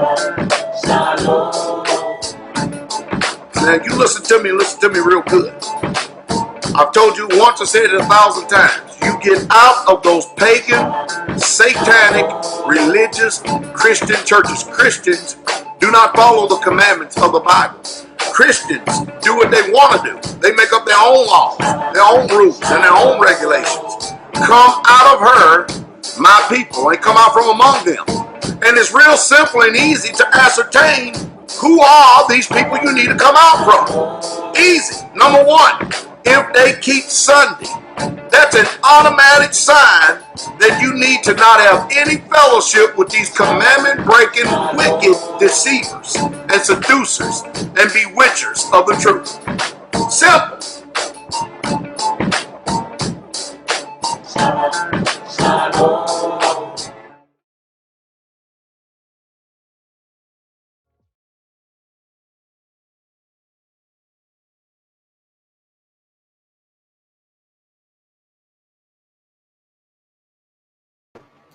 Now, you listen to me real good. I've told you once, I said it 1,000 times. You get out of those pagan, satanic, religious Christian churches. Christians do not follow the commandments of the Bible. Christians do what they want to do. They make up their own laws, their own rules, and their own regulations. Come out of her, my people, and come out from among them. And it's real simple and easy to ascertain who are these people you need to come out from. Easy. Number one, if they keep Sunday, that's an automatic sign that you need to not have any fellowship with these commandment-breaking, wicked deceivers and seducers and bewitchers of the truth. Simple.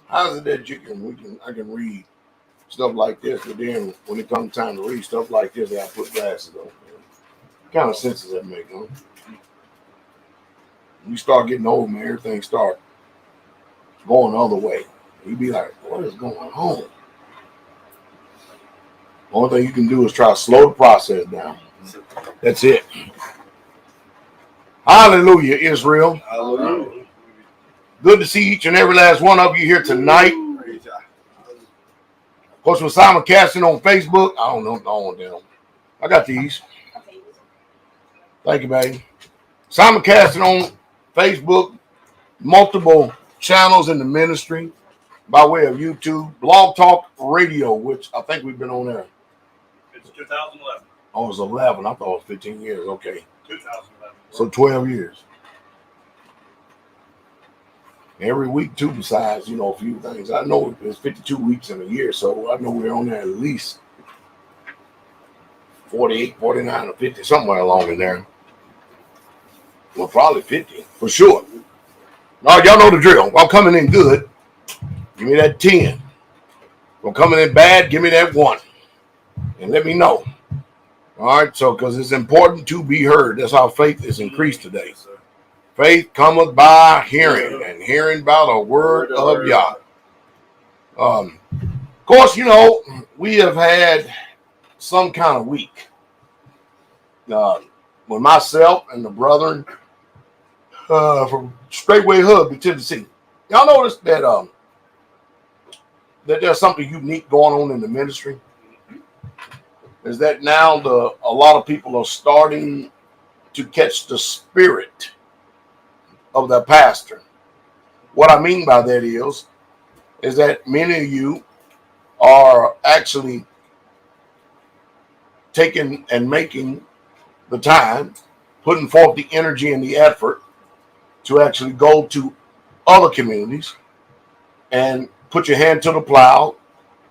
How's it that I can read stuff like this, but then when it comes time to read stuff like this, I put glasses on. What kind of sense does that make, huh? When you start getting old, man, everything start going the other way. You be like, what is going on? The only thing you can do is try to slow the process down. That's it. Hallelujah, Israel. Hallelujah. Good to see each and every last one of you here tonight. Of course, with Simon Casting on Facebook, I don't know. I got these. Thank you, baby. Simon Casting on Facebook, multiple channels in the ministry by way of YouTube, Blog Talk Radio, which I think we've been on there. It's 2011. Oh, it was 11. I thought it was 15 years. Okay. 2011. So 12 years. Every week, too, besides, a few things. I know there's 52 weeks in a year, so I know we're on there at least 48, 49, or 50, somewhere along in there. Well, probably 50, for sure. Now, y'all know the drill. If I'm coming in good, give me that 10. If I'm coming in bad, give me that 1. And let me know. All right, so, because it's important to be heard. That's how faith is increased today. Faith cometh by hearing, and hearing by the word of Yah. Of course, we have had some kind of week. With myself and the brethren from Straitway Hub in Tennessee. Y'all notice that that there's something unique going on in the ministry? Is that now a lot of people are starting to catch the spirit of their pastor. What I mean by that is that many of you are actually taking and making the time, putting forth the energy and the effort to actually go to other communities and put your hand to the plow.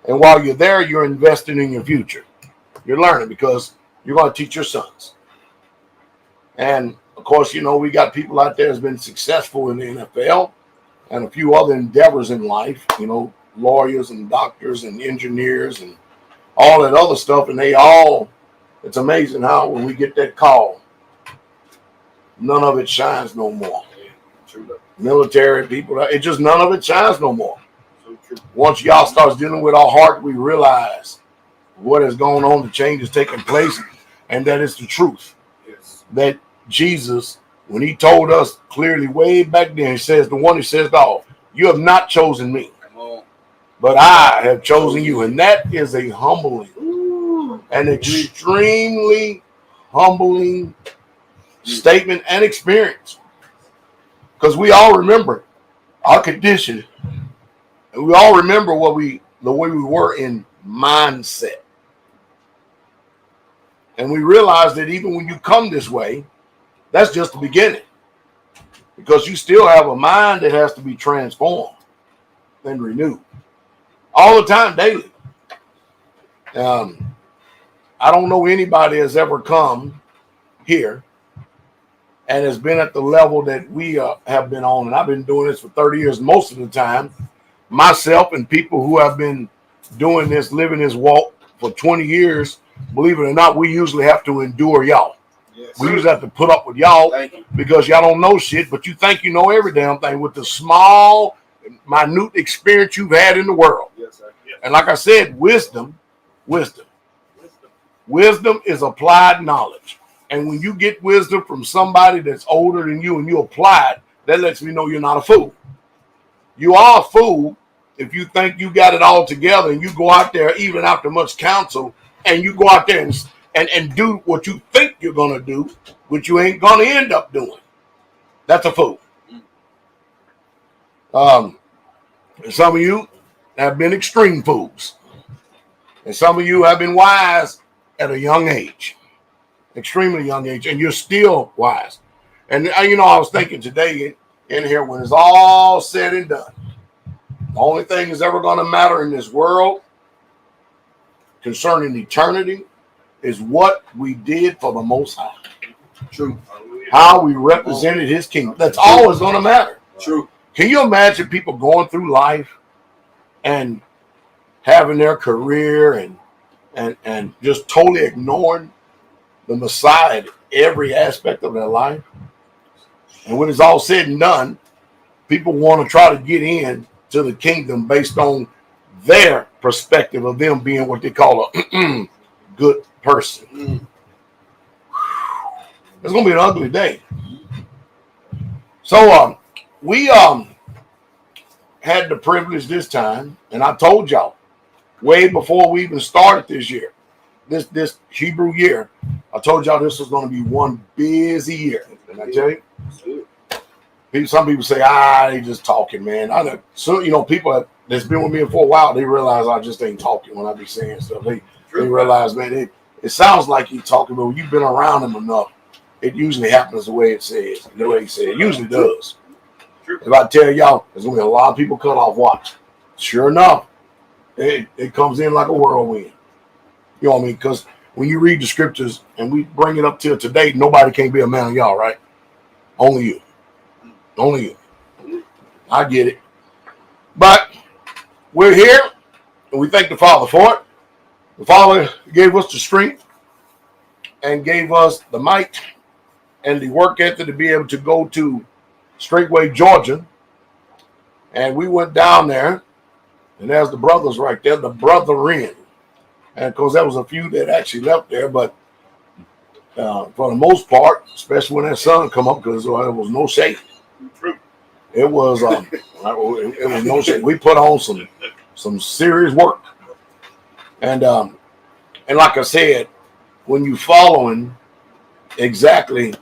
And while you're there, you're investing in your future. You're learning because you're going to teach your sons. And of course, we got people out there that's been successful in the NFL and a few other endeavors in life, lawyers and doctors and engineers and all that other stuff. And it's amazing how when we get that call, none of it shines no more. Military people, none of it shines no more. Once y'all starts dealing with our heart, we realize what has gone on, the change is taking place, and that is the truth. Yes. That Jesus, when he told us clearly way back then, he says, the one who says, "Oh, you have not chosen me, but I have chosen you." And that is a humbling, an extremely humbling statement and experience. Because we all remember our condition, and we all remember the way we were in mindset. And we realize that even when you come this way, that's just the beginning. Because you still have a mind that has to be transformed and renewed. All the time, daily. I don't know anybody has ever come here and has been at the level that we have been on. And I've been doing this for 30 years most of the time. Myself and people who have been doing this, living this walk for 20 years, believe it or not, we usually have to endure y'all. Yes, We sir. usually have to put up with y'all Thank you. because y'all don't know shit, but you think you know every damn thing with the small, minute experience you've had in the world. Yes, sir. Yes. And like I said, wisdom is applied knowledge. And when you get wisdom from somebody that's older than you and you apply it, that lets me know you're not a fool. You are a fool if you think you got it all together and you go out there, even after much counsel, and you go out there and do what you think you're going to do, which you ain't going to end up doing. That's a fool. Some of you have been extreme fools. And some of you have been wise at a young age, extremely young age, and you're still wise. And I was thinking today in here, when it's all said and done, the only thing that's ever going to matter in this world concerning eternity is what we did for the Most High. True. How we represented His kingdom. That's all that's going to matter. True. Can you imagine people going through life and having their career and just totally ignoring the Messiah in every aspect of their life? And when it's all said and done, people want to try to get in to the kingdom based on their perspective of them being what they call a good person. It's going to be an ugly day. So we had the privilege this time, and I told y'all way before we even started this year, this Hebrew year, I told y'all this was going to be one busy year. Didn't I tell you? Some people say, they just talking, man. I know. So, people that's been with me for a while, they realize I just ain't talking when I be saying stuff. They realize, man, it sounds like you talking, but when you've been around them enough, it usually happens the way it says, the way he said. It usually does. If I tell y'all, there's going to be a lot of people cut off watch. Sure enough, it comes in like a whirlwind. You know what I mean? Because when you read the scriptures and we bring it up till today, nobody can be a man of y'all, right? Only you. Only you. I get it. But we're here, and we thank the Father for it. The Father gave us the strength and gave us the might and the work ethic to be able to go to Straitway, Georgia. And we went down there, and there's the brothers right there, the brethren. And of course, there was a few that actually left there, but for the most part, especially when that sun come up, because there was no shade. It was it was no shade. We put on some serious work, and like I said, when you following exactly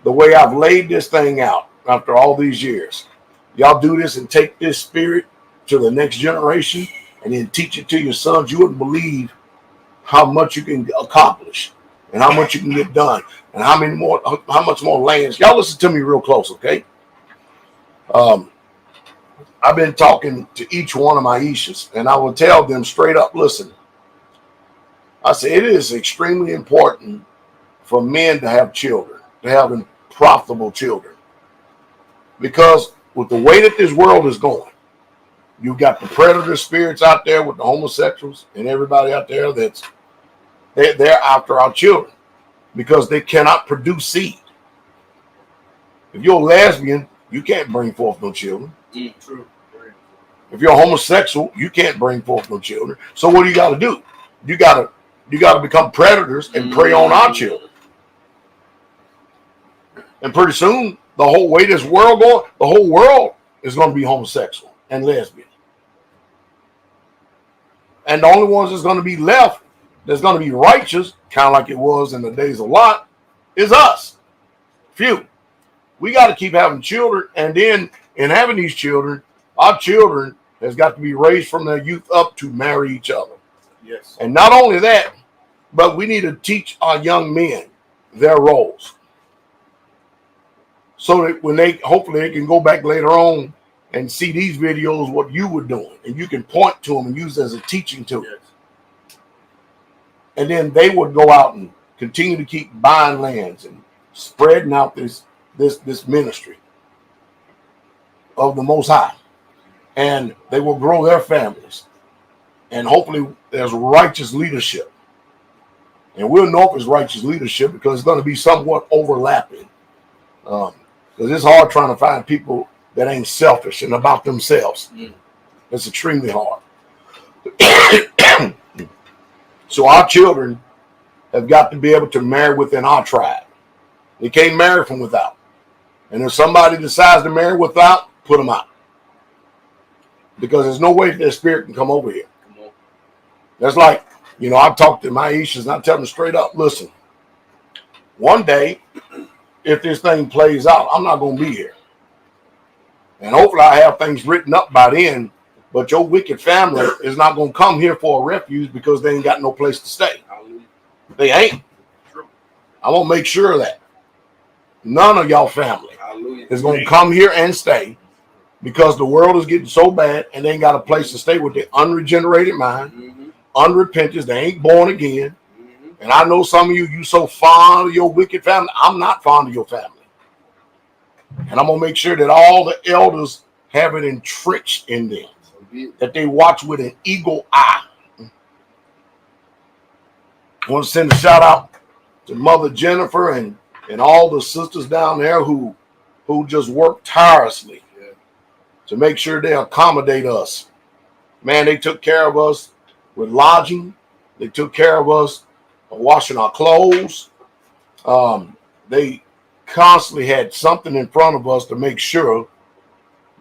the way I've laid this thing out after all these years, y'all do this and take this spirit to the next generation, and then teach it to your sons. You wouldn't believe how much you can accomplish and how much you can get done and how much more lands. Y'all listen to me real close, okay? I've been talking to each one of my Ishas, and I will tell them straight up, listen, I say it is extremely important for men to have children, to have profitable children. Because with the way that this world is going, you've got the predator spirits out there with the homosexuals and everybody out there they're after our children because they cannot produce seed. If you're a lesbian, you can't bring forth no children. True. If you're a homosexual, you can't bring forth no children. So what do you got to do? You got to become predators and prey on our children. And pretty soon, the whole way this world going, the whole world is going to be homosexual and lesbian. And the only ones that's going to be left, that's going to be righteous, kind of like it was in the days of Lot, is us. Few. We got to keep having children, and then in having these children, our children has got to be raised from their youth up to marry each other. Yes. And not only that, but we need to teach our young men their roles. So that when hopefully they can go back later on and see these videos, what you were doing, and you can point to them and use it as a teaching tool. Yes. And then they would go out and continue to keep buying lands and spreading out this ministry of the Most High. And they will grow their families. And hopefully there's righteous leadership. And we'll know if it's righteous leadership because it's going to be somewhat overlapping. Because it's hard trying to find people that ain't selfish and about themselves. It's extremely hard. So our children have got to be able to marry within our tribe. They can't marry from without. And if somebody decides to marry without, put them out. Because there's no way their spirit can come over here. That's like, I've talked to my Ishas and I tell them straight up, listen, one day, if this thing plays out, I'm not going to be here. And hopefully I have things written up by then, but your wicked family is not going to come here for a refuge because they ain't got no place to stay. They ain't. I'm going to make sure of that. None of y'all family is going to come here and stay because the world is getting so bad and they ain't got a place to stay with their unregenerated mind, unrepentant. They ain't born again. And I know some of you so fond of your wicked family. I'm not fond of your family. And I'm going to make sure that all the elders have it entrenched in them, that they watch with an eagle eye. I want to send a shout out to Mother Jennifer and all the sisters down there who just work tirelessly to make sure they accommodate us. Man, they took care of us with lodging. They took care of us washing our clothes. They constantly had something in front of us to make sure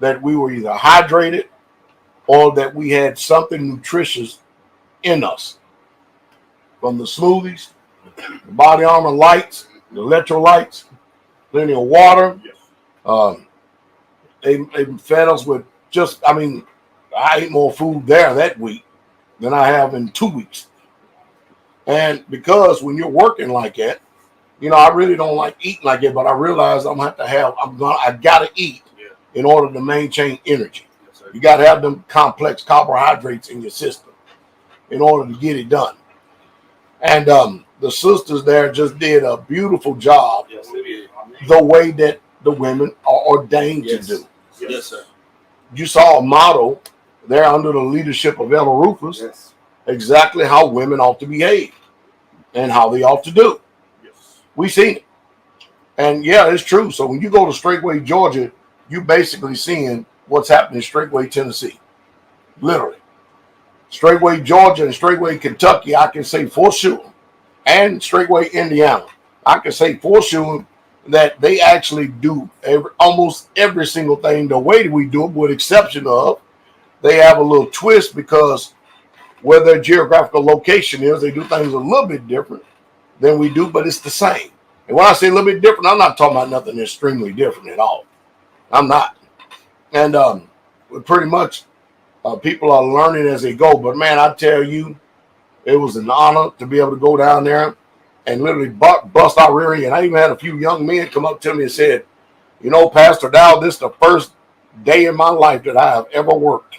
that we were either hydrated or that we had something nutritious in us. From the smoothies, the body armor lights, the electrolytes, plenty of water. They fed us with I ate more food there that week than I have in 2 weeks. And because when you're working like that, I really don't like eating like that, but I realize I gotta eat in order to maintain energy. You gotta have them complex carbohydrates in your system in order to get it done. And the sisters there just did a beautiful job the way that the women are ordained to do. Yes, sir. You saw a model there under the leadership of Ella Rufus, exactly how women ought to behave and how they ought to do. We seen it. And yeah, it's true. So when you go to Straitway, Georgia, you basically seeing what's happening in Straitway, Tennessee. Literally. Straitway, Georgia and Straitway, Kentucky, I can say for sure. And Straitway, Indiana, I can say for sure that they actually do almost every single thing the way that we do it, with exception of they have a little twist because where their geographical location is, they do things a little bit different than we do, but it's the same. And when I say a little bit different, I'm not talking about nothing extremely different at all. I'm not. And pretty much people are learning as they go. But man, I tell you, it was an honor to be able to go down there and literally bust our rear end. And I even had a few young men come up to me and said, Pastor Dowell, this is the first day in my life that I have ever worked.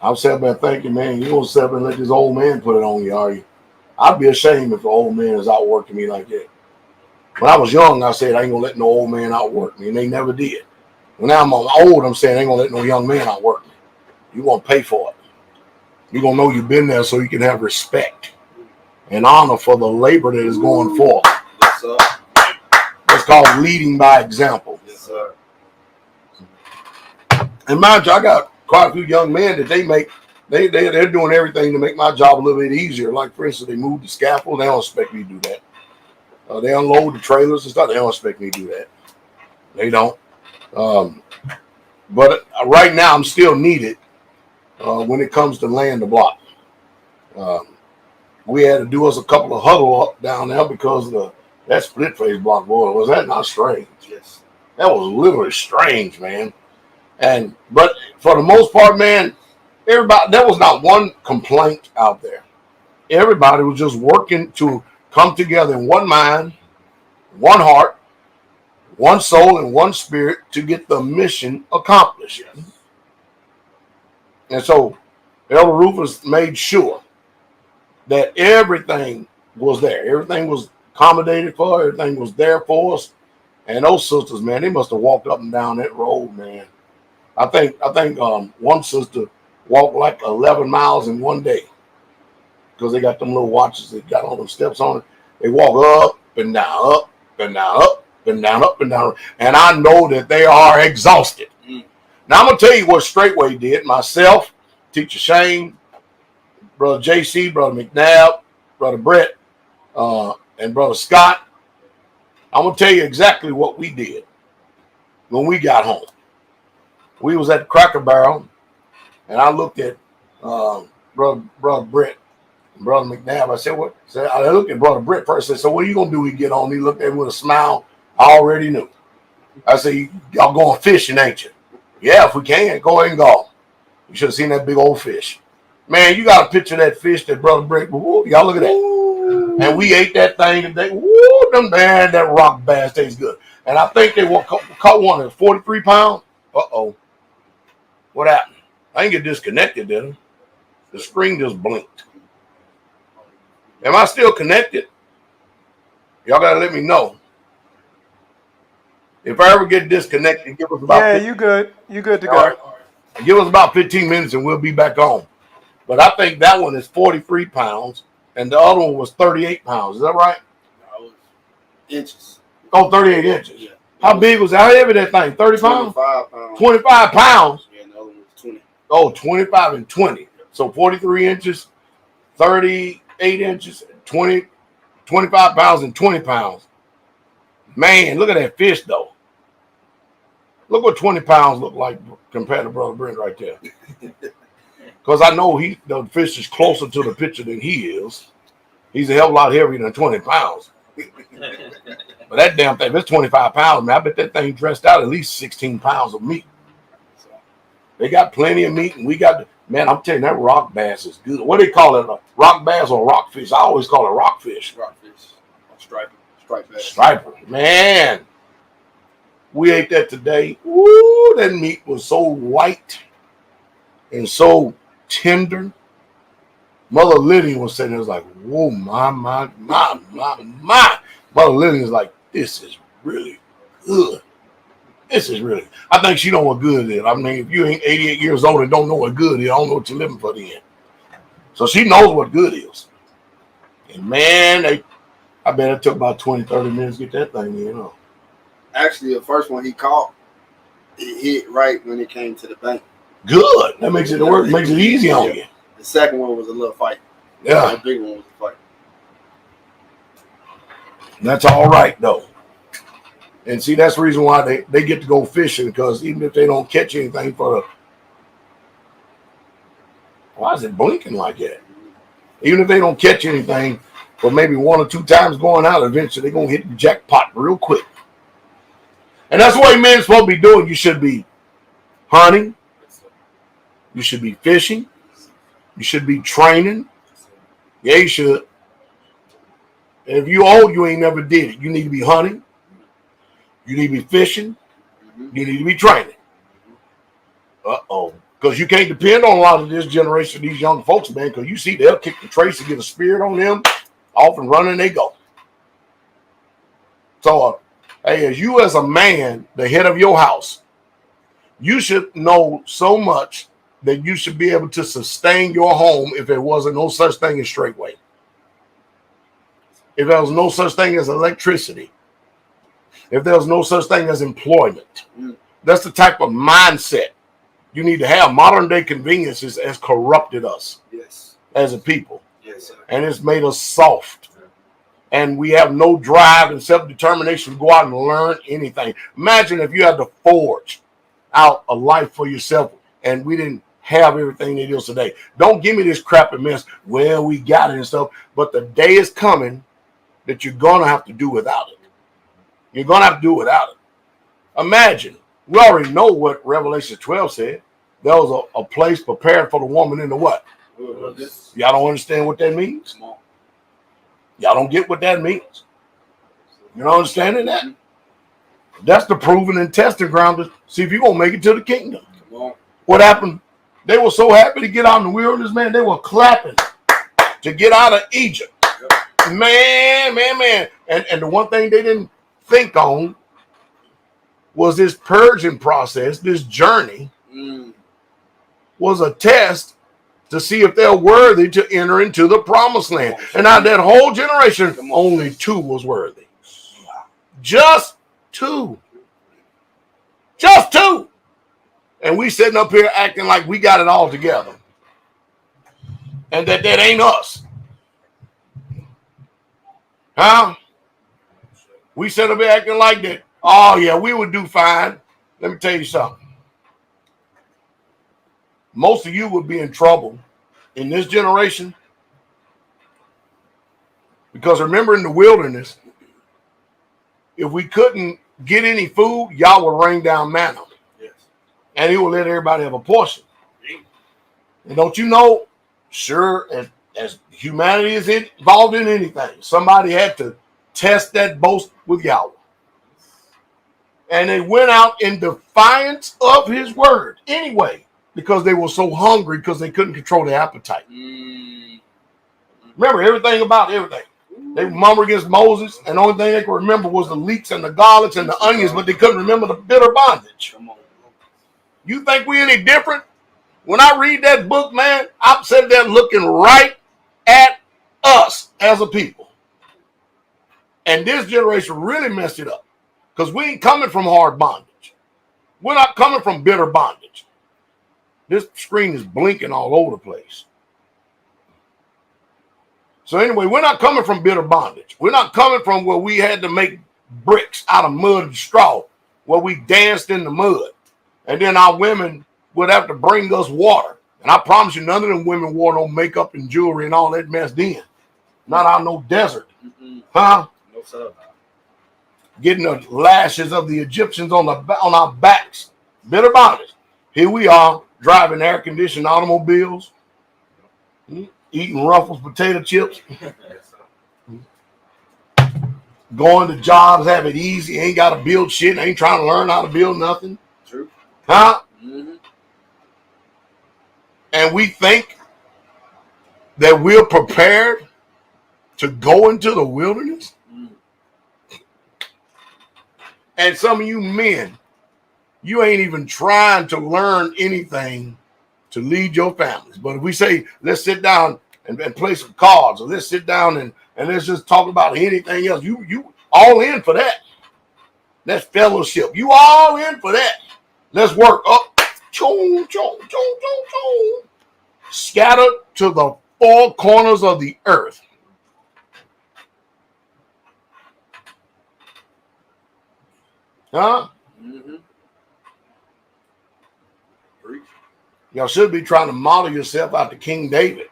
I'm saying, man, thank you, man. You don't sit up and let this old man put it on you, are you? I'd be ashamed if an old man is outworking me like that. When I was young, I said I ain't gonna let no old man outwork me, and they never did. When I'm old, I'm saying I ain't gonna let no young man outwork me. You're gonna pay for it. You're gonna know you've been there so you can have respect and honor for the labor that is going forth. Yes, sir. That's called leading by example. Yes, sir. And mind you, I got quite a few young men that they're doing everything to make my job a little bit easier. Like, for instance, they moved the scaffold. They don't expect me to do that. They unload the trailers and stuff. They don't expect me to do that. They don't. But right now, I'm still needed when it comes to laying the block. We had to do us a couple of huddle up down there because of that split phase block. Boy, was that not strange? Yes. That was literally strange, man. But for the most part, man, everybody, there was not one complaint out there. Everybody was just working to come together in one mind, one heart, one soul, and one spirit to get the mission accomplished. Yes. And so Elder Rufus made sure that everything was there. Everything was accommodated for. Everything was there for us. And those sisters, man, they must have walked up and down that road, man, I think one sister walked like 11 miles in one day because they got them little watches that got all them steps on it. They walk up and down, up and down, up and down, up and down. And I know that they are exhausted. Now, I'm going to tell you what Straitway did. Myself, Teacher Shane, Brother JC, Brother McNabb, Brother Brett, and Brother Scott. I'm going to tell you exactly what we did when we got home. We was at the Cracker Barrel, and I looked at Brother Brett and Brother McNabb. I said, "What?" I looked at Brother Brett first. I said, "So what are you going to do when you get on?" He looked at me with a smile. I already knew. I said, "Y'all going fishing, ain't you?" "Yeah, if we can, go ahead and go." You should have seen that big old fish. Man, you got to picture that fish that Brother Brett, y'all look at that. Ooh. And we ate that thing today. Woo, man, that rock bass tastes good. And I think they caught one at 43 pounds. Uh-oh. What happened? I didn't get disconnected, did I? The screen just blinked. Am I still connected? Y'all got to let me know. If I ever get disconnected, give us about... Yeah, you good. You good to go. All right. Give us about 15 minutes and we'll be back on. But I think that one is 43 pounds and the other one was 38 pounds. Is that right? No, it was inches. Oh, 38 inches. Yeah. How big was that? How heavy that thing? 30 pounds? 25 pounds. 25 pounds? Yeah, and the other one was 20. Oh, 25 and 20. So 43 inches, 38 inches, 25 pounds and 20 pounds. Man, look at that fish, though. Look what 20 pounds look like compared to Brother Brent right there. Because I know the fish is closer to the picture than he is. He's a hell of a lot heavier than 20 pounds. But that damn thing, if it's 25 pounds, man, I bet that thing dressed out at least 16 pounds of meat. They got plenty of meat, and we got, man, I'm telling you, that rock bass is good. What do they call it, a rock bass or rockfish? I always call it rockfish. Rockfish. Striped bass. Striper. Man, we ate that today. Woo, that meat was so white and so tender. Mother Lillian was sitting there was like, whoa, my. Mother Lillian is like, this is really good. This is really, I think she know what good is. I mean, if you ain't 88 years old and don't know what good is, I don't know what you're living for then. So she knows what good is. And man, I bet it took about 20, 30 minutes to get that thing in. Huh? Actually, the first one he caught, it hit right when it came to the bank. Good. That makes it work, makes it easy on you. The second one was a little fight. Yeah. The big one was a fight. That's all right, though. And see, that's the reason why they get to go fishing, because even if they don't catch anything for the... Why is it blinking like that? Even if they don't catch anything for maybe 1 or 2 times going out, eventually they're going to hit the jackpot real quick. And that's what men's supposed to be doing. You should be hunting. You should be fishing. You should be training. Yeah, you should. And if you old, you ain't never did it. You need to be hunting. You need to be fishing. You need to be training. Uh-oh. Because you can't depend on a lot of this generation, these young folks, man, because you see they'll kick the trace and get a spirit on them, off and running they go. So, hey, as you as a man, the head of your house, you should know so much that you should be able to sustain your home if there wasn't no such thing as Straitway. If there was no such thing as electricity. If there was no such thing as employment. That's the type of mindset you need to have. Modern day conveniences has corrupted us as a people. Yes, sir. And it's made us soft. And we have no drive and self-determination to go out and learn anything. Imagine if you had to forge out a life for yourself and we didn't have everything it is today. Don't give me this crappy mess. Well, we got it and stuff. But the day is coming that you're going to have to do without it. You're going to have to do without it. Imagine. We already know what Revelation 12 said. There was a place prepared for the woman in the what? Y'all don't understand what that means? Y'all don't get what that means. You don't understand that? That's the proving and testing ground to see if you're going to make it to the kingdom. What happened? They were so happy to get out in the wilderness, man. They were clapping to get out of Egypt. Man. And the one thing they didn't think on was this purging process, this journey was a test to see if they're worthy to enter into the promised land. And out of that whole generation, only 2 was worthy. Just 2. Just 2. And we sitting up here acting like we got it all together. And that ain't us. Huh? We sitting up here acting like that. Oh, yeah, we would do fine. Let me tell you something. Most of you would be in trouble in this generation. Because remember, in the wilderness, if we couldn't get any food, y'all would rain down manna. Yes. And he will let everybody have a portion. And don't you know, sure, as humanity is involved in anything, somebody had to test that boast with Yahweh. And they went out in defiance of his word anyway, because they were so hungry because they couldn't control their appetite. Remember everything about everything. They murmured against Moses, and the only thing they could remember was the leeks and the garlics and the onions, but they couldn't remember the bitter bondage. You think we any different? When I read that book, man, I'm sitting there looking right at us as a people. And this generation really messed it up. Because we ain't coming from hard bondage. We're not coming from bitter bondage. This screen is blinking all over the place. So anyway, we're not coming from bitter bondage. We're not coming from where we had to make bricks out of mud and straw, where we danced in the mud. And then our women would have to bring us water. And I promise you, none of them women wore no makeup and jewelry and all that mess then. Not out no desert. Huh? No, sir. Getting the lashes of the Egyptians on our backs. Bitter bondage. Here we are, driving air-conditioned automobiles, eating Ruffles potato chips, going to jobs, have it easy, ain't got to build shit, ain't trying to learn how to build nothing. True. Huh? And we think that we're prepared to go into the wilderness? And some of you men, you ain't even trying to learn anything to lead your families. But if we say, let's sit down and play some cards, or let's sit down and let's just talk about anything else, you all in for that. That's fellowship. You all in for that. Let's work up. Chong, chong, chong, chong, chong. Scattered to the 4 corners of the earth. Huh? Y'all should be trying to model yourself after King David.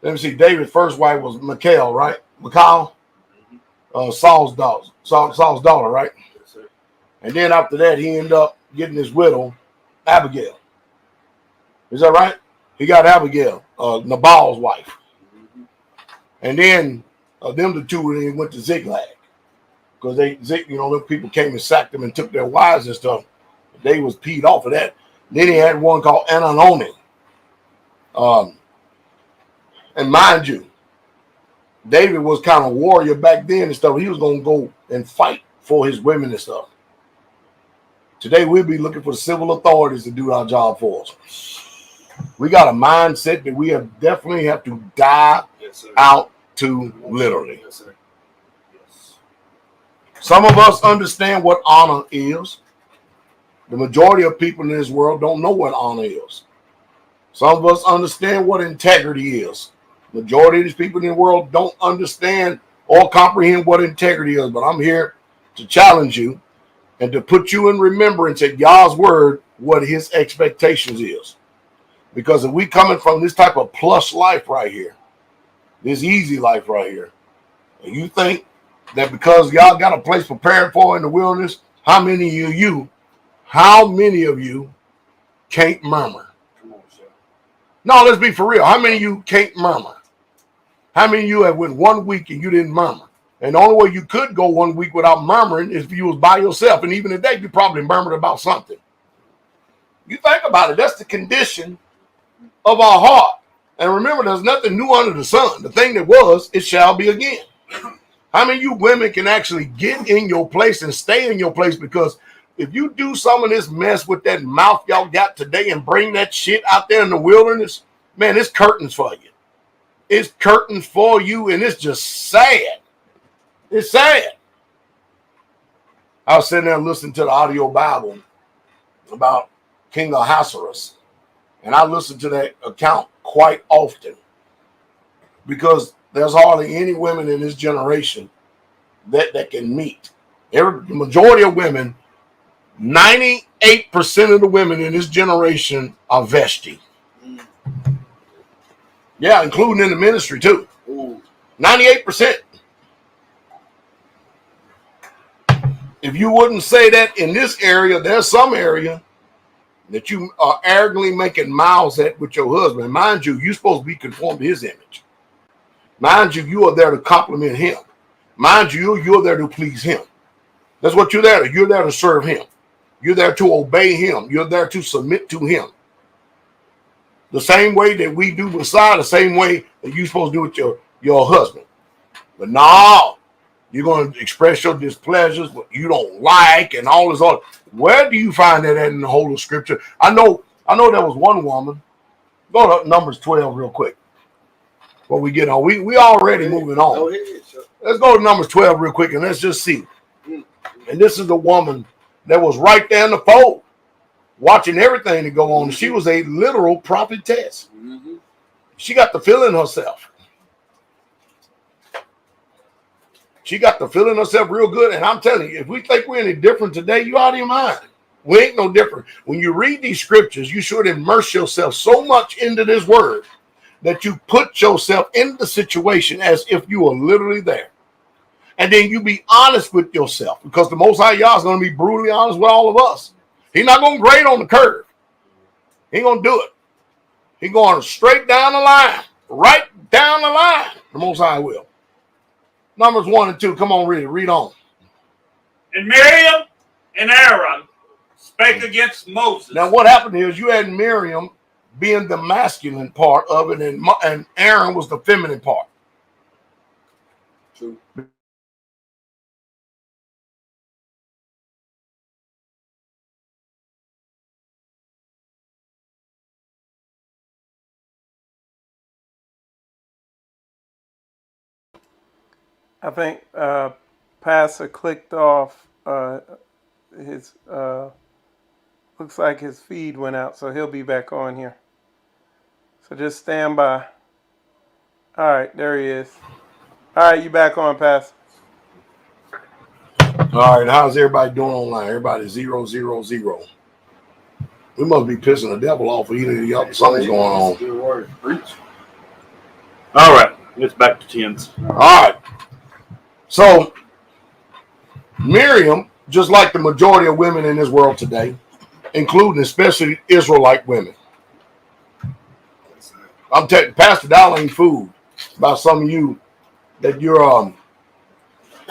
Let me see. David's first wife was Michal, right? Michal? Saul's daughter, right? Yes, sir. And then after that, he ended up getting his widow, Abigail. Is that right? He got Abigail, Nabal's wife. And then them the two, they went to Ziklag. Because them people came and sacked them and took their wives and stuff. They was peed off of that. Then he had one called Ananoni. And mind you, David was kind of a warrior back then and stuff. He was going to go and fight for his women and stuff. Today, we'll be looking for the civil authorities to do our job for us. We got a mindset that we definitely have to die out to, literally. Yes, sir. Yes. Some of us understand what honor is. The majority of people in this world don't know what honor is. Some of us understand what integrity is. Majority of these people in the world don't understand or comprehend what integrity is. But I'm here to challenge you and to put you in remembrance at God's word what his expectations is. Because if we coming from this type of plush life right here, this easy life right here, and you think that because y'all got a place prepared for in the wilderness, how many of you can't murmur? Come on, sir. No, let's be for real. How many of you can't murmur? How many of you have went 1 week and you didn't murmur? And the only way you could go 1 week without murmuring is if you was by yourself. And even at that, you probably murmured about something. You think about it. That's the condition of our heart. And remember, there's nothing new under the sun. The thing that was, it shall be again. How many of you women can actually get in your place and stay in your place because if you do some of this mess with that mouth y'all got today and bring that shit out there in the wilderness, man, it's curtains for you. It's curtains for you, and it's just sad. It's sad. I was sitting there listening to the audio Bible about King Ahasuerus, and I listen to that account quite often because there's hardly any women in this generation that can meet. The majority of women, 98% of the women in this generation are vesty. Yeah, including in the ministry too. 98%. If you wouldn't say that in this area, there's some area that you are arrogantly making miles at with your husband. Mind you, you're supposed to be conformed to his image. Mind you, you are there to compliment him. Mind you, you're there to please him. That's what you're there to. You're there to serve him. You're there to obey him. You're there to submit to him. The same way that we do with Messiah, the same way that you're supposed to do with your husband. But no, you're going to express your displeasures, what you don't like, and all this other. Where do you find that in the whole of Scripture? I know there was one woman. Go to Numbers 12 real quick. Before we get on. We already moving on. Let's go to Numbers 12 real quick and let's just see. And this is the woman that was right there in the fold, watching everything to go on. She was a literal prophetess. She got the feeling herself. She got the feeling herself real good. And I'm telling you, if we think we're any different today, you out of your mind. We ain't no different. When you read these scriptures, you should immerse yourself so much into this word that you put yourself in the situation as if you were literally there. And then you be honest with yourself, because the Most High Yah is going to be brutally honest with all of us. He's not going to grade on the curve. He ain't going to do it. He's going straight down the line, right down the line. The Most High will. Numbers 1 and 2. Come on, read it. Read on. And Miriam and Aaron spake against Moses. Now, what happened is you had Miriam being the masculine part of it, and Aaron was the feminine part. True. I think Pastor clicked off his, looks like his feed went out, so he'll be back on here. So just stand by. All right, there he is. All right, you back on, Pastor. All right, how's everybody doing online? Everybody 0, 0, 0. We must be pissing the devil off for either of y'all. Something's going on. Good word. Preach. All right, it's back to tens. All right. So, Miriam, just like the majority of women in this world today, including especially Israelite women. I'm telling you, Pastor Dowell ain't fooled by some of you that you're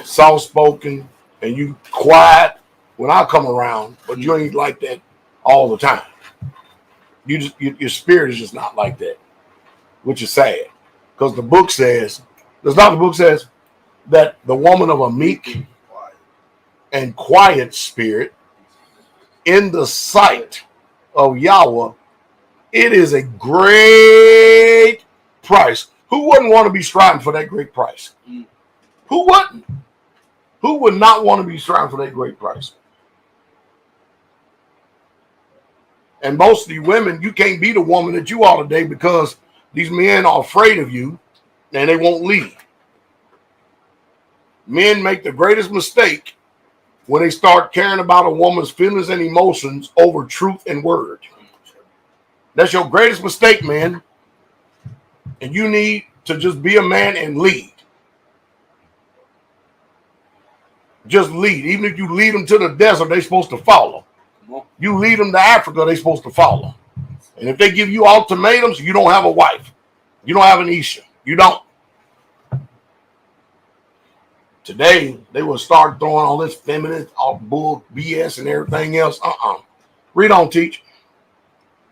soft-spoken and you quiet when I come around, but you ain't like that all the time. Your spirit is just not like that, which is sad. Because the book says, does not the book says that the woman of a meek and quiet spirit in the sight of Yahweh, it is a great price. Who wouldn't want to be striving for that great price? Who wouldn't? Who would not want to be striving for that great price? And most of the women, you can't be the woman that you are today because these men are afraid of you and they won't lead. Men make the greatest mistake when they start caring about a woman's feelings and emotions over truth and word. That's your greatest mistake, man. And you need to just be a man and lead. Just lead. Even if you lead them to the desert, they're supposed to follow. You lead them to Africa, they're supposed to follow. And if they give you ultimatums, you don't have a wife. You don't have an Isha. You don't. Today, they will start throwing all this feminist, all bull, BS, and everything else. Read on, teach.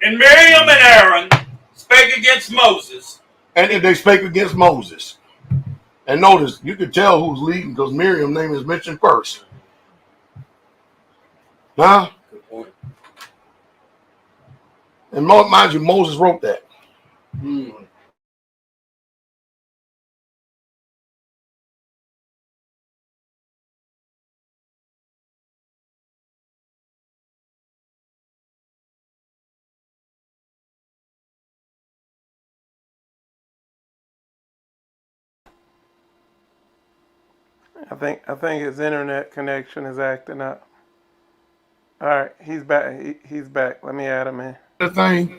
And Miriam and Aaron spake against Moses. And they spake against Moses. And notice, you can tell who's leading because Miriam's name is mentioned first. Huh? Good point. And mind you, Moses wrote that. I think his internet connection is acting up. All right, he's back. He's back. Let me add him in. The thing.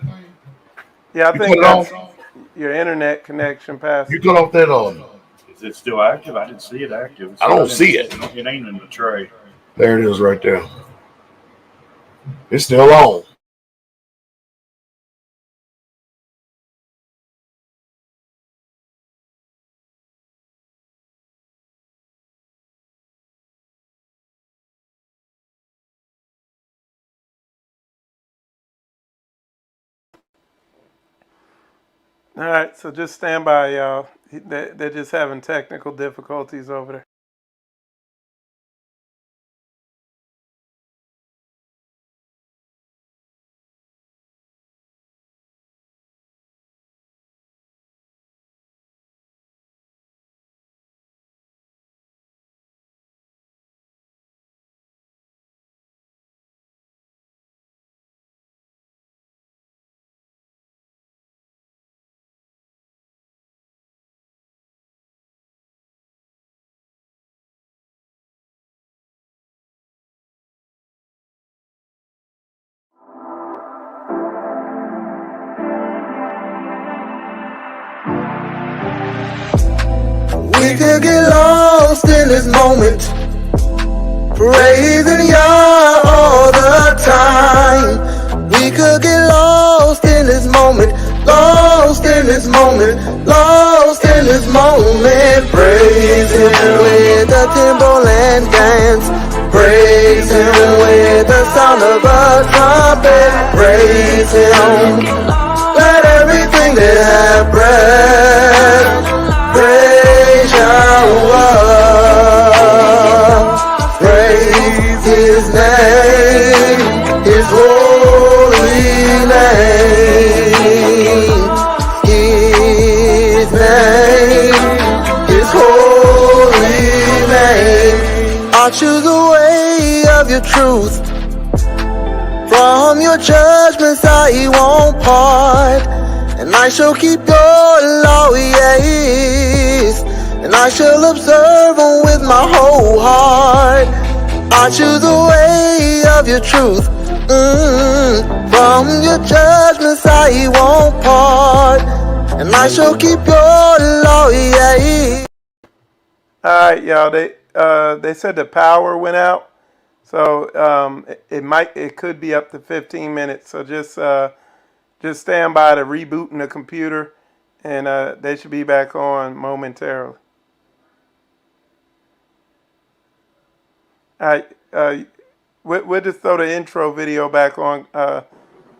Yeah, I You think cut it that's off. your internet connection, Pastor. You cut off that Is it still active? I didn't see it active. It's I don't not see it. It ain't in the tray. There it is right there. It's still on. All right, so just stand by, y'all. They're just having technical difficulties over there. We could get lost in this moment, praising Yah all the time. We could get lost in this moment, lost in this moment, lost in this moment. Praise Him with the timberland dance, praise Him with the sound of a trumpet. Praise Him, let everything that have breath praise Yahweh, praise His name, His holy name, His name, His holy name. I'll choose the way of your truth, from your judgments I won't part. And I shall keep your law, yes, and I shall observe them with my whole heart. I choose the way of your truth, from your judgments I won't part, and I shall keep your law, yes. All right, y'all. They said the power went out, so it could be up to 15 minutes. So just stand by to rebooting the computer, and they should be back on momentarily. All right, we'll just throw the intro video back on.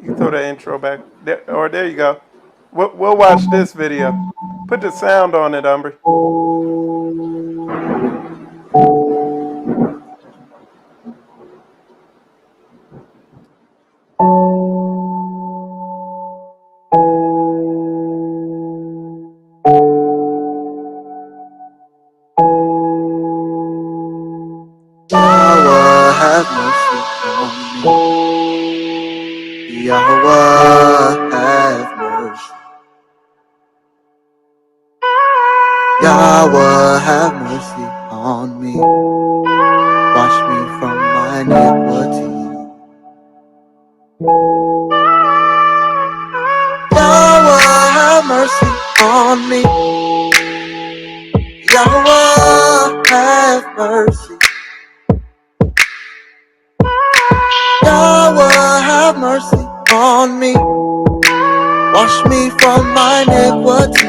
You can throw the intro back, there you go. We'll watch this video. Put the sound on it, Umbry. Yahweh, have mercy on me. Yahweh, have mercy. Yahweh, have mercy on me. Wash me from my iniquity. Yahweh, have mercy on me. Yahweh, have mercy. Yahweh, have mercy on me. Wash me from my iniquity.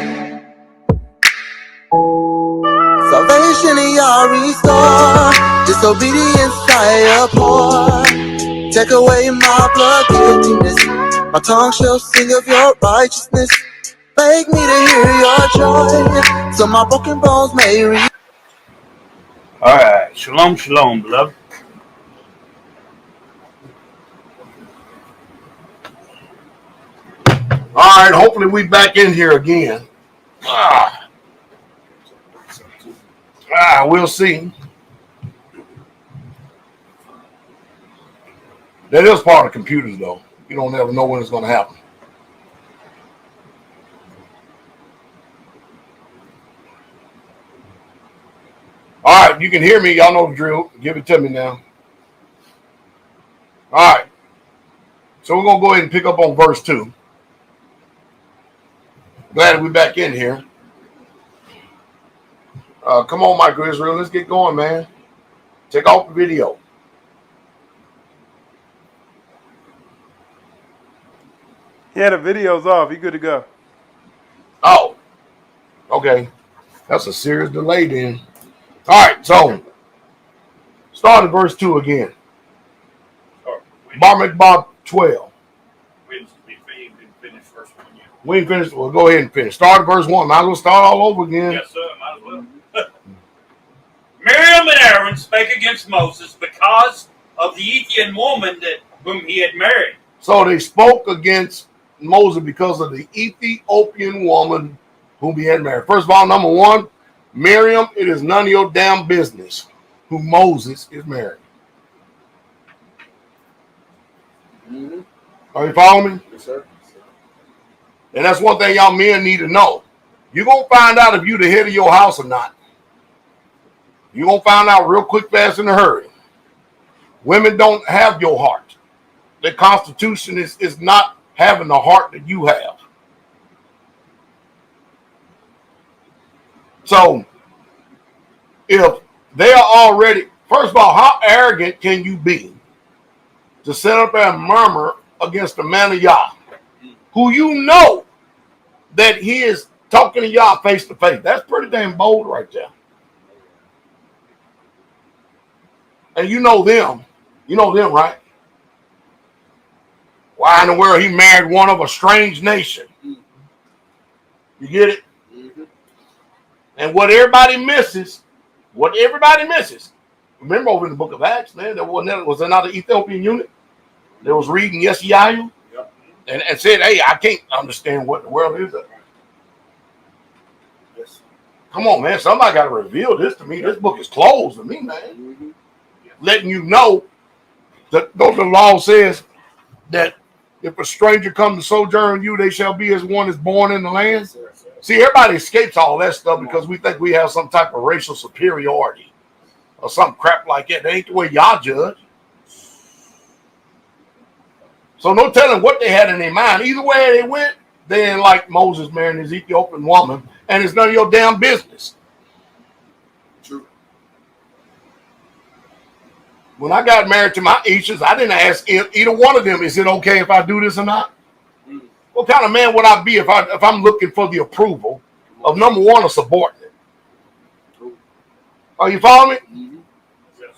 Salvation Yah restore, disobedience I abhor. Take away my blood guiltiness, my tongue shall sing of your righteousness. Make me to hear your joy, so my broken bones may read. All right. Shalom, shalom, beloved. All right, hopefully we back in here again. We'll see. That is part of computers, though. You don't ever know when it's going to happen. All right, you can hear me. Y'all know the drill. Give it to me now. All right. So we're going to go ahead and pick up on verse 2. Glad we're back in here. Come on, Michael Israel. Let's get going, man. Take off the video. Yeah, the video's off. You good to go. Oh, okay. That's a serious delay then. All right, so start at verse 2 again. Bar Mikvah 12. We didn't finish first one yet. We ain't finished. Well, go ahead and finish. Start at verse 1. Might as well start all over again. Yes, sir. Might as well. Miriam and Aaron spake against Moses because of the Ethiopian woman whom he had married. So they spoke against Moses because of the Ethiopian woman whom he had married. First of all, number 1, Miriam, it is none of your damn business who Moses is married. Mm-hmm. Are you following me? Yes, sir. And that's one thing y'all men need to know. You're going to find out if you're the head of your house or not. You're going to find out real quick, fast, in a hurry. Women don't have your heart. The Constitution is not having the heart that you have. So, if they are already, first of all, how arrogant can you be to sit up and murmur against the man of Yah, who you know that he is talking to Yah face to face? That's pretty damn bold right there. And you know them. You know them, right? Why in the world he married one of a strange nation? You get it? Mm-hmm. And what everybody misses, remember over in the book of Acts, man, was there not an Ethiopian eunuch that was reading Yeshayahu? Yep. And said, hey, I can't understand what the world is. Yes. Come on, man. Somebody got to reveal this to me. This book is closed to me, man. Mm-hmm. Letting you know that though the law says that if a stranger come to sojourn you, they shall be as one is born in the land. Yes, sir. See, everybody escapes all that stuff because we think we have some type of racial superiority or some crap like that. That ain't the way y'all judge. So no telling what they had in their mind. Either way they went, they didn't like Moses marrying his Ethiopian woman, and it's none of your damn business. True. When I got married to my Ishas, I didn't ask either one of them, is it okay if I do this or not? Mm-hmm. What kind of man would I be if I'm looking for the approval of number 1, a subordinate? True. Are you following me? Mm-hmm. Yes.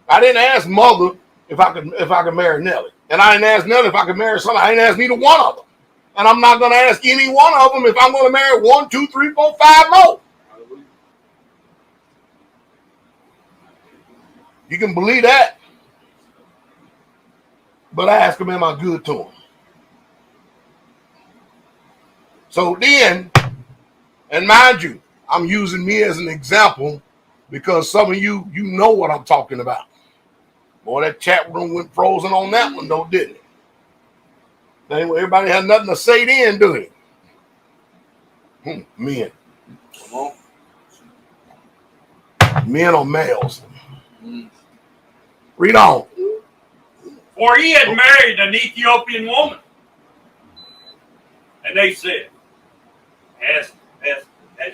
I didn't ask mother if I could marry Nelly. And I didn't ask Nelly if I could marry somebody. I didn't ask neither one of them. And I'm not going to ask any one of them if I'm going to marry 1, 2, 3, 4, 5 more. Hallelujah. You can believe that. But I ask them, am I good to them? So then, and mind you, I'm using me as an example because some of you know what I'm talking about. Boy, that chat room went frozen on that one, though, didn't it? Anyway, everybody had nothing to say then, do they? Men. Come on. Men or males. Mm-hmm. Read on. For he had married an Ethiopian woman. And they said, Has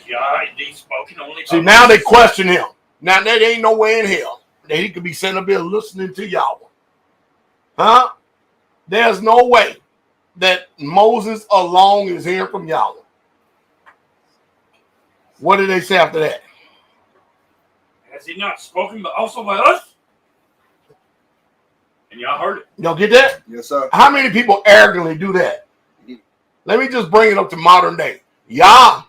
Yah indeed spoken only? See, now they question him. Now, there ain't no way in hell that he could be sitting up here listening to Yahweh. Huh? There's no way that Moses alone is hearing from Yahweh. What did they say after that? Has he not spoken but also by us? And y'all heard it. Y'all get that? Yes, sir. How many people arrogantly do that? Let me just bring it up to modern day. Yah,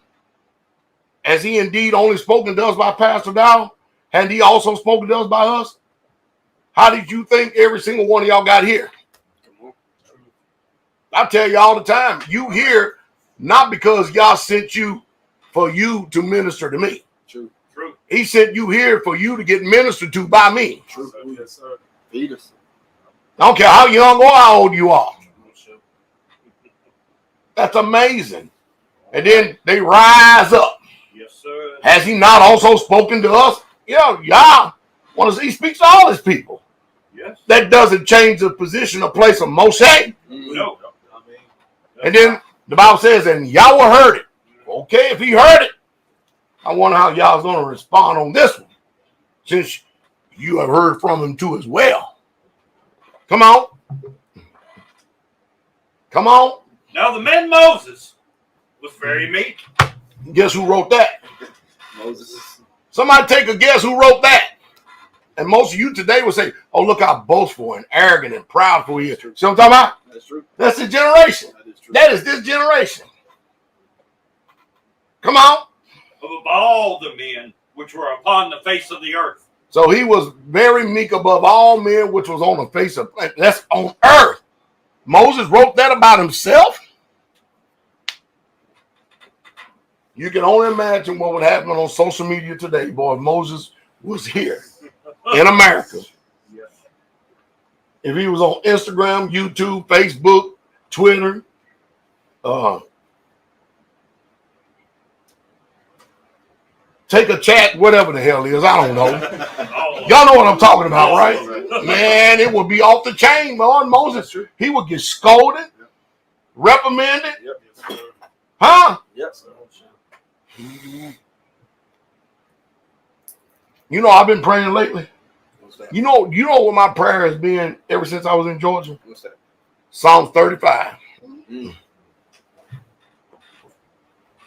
has he indeed only spoken to us by Pastor Dowell? Had he also spoken to us by us? How did you think every single one of y'all got here? Come on. I tell you all the time, you here not because y'all sent you for you to minister to me. True. True. He sent you here for you to get ministered to by me. True. Yes, sir. Feed us. I don't care how young or how old you are. That's amazing. And then they rise up. Yes, sir. Has he not also spoken to us? Yeah, Yah. He speaks to all his people. Yes. That doesn't change the position or place of Moshe. No. And then the Bible says, and Yahweh heard it. Okay, if he heard it, I wonder how Yahweh's going to respond on this one, since you have heard from him too as well. Come on. Come on. Now the man Moses was very meek. Guess who wrote that? Moses. Somebody take a guess who wrote that. And most of you today will say, oh, look how boastful and arrogant and proudful he is. See what I'm talking about? That's true. That's the generation. That is true. That is this generation. Come on. Of all the men which were upon the face of the earth. So he was very meek above all men which was on the face of, that's on earth. Moses wrote that about himself. You can only imagine what would happen on social media today, boy, if Moses was here in America. If he was on Instagram, YouTube, Facebook, Twitter, take a chat, whatever the hell it is, I don't know. Y'all know what I'm talking about, right? Man, it would be off the chain, man. Moses, he would get scolded, reprimanded. Yep. Huh? Yep. You know, I've been praying lately. What's that? You know what my prayer has been ever since I was in Georgia? What's that? Psalms 35. Mm.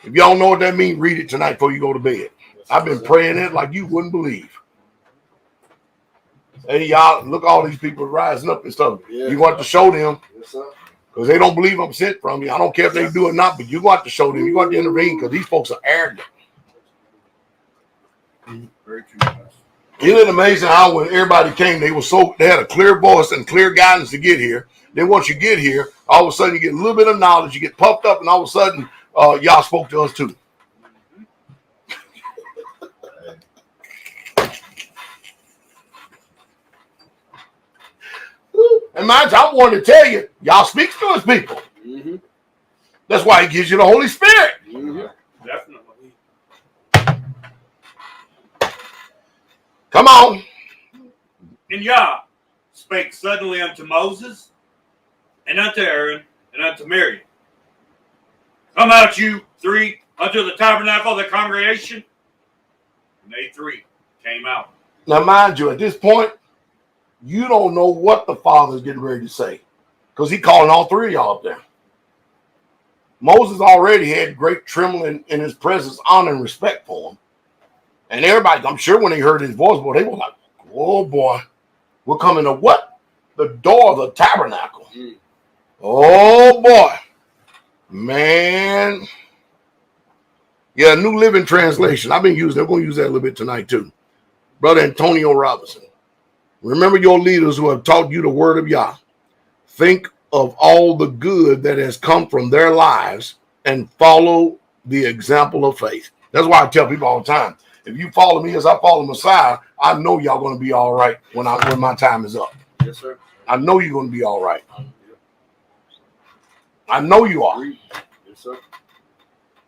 If y'all know what that means, read it tonight before you go to bed. I've been praying it like you wouldn't believe. Hey, y'all, look, all these people rising up and stuff. Yeah. You want to show them, Yes, sir. because they don't believe I'm sent from you. I don't care if they do or not, but you got to show them. You got to intervene, because these folks are arrogant. Very true. Isn't it amazing how when everybody came, they had a clear voice and clear guidance to get here. Then once you get here, all of a sudden you get a little bit of knowledge, you get puffed up, and all of a sudden y'all spoke to us too. And mind you, I wanted to tell you, y'all speak to his people. Mm-hmm. That's why he gives you the Holy Spirit. Mm-hmm. Definitely. Come on. And Yah spake suddenly unto Moses, and unto Aaron, and unto Miriam. Come out, you three, unto the tabernacle of the congregation. And they three came out. Now, mind you, at this point, you don't know what the Father's getting ready to say, because he's calling all three of y'all up there. Moses already had great trembling in his presence, honor and respect for him. And everybody, I'm sure when they heard his voice, boy, they were like, oh boy, we're coming to what? The door of the tabernacle. Mm. Oh boy. Man. Yeah, New Living Translation. I've been using, I'm going to use that a little bit tonight too. Brother Antonio Robinson. Remember your leaders who have taught you the word of Yah. Think of all the good that has come from their lives and follow the example of faith. That's why I tell people all the time, if you follow me as I follow Messiah, I know y'all going to be all right when my time is up. Yes, sir. I know you're going to be all right. I know you are. Yes, sir.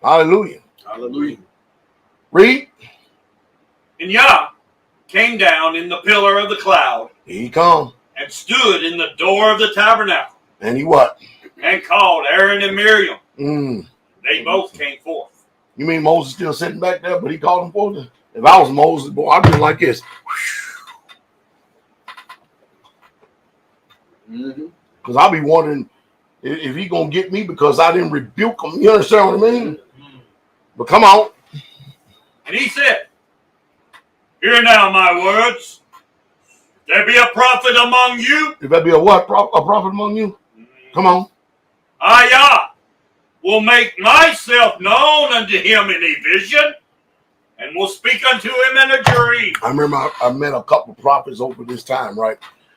Hallelujah. Hallelujah. Read. And Yah came down in the pillar of the cloud, Here he come. and stood in the door of the tabernacle, And he what? and called Aaron and Miriam. Mm. They both came forth. You mean Moses still sitting back there, but he called him forth? If I was Moses, boy, I'd be like this. Mm-hmm. Because I'll be wondering if he going to get me because I didn't rebuke him. You understand what I mean? But come on. And he said, hear now my words. If there be a prophet among you, If that be a what? A prophet among you? Come on. I, Yah, will make myself known unto him in a vision, and will speak unto him in a dream. I remember I met a couple of prophets over this time, right?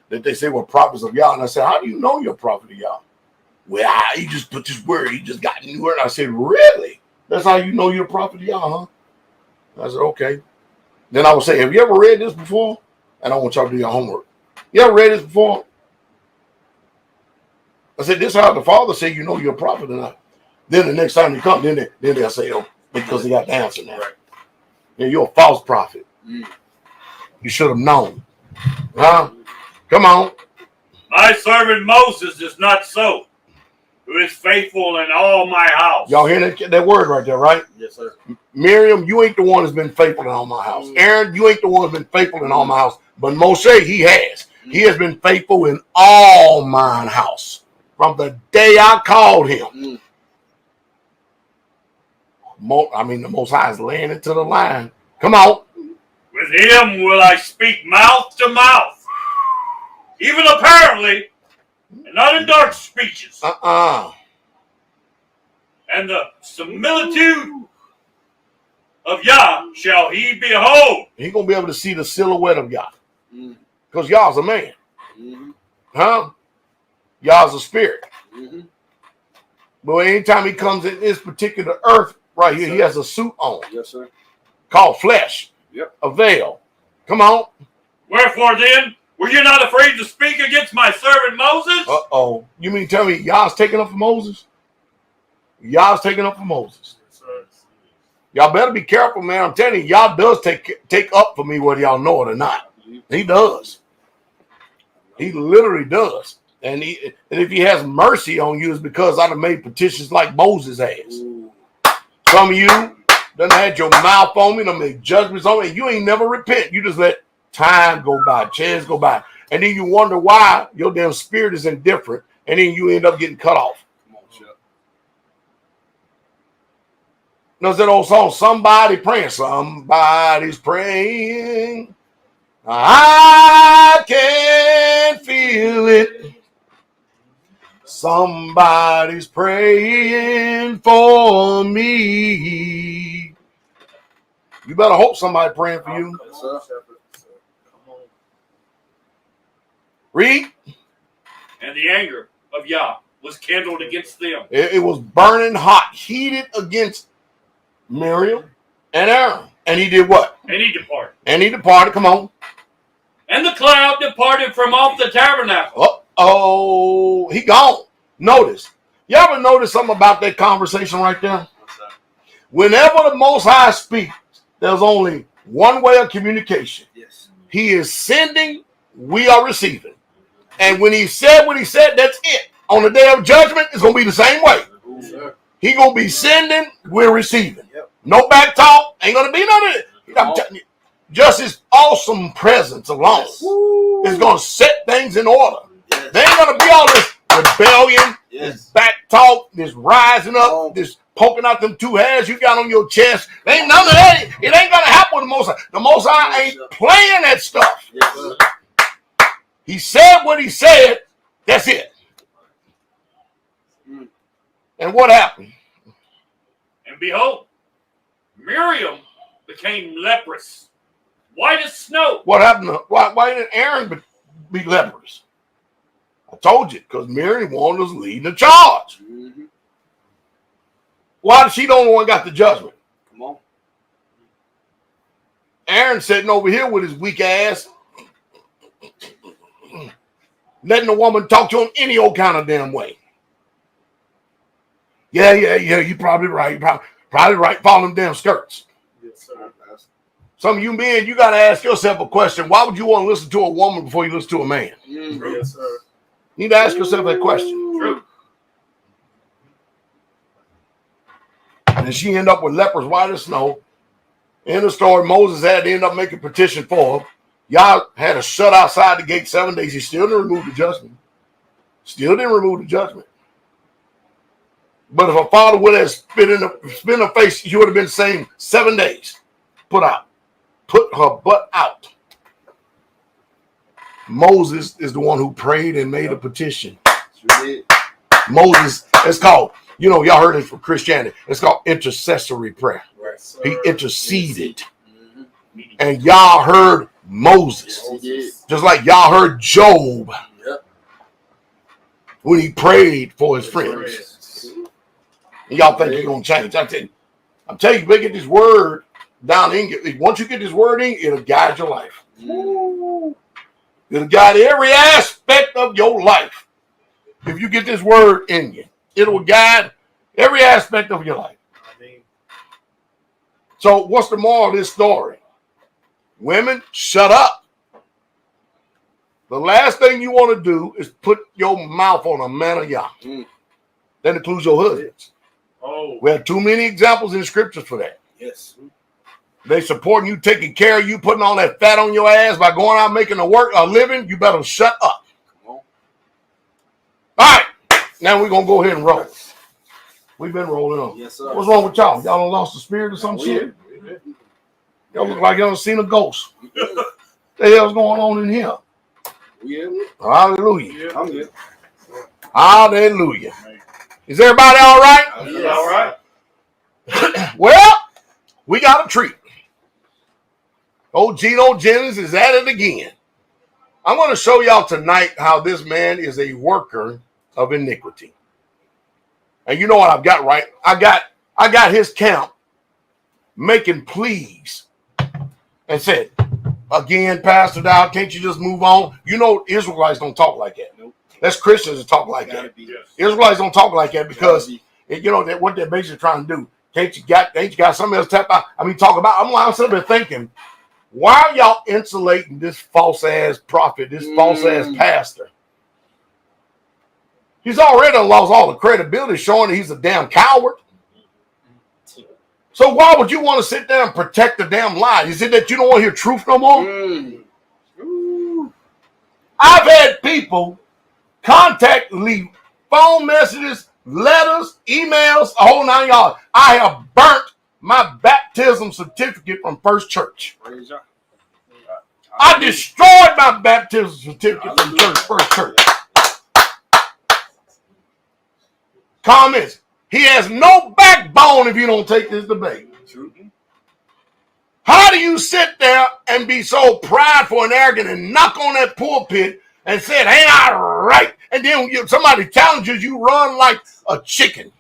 That they say were prophets of Yah. And I said, how do you know you're a prophet of Yah? well, he just put this word. He just got a new word. I said, really? That's how you know you're a prophet of Yah, huh? I said, okay. Then I would say, have you ever read this before? And I want y'all to do your homework. You ever read this before? I said, this is how the Father say you know you're a prophet or not. Then the next time you come, then they'll say, oh, because they got the answer now. Right. Yeah, you're a false prophet. You should have known. Huh? Come on. My servant Moses is not so, who is faithful in all my house. Y'all hear that word right there, right? Yes, sir. Miriam, you ain't the one that's been faithful in all my house. Aaron, you ain't the one that's been faithful in all my house. But Moshe, he has. He has been faithful in all mine house. From the day I called him. The Most High is laying it to the line. Come on. With him will I speak mouth to mouth, even apparently, and not in dark speeches. And the similitude of Yah shall he behold. He gonna be able to see the silhouette of Yah. Because Yah's a man. Huh? Yah's a spirit. But anytime he comes in this particular earth right here, he has a suit on. Yes, sir. Called flesh. Yep. A veil. Come on. Wherefore then, were you not afraid to speak against my servant Moses? Uh-oh. You mean tell me Yah's taking up for Moses? Yah's taking up for Moses. Y'all better be careful, man. I'm telling you, Yah does take up for me whether y'all know it or not. He does. He literally does. And if he has mercy on you, it's because I've made petitions like Moses has. Some of you done had your mouth on me, done made judgments on me, and you ain't never repent. You just let time go by, chance go by. And then you wonder why your damn spirit is indifferent, and then you end up getting cut off. Come on, Chuck. There's that old song, somebody praying. Somebody's praying. I can feel it. Somebody's praying for me. You better hope somebody praying for you. Read. And the anger of Yah was kindled against them. It was burning hot, heated against Miriam and Aaron. And he did what? And he departed. And he departed. Come on. And the cloud departed from off the tabernacle. Uh-oh. He gone. Notice. You ever notice something about that conversation right there? Whenever the Most High speaks, there's only one way of communication. Yes. He is sending, we are receiving. And when he said what he said, that's it. On the day of judgment, it's going to be the same way. He going to be sending, we're receiving. Yep. No back talk. Ain't going to be none of it. I'm telling you, just his awesome presence alone is going to set things in order. Yes. There ain't going to be all this rebellion, this back talk, this rising up, this poking out them two hairs you got on your chest. There ain't none of that. It ain't going to happen with the Most High. The Most High ain't playing that stuff. Yes. He said what he said. That's it. And what happened? And behold, Miriam became leprous, white as snow. What happened? Why didn't Aaron be leprous? I told you, because Miriam wanted us leading the charge. Why did she the only one got the judgment? Come on. Aaron sitting over here with his weak ass, letting the woman talk to him any old kind of damn way. Yeah, you're probably right. You're probably right. Follow them damn skirts. Yes, sir. Some of you men, you got to ask yourself a question. Why would you want to listen to a woman before you listen to a man? Yes, sir. You need to ask yourself that question. True. And she ended up with lepers white as snow. In the story, Moses had to end up making petition for her. Y'all had to shut outside the gate 7 days. He still didn't remove the judgment. But if her father would have spit in her face, she would have been saying 7 days. Put her butt out. Moses is the one who prayed and made a petition. Sure. Moses, it's called, y'all heard it from Christianity. It's called intercessory prayer. Right, he interceded. And y'all heard Moses. Just like y'all heard Job. Yep. when he prayed for his friends. And y'all think he's going to change. I'm telling you, we get this word down in you. Once you get this word in, it'll guide your life. It'll guide every aspect of your life. If you get this word in you, it will guide every aspect of your life. So what's the moral of this story? Women, shut up. The last thing you want to do is put your mouth on a man of Yah. That includes your husbands. Oh. We have too many examples in the scriptures for that. Yes. They supporting you, taking care of you, putting all that fat on your ass by going out making a living. You better shut up. All right. Now we're going to go ahead and roll. We've been rolling on. Yes, sir. What's wrong with y'all? Y'all done lost the spirit or some shit? Y'all look like y'all done seen a ghost. What the hell's going on in here? Yeah. Hallelujah. I'm here. Hallelujah. Is everybody all right? Yeah, all right. Well, we got a treat. Old Gino Jennings is at it again. I'm going to show y'all tonight how this man is a worker of iniquity. And you know what I've got, right? I got his camp making pleas and said, again, Pastor Dow, can't you just move on? You know, Israelites don't talk like that. Nope. That's Christians that talk like that. Israelites don't talk like that because, you know, what they're basically trying to do. Ain't you got something else to tap out? talk about, I'm sitting there thinking, why are y'all insulating this false ass prophet, this false ass pastor? He's already lost all the credibility, showing that he's a damn coward. So why would you want to sit there and protect the damn lie? Is it that you don't want to hear truth no more? I've had people leave phone messages, letters, emails, a whole 9 yards. I have burnt my baptism certificate from First Church. I destroyed my baptism certificate from First Church. Comments. He has no backbone if you don't take this debate. How do you sit there and be so prideful and arrogant and knock on that pulpit and say, ain't I right? And then somebody challenges you, run like a chicken.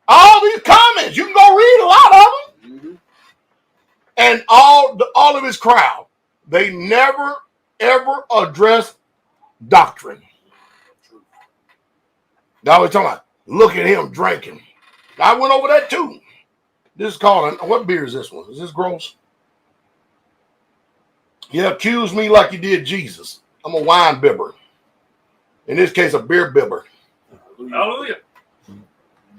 All these comments, you can go read a lot of them. And all of his crowd, they never, ever address doctrine. Now we're talking about, look at him drinking. I went over that too. This is called, what beer is this one? Is this gross? You accuse me like you did Jesus. I'm a wine bibber. In this case, a beer bibber. Hallelujah.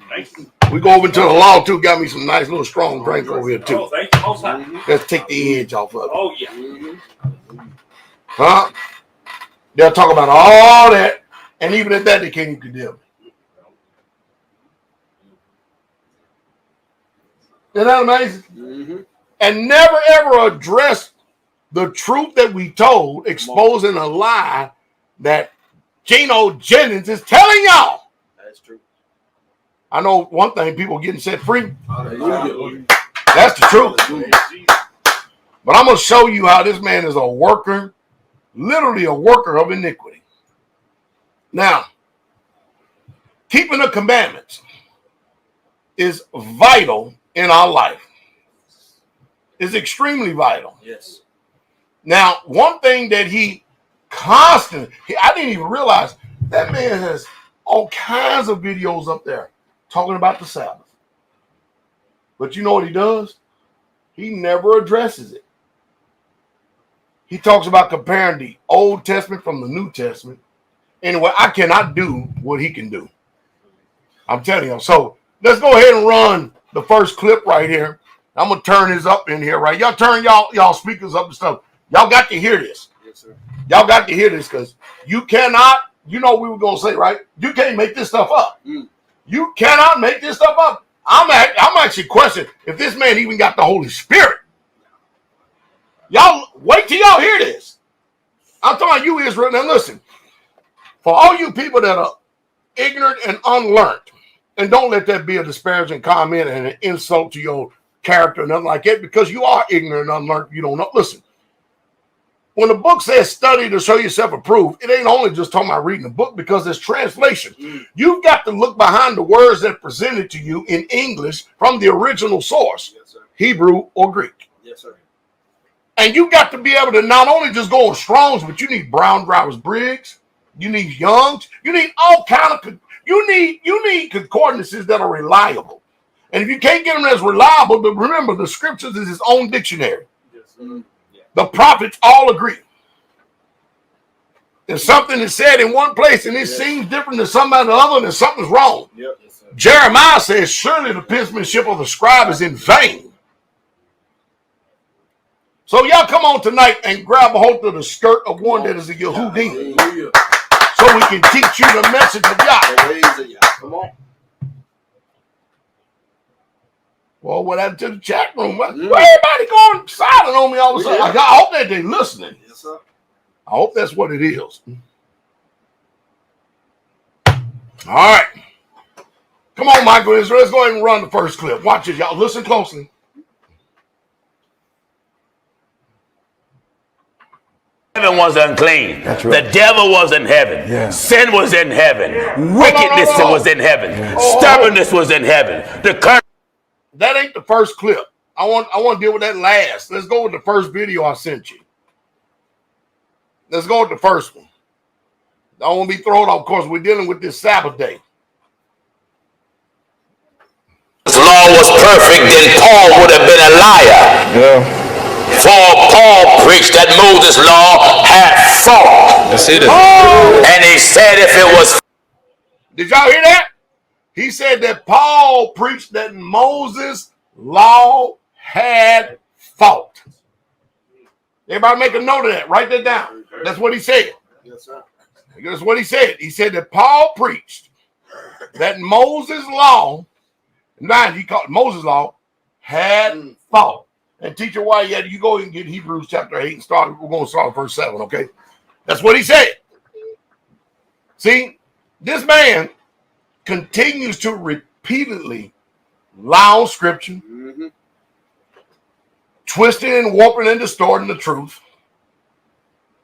Thank you. We go over to the law too. Got me some nice little strong drink over here too. Oh, thank you, Most High. Let's take the edge off of it. Oh, yeah. Huh? They'll talk about all that, and even at that, they can't even condemn it. Isn't that amazing? And never ever address the truth that we told, exposing a lie that Gino Jennings is telling y'all. That's true. I know one thing, people getting set free. Hallelujah. That's the truth. But I'm going to show you how this man is a worker, literally a worker of iniquity. Now, keeping the commandments is vital in our life. It's extremely vital. Yes. Now, one thing that he constantly, I didn't even realize, that man has all kinds of videos up there talking about the Sabbath. But you know what he does? He never addresses it. He talks about comparing the Old Testament from the New Testament. Anyway, I cannot do what he can do. I'm telling you. So let's go ahead and run the first clip right here. I'm going to turn this up in here, right? Y'all turn y'all speakers up and stuff. Y'all got to hear this. Yes, sir. Y'all got to hear this because you cannot, you know what we were going to say, right? You can't make this stuff up. You cannot make this stuff up. I'm actually questioning if this man even got the Holy Spirit. Y'all, wait till y'all hear this. I'm talking about you, Israel. Now listen, for all you people that are ignorant and unlearned, and don't let that be a disparaging comment and an insult to your character or nothing like that, because you are ignorant and unlearned. You don't know. Listen, when the book says study to show yourself approved, it ain't only just talking about reading the book because it's translation. You've got to look behind the words that are presented to you in English from the original source, Hebrew or Greek. Yes, sir. And you got to be able to not only just go on Strong's, but you need Brown Drivers Briggs, you need Young's, you need all kind of, you need concordances that are reliable. And if you can't get them as reliable, but remember the scriptures is his own dictionary. Yes, sir. The prophets all agree. If something is said in one place and it seems different to somebody other, then something's wrong. Yep. Yes, Jeremiah says, surely the penmanship of the scribe is in vain. So y'all come on tonight and grab a hold of the skirt of one that is a Yehudi, so we can teach you the message of Yah. Come on. Well, what happened to the chat room? Why everybody going silent on me all of a sudden? I hope that they're listening. Yes, sir. I hope that's what it is. All right. Come on, Michael Israel. Let's go ahead and run the first clip. Watch it, y'all. Listen closely. Heaven was unclean. That's right. The devil was in heaven. Yeah. Sin was in heaven. Wickedness was in heaven. Stubbornness was in heaven. The curse. That ain't the first clip. I want to deal with that last. Let's go with the first video I sent you. Let's go with the first one. I don't want to be thrown off. Of course, we're dealing with this Sabbath day. This law was perfect, then Paul would have been a liar. Yeah. For Paul preached that Moses' law had fault. Let's see this. And he said if it was. Did y'all hear that? He said that Paul preached that Moses' law had fault. Everybody make a note of that. Write that down. That's what he said. Yes, sir. That's what he said. He said that Paul preached that Moses' law, he called it Moses' law, had fault. And teacher, why you go and get Hebrews chapter 8 and start. We're going to start verse 7, okay? That's what he said. See, this man continues to repeatedly lie on scripture, twisting and warping and distorting the truth.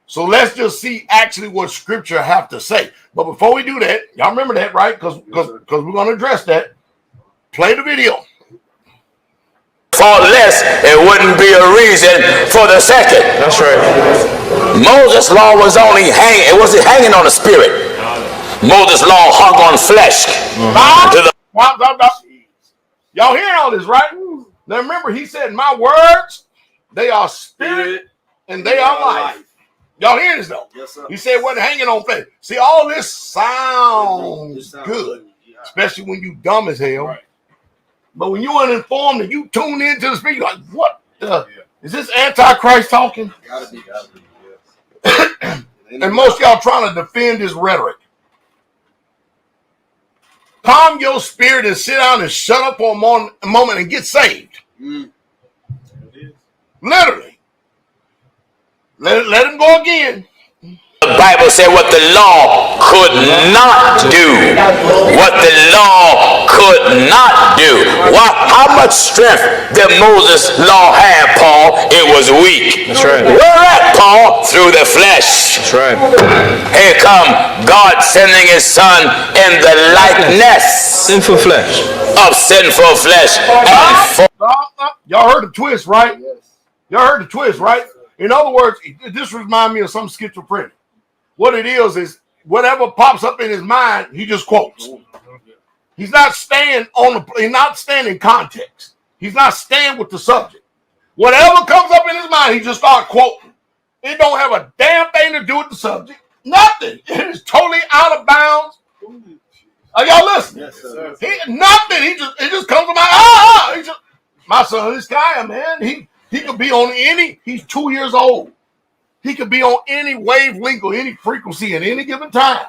So let's just see actually what scripture have to say. But before we do that, y'all remember that, right? Because we're going to address that. Play the video. For less, it wouldn't be a reason for the second. That's right. Moses' law was only hanging. It wasn't hanging on the spirit. Moses' law hung on flesh. Y'all hearing all this, right? Now remember, he said, my words, they are spirit and they are life. Y'all hearing this though? Yes, sir. He said, wasn't hanging on flesh. See, all this sounds good, especially when you dumb as hell. Right. But when you're uninformed and you tune into the speaker, like, what the? Is this Antichrist talking? Gotta be, yes. And most y'all trying to defend his rhetoric. Calm your spirit and sit down and shut up for a moment and get saved. Literally. Let him go again. The Bible said what the law could not do. What the law could not do. How much strength did Moses' law have, Paul? It was weak. That's right. Where at, Paul? Through the flesh. That's right. Here come God sending his son in the likeness Sinful flesh. of sinful flesh. Y'all heard the twist, right? Y'all heard the twist, right? In other words, this reminds me of some schizophrenic. What it is whatever pops up in his mind, he just quotes. He's not staying in context. He's not staying with the subject. Whatever comes up in his mind, he just starts quoting. It don't have a damn thing to do with the subject. Nothing. It is totally out of bounds. Are y'all listening? Yes, sir. Nothing. It just comes to my my son is Kaya, man. He could be on he's 2 years old. He could be on any wavelength or any frequency at any given time.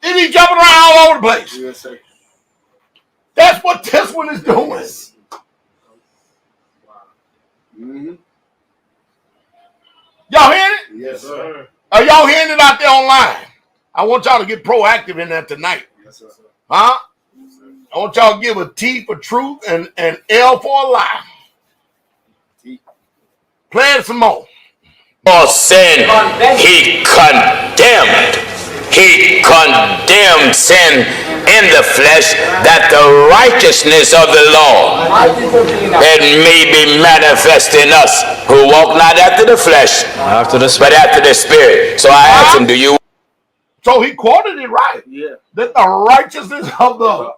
And he's jumping around all over the place. Yes, sir. That's what this one is doing. Y'all hearing it? Yes, sir. Are y'all hearing it out there online? I want y'all to get proactive in that tonight. Yes, sir. Huh? Yes, sir. I want y'all to give a T for truth and L for a lie. Play it some more. For sin, he condemned. He condemned sin in the flesh, that the righteousness of the law it may be manifest in us, who walk not after the flesh, but after the Spirit. So I asked him, do you? So he quoted it right. Yeah. That the righteousness of the...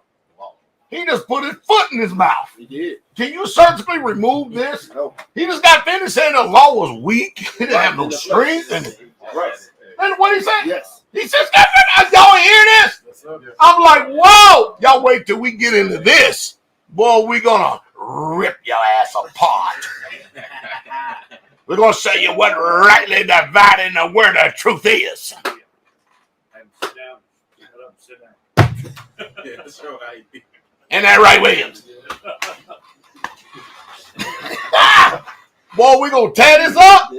He just put his foot in his mouth. He did. Can you surgically remove this? No. He just got finished saying the law was weak. He didn't have no strength. And what he said? Yes. He says, y'all hear this? I'm like, whoa. Y'all wait till we get into this. Boy, we're going to rip your ass apart. We're going to show you what rightly dividing the word of truth is. Sit down. Shut up, sit down. Yeah, that's right. Ain't that right, Williams? Boy, we're going to tear this up.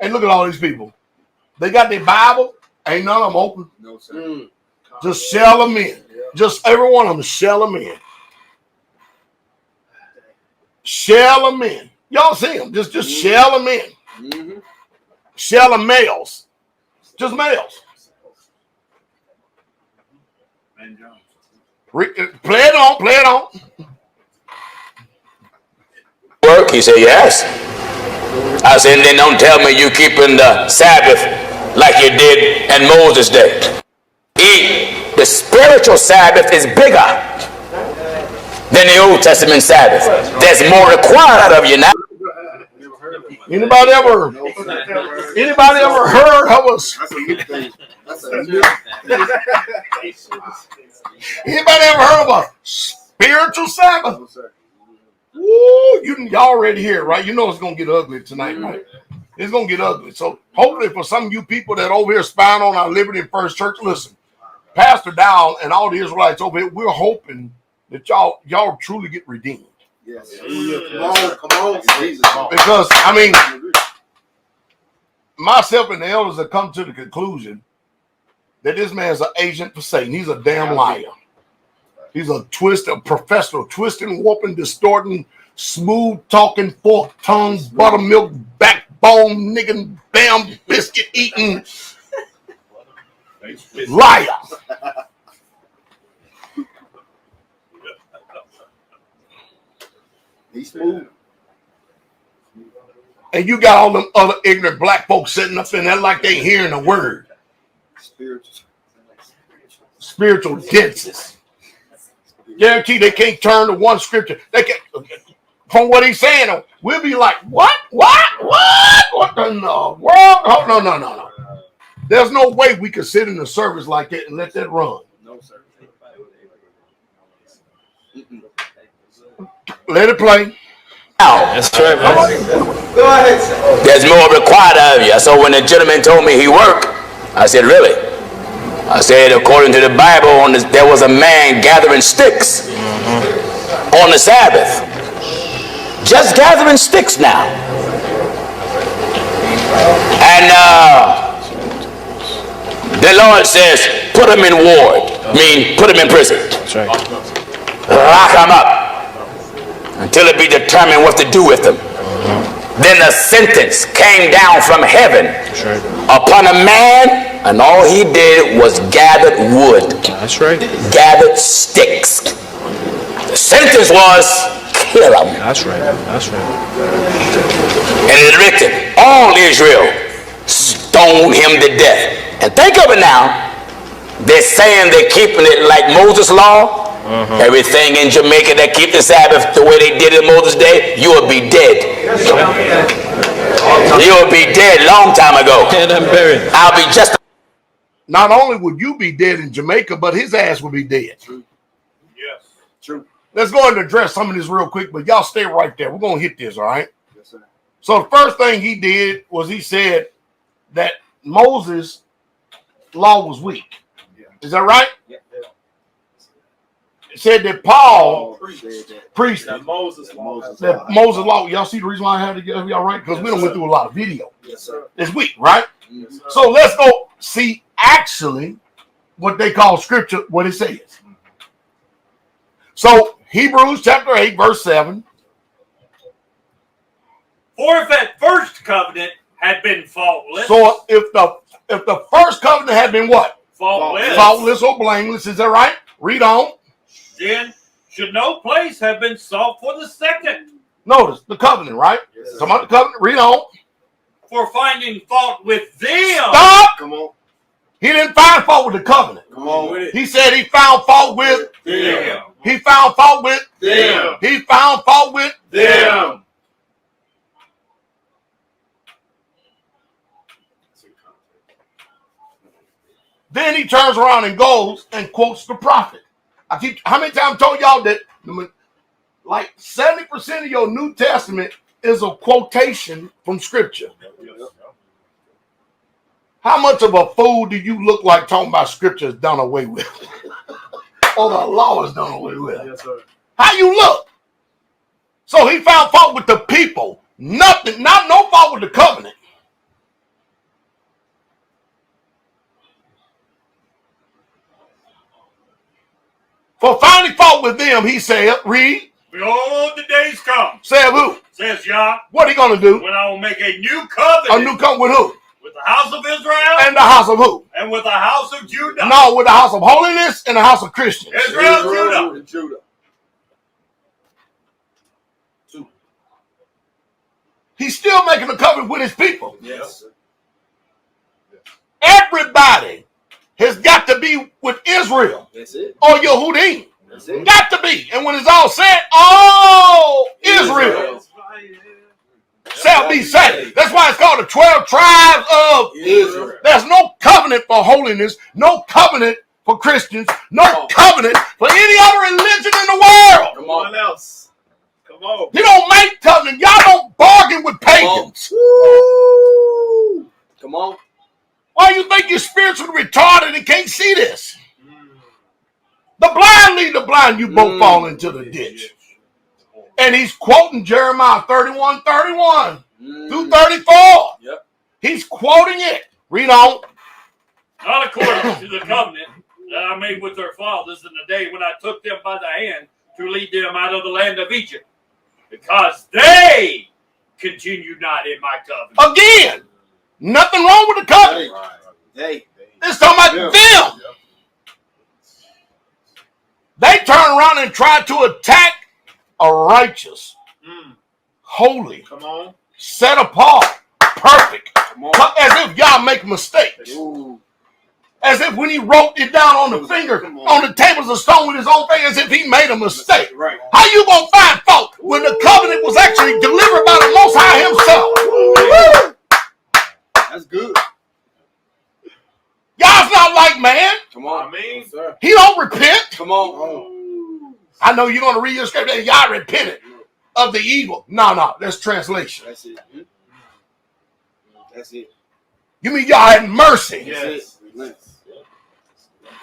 And look at all these people. They got their Bible. Ain't none of them open. No, sir. Just shell them in. Just every one of them, shell them in. Shell them in. Y'all see them. Just shell them in. Mm-hmm. Shell them males. Just males. Play it on. Play it on. Work? He said, yes. I said, then don't tell me you keeping the Sabbath like you did in Moses' day. The spiritual Sabbath is bigger than the Old Testament Sabbath. There's more required of you now. Anybody ever heard of us? Anybody ever heard of a spiritual Sabbath? Woo, y'all already here, right? You know it's gonna get ugly tonight, right? It's gonna get ugly. So hopefully for some of you people that over here spying on our Liberty and First Church, listen, Pastor Dowell and all the Israelites over here, we're hoping that y'all truly get redeemed. Yes. Come on. Because I mean, myself and the elders have come to the conclusion that this man's an agent for Satan. He's a damn liar. He's a professional twisting, warping, distorting, smooth talking, fork tongue, buttermilk, backbone, nigga, bam, biscuit eating liar. He's smooth. And you got all them other ignorant black folks sitting up in there like they hearing a word. Spiritual denses. Guarantee they can't turn to one scripture. They can't, from what he's saying, we'll be like, what in the world? Oh, no. There's no way we could sit in a service like that and let that run. No, sir. Let it play. That's right, man. Go ahead. There's more required of you. So when the gentleman told me he worked, I said, really? I said, according to the Bible, there was a man gathering sticks on the Sabbath. Just gathering sticks now. And the Lord says, put him in ward. Put him in prison. That's right. Lock him up until it be determined what to do with them. Then the sentence came down from heaven upon a man, and all he did was gathered wood. That's right. Gathered sticks. The sentence was kill him. That's right. That's right. And it is written, all Israel stoned him to death. And think of it now. They're saying they're keeping it like Moses' law. Everything in Jamaica that keep the Sabbath the way they did in Moses' day, you will be dead. You will be dead long time ago. And I'm buried. I'll be just. Not only would you be dead in Jamaica, but his ass would be dead. Yes. True. Let's go and address some of this real quick, but y'all stay right there. We're going to hit this, all right? Yes, sir. So the first thing he did was he said that Moses' law was weak. Yeah. Is that right? Yeah. It said that Paul preached that Moses law. Moses law. Y'all see the reason why I had to get y'all right? Because we don't went through a lot of video. Yes, sir. It's weak, right? Yes, sir. So let's go see actually what they call scripture, what it says. So Hebrews chapter 8, verse 7. For if that first covenant had been faultless. So if the first covenant had been what? Faultless. Faultless or blameless, is that right? Read on. Then should no place have been sought for the second. Notice the covenant, right? Yes. Come on, the covenant. Read on. For finding fault with them. Stop. Come on. He didn't find fault with the covenant. Come on with it. He said he found fault with Them. He found fault with Them. He found fault with Them. Then he turns around and goes and quotes the prophet. How many times I told y'all that like 70% of your New Testament is a quotation from Scripture? How much of a fool do you look like talking about Scripture is done away with? Or the law is done away with? Yes, sir. How you look? So he found fault with the people. No fault with the covenant. For finding fault with them, he said, read. Behold, the days come. Said who? Says Yah. What he gonna do? When I will make a new covenant. A new covenant with who? With the house of Israel. And the house of who? And with the house of Judah. No, with the house of holiness and the house of Christians. Israel, and Judah. He's still making a covenant with his people. Yes. Everybody has got to be with Israel That's it. or Yehudim. That's it. Got to be. And when it's all said, all Israel shall be saved. That's why it's called the 12 tribes of Israel. There's no covenant for holiness, no covenant for Christians, no covenant for any other religion in the world. Come on else. Come on. You don't make covenant. Y'all don't bargain with pagans. Woo. Come on. Why you think you're spiritually retarded and can't see this? The blind lead the blind, you both fall into the ditch. And he's quoting Jeremiah 31:31 through 34. Yep. He's quoting it. Read on. Not according to the covenant that I made with their fathers in the day when I took them by the hand to lead them out of the land of Egypt, because they continued not in my covenant. Again, nothing wrong with the covenant. Hey. It's talking about them. They turn around and try to attack a righteous, holy, Come on. set apart, perfect. Come on. As if y'all make mistakes. Ooh. As if when he wrote it down on the finger, on the tables of stone with his own finger, as if he made a mistake. Right. How you gonna find fault when the covenant was actually delivered by the Most High himself? That's good. God's not like man. Come on. I mean, sir. He don't repent. Come on. I know you're gonna read your scripture and y'all repented of the evil. No, that's translation. That's it. That's it. You mean y'all had mercy? Yes.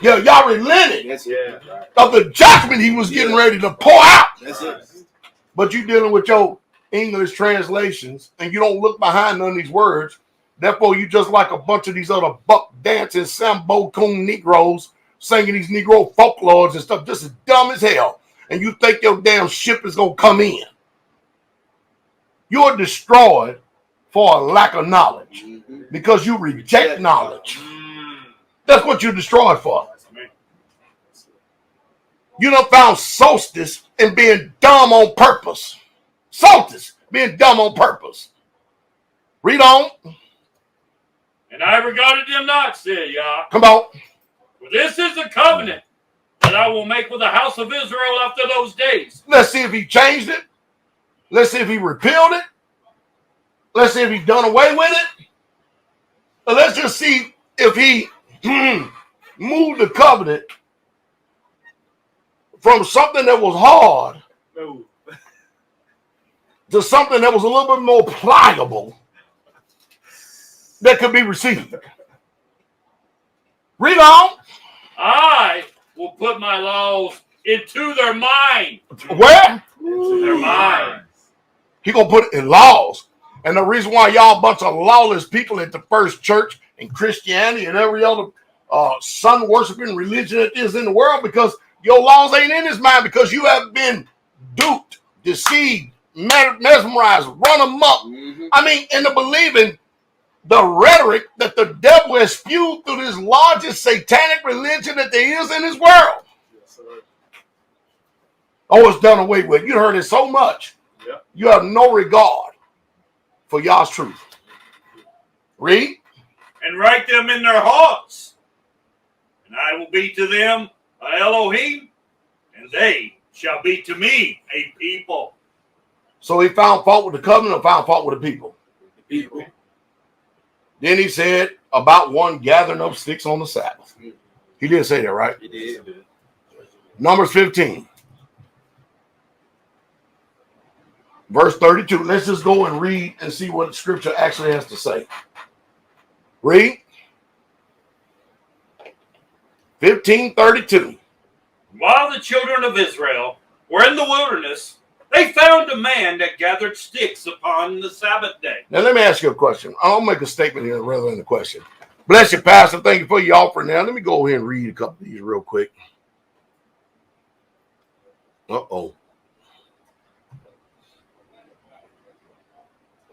Yeah, y'all relented That's it. of the judgment he was getting ready to pour out. That's it. But you dealing with your English translations and you don't look behind none of these words. Therefore, you just like a bunch of these other buck dancing Sambo coon Negroes singing these Negro folklores and stuff just as dumb as hell. And you think your damn ship is going to come in. You're destroyed for a lack of knowledge because you reject knowledge. That's what you're destroyed for. You done found solstice in being dumb on purpose. Solstice, being dumb on purpose. Read on. And I regarded them not, said Yah. Come on. For this is the covenant that I will make with the house of Israel after those days. Let's see if he changed it. Let's see if he repealed it. Let's see if he done away with it. But let's just see if he moved the covenant from something that was hard to something that was a little bit more pliable that could be received. Read on. I will put my laws into their mind. Where? Into their mind. He gonna put it in laws. And the reason why y'all a bunch of lawless people at the first church and Christianity and every other sun worshiping religion that is in the world, because your laws ain't in his mind, because you have been duped, deceived, mesmerized, run amok. Mm-hmm. I mean, into believing the rhetoric that the devil has spewed through this largest satanic religion that there is in this world. Yes, sir. Oh, it's done away with. You heard it so much. Yep. You have no regard for Yah's truth. Read. And write them in their hearts. And I will be to them a Elohim, and they shall be to me a people. So he found fault with the covenant or found fault with the people? The people. Then he said about one gathering up sticks on the Sabbath. He didn't say that, right? He did. Numbers 15. Verse 32. Let's just go and read and see what scripture actually has to say. Read. 15:32. While the children of Israel were in the wilderness, they found a man that gathered sticks upon the Sabbath day. Now, let me ask you a question. I'll make a statement here rather than a question. Bless you, Pastor. Thank you for your offering. Now, let me go ahead and read a couple of these real quick. Uh-oh.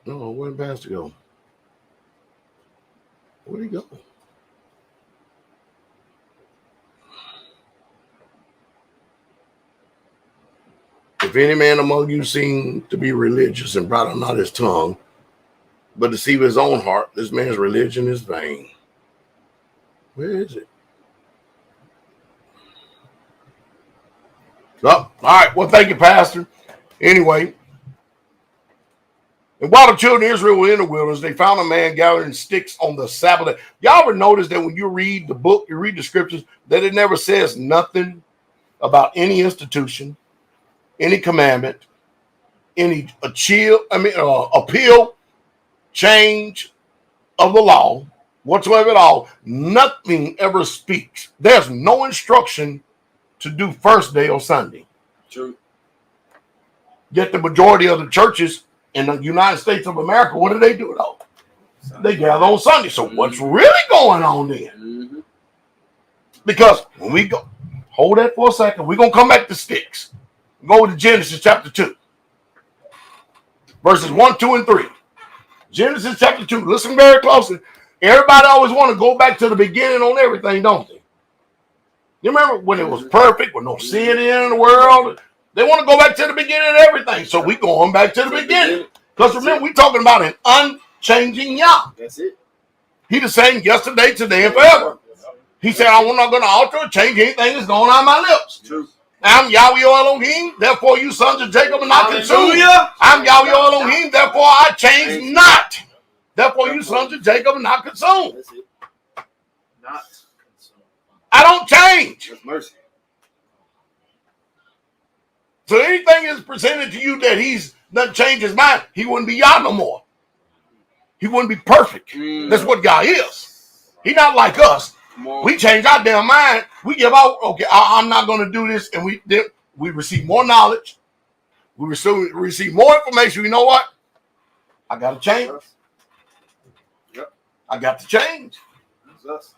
No, where did Pastor go? Where'd he go? If any man among you seem to be religious and bridle not his tongue, but deceive his own heart, this man's religion is vain. Where is it? Oh, all right. Well, thank you, Pastor. Anyway, and while the children of Israel were in the wilderness, they found a man gathering sticks on the Sabbath. Y'all ever notice that when you read the book, you read the scriptures, that it never says nothing about any institution, any commandment, any appeal, change of the law, whatsoever at all. Nothing ever speaks. There's no instruction to do first day or Sunday. True. Yet the majority of the churches in the United States of America, what do they do though? They gather on Sunday. So what's really going on then? Mm-hmm. Because when we go, hold that for a second, we're going to come back to sticks. Go to Genesis chapter 2. Verses 1, 2, and 3. Genesis chapter 2. Listen very closely. Everybody always want to go back to the beginning on everything, don't they? You remember when it was perfect, with no sin in the world? They want to go back to the beginning of everything. So we going back to the beginning. Because remember, we're talking about an unchanging Yah. That's it. He the same yesterday, today, and forever. He said, I'm not going to alter or change anything that's going on my lips. True. I'm Yahweh Elohim, therefore you sons of Jacob are not consumed. Hallelujah. I'm Yahweh Elohim, therefore I change not. Therefore you sons of Jacob are not consumed. That's it. Not consumed. I don't change. That's mercy. So anything is presented to you that he's not changed his mind, he wouldn't be Yah no more. He wouldn't be perfect. That's what God is. He's not like us. We change our damn mind. We give out, okay, I'm not going to do this. And we receive more knowledge. We receive more information. You know what? I got to change. Yep. I got to change. That's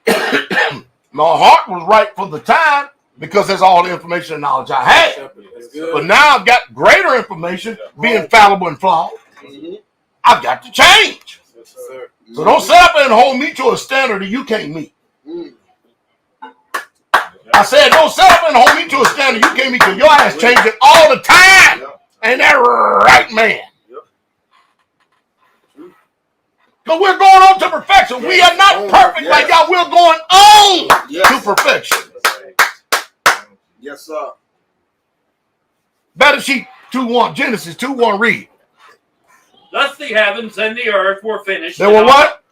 us. My heart was right for the time because that's all the information and knowledge I had. That's good. But now I've got greater information, being fallible and flawed. Mm-hmm. I've got to change. Yes, sir. So don't sit up and hold me to a standard that you can't meet. Mm. I said, don't sit up and hold me to a standard you can't meet because your ass changing all the time. Yep. Ain't that right, man? Yep. Because we're going on to perfection. We are not perfect like y'all. We're going on to perfection. Yes, sir. Better sheet 2:1, Genesis 2:1, read. Thus the heavens and the earth were finished. They were what?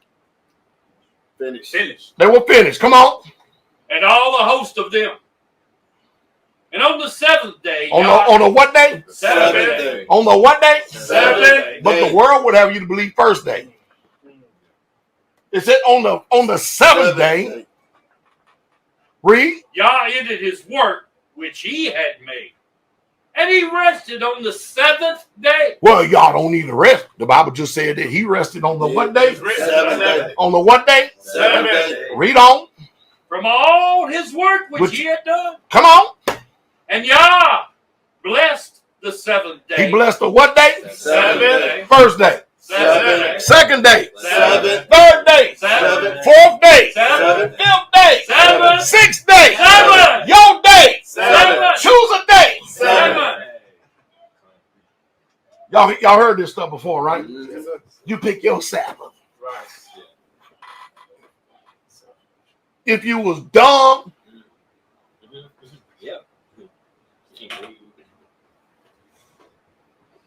Finish. They were finished. Come on. And all the host of them. And on the seventh day. On the what day? Seventh day. On the what day? Seventh day. But the world would have you to believe first day. It said on the seventh day. Read. Yah ended his work which he had made. And he rested on the seventh day. Well, y'all don't need to rest. The Bible just said that he rested on the what day? Seventh day. On the what day? Seventh day. Read on. From all his work which he had done. Come on. And Yah blessed the the seventh day. He blessed the what day? Seventh day. First day. Seventh. Second day. Seventh. Third day. Seventh. Fourth day. Seventh. Fifth day. Seventh. Sixth day. Seventh. Your day. Seventh. Choose a day. Seventh. Y'all heard this stuff before, right? You pick your Sabbath. If you was dumb,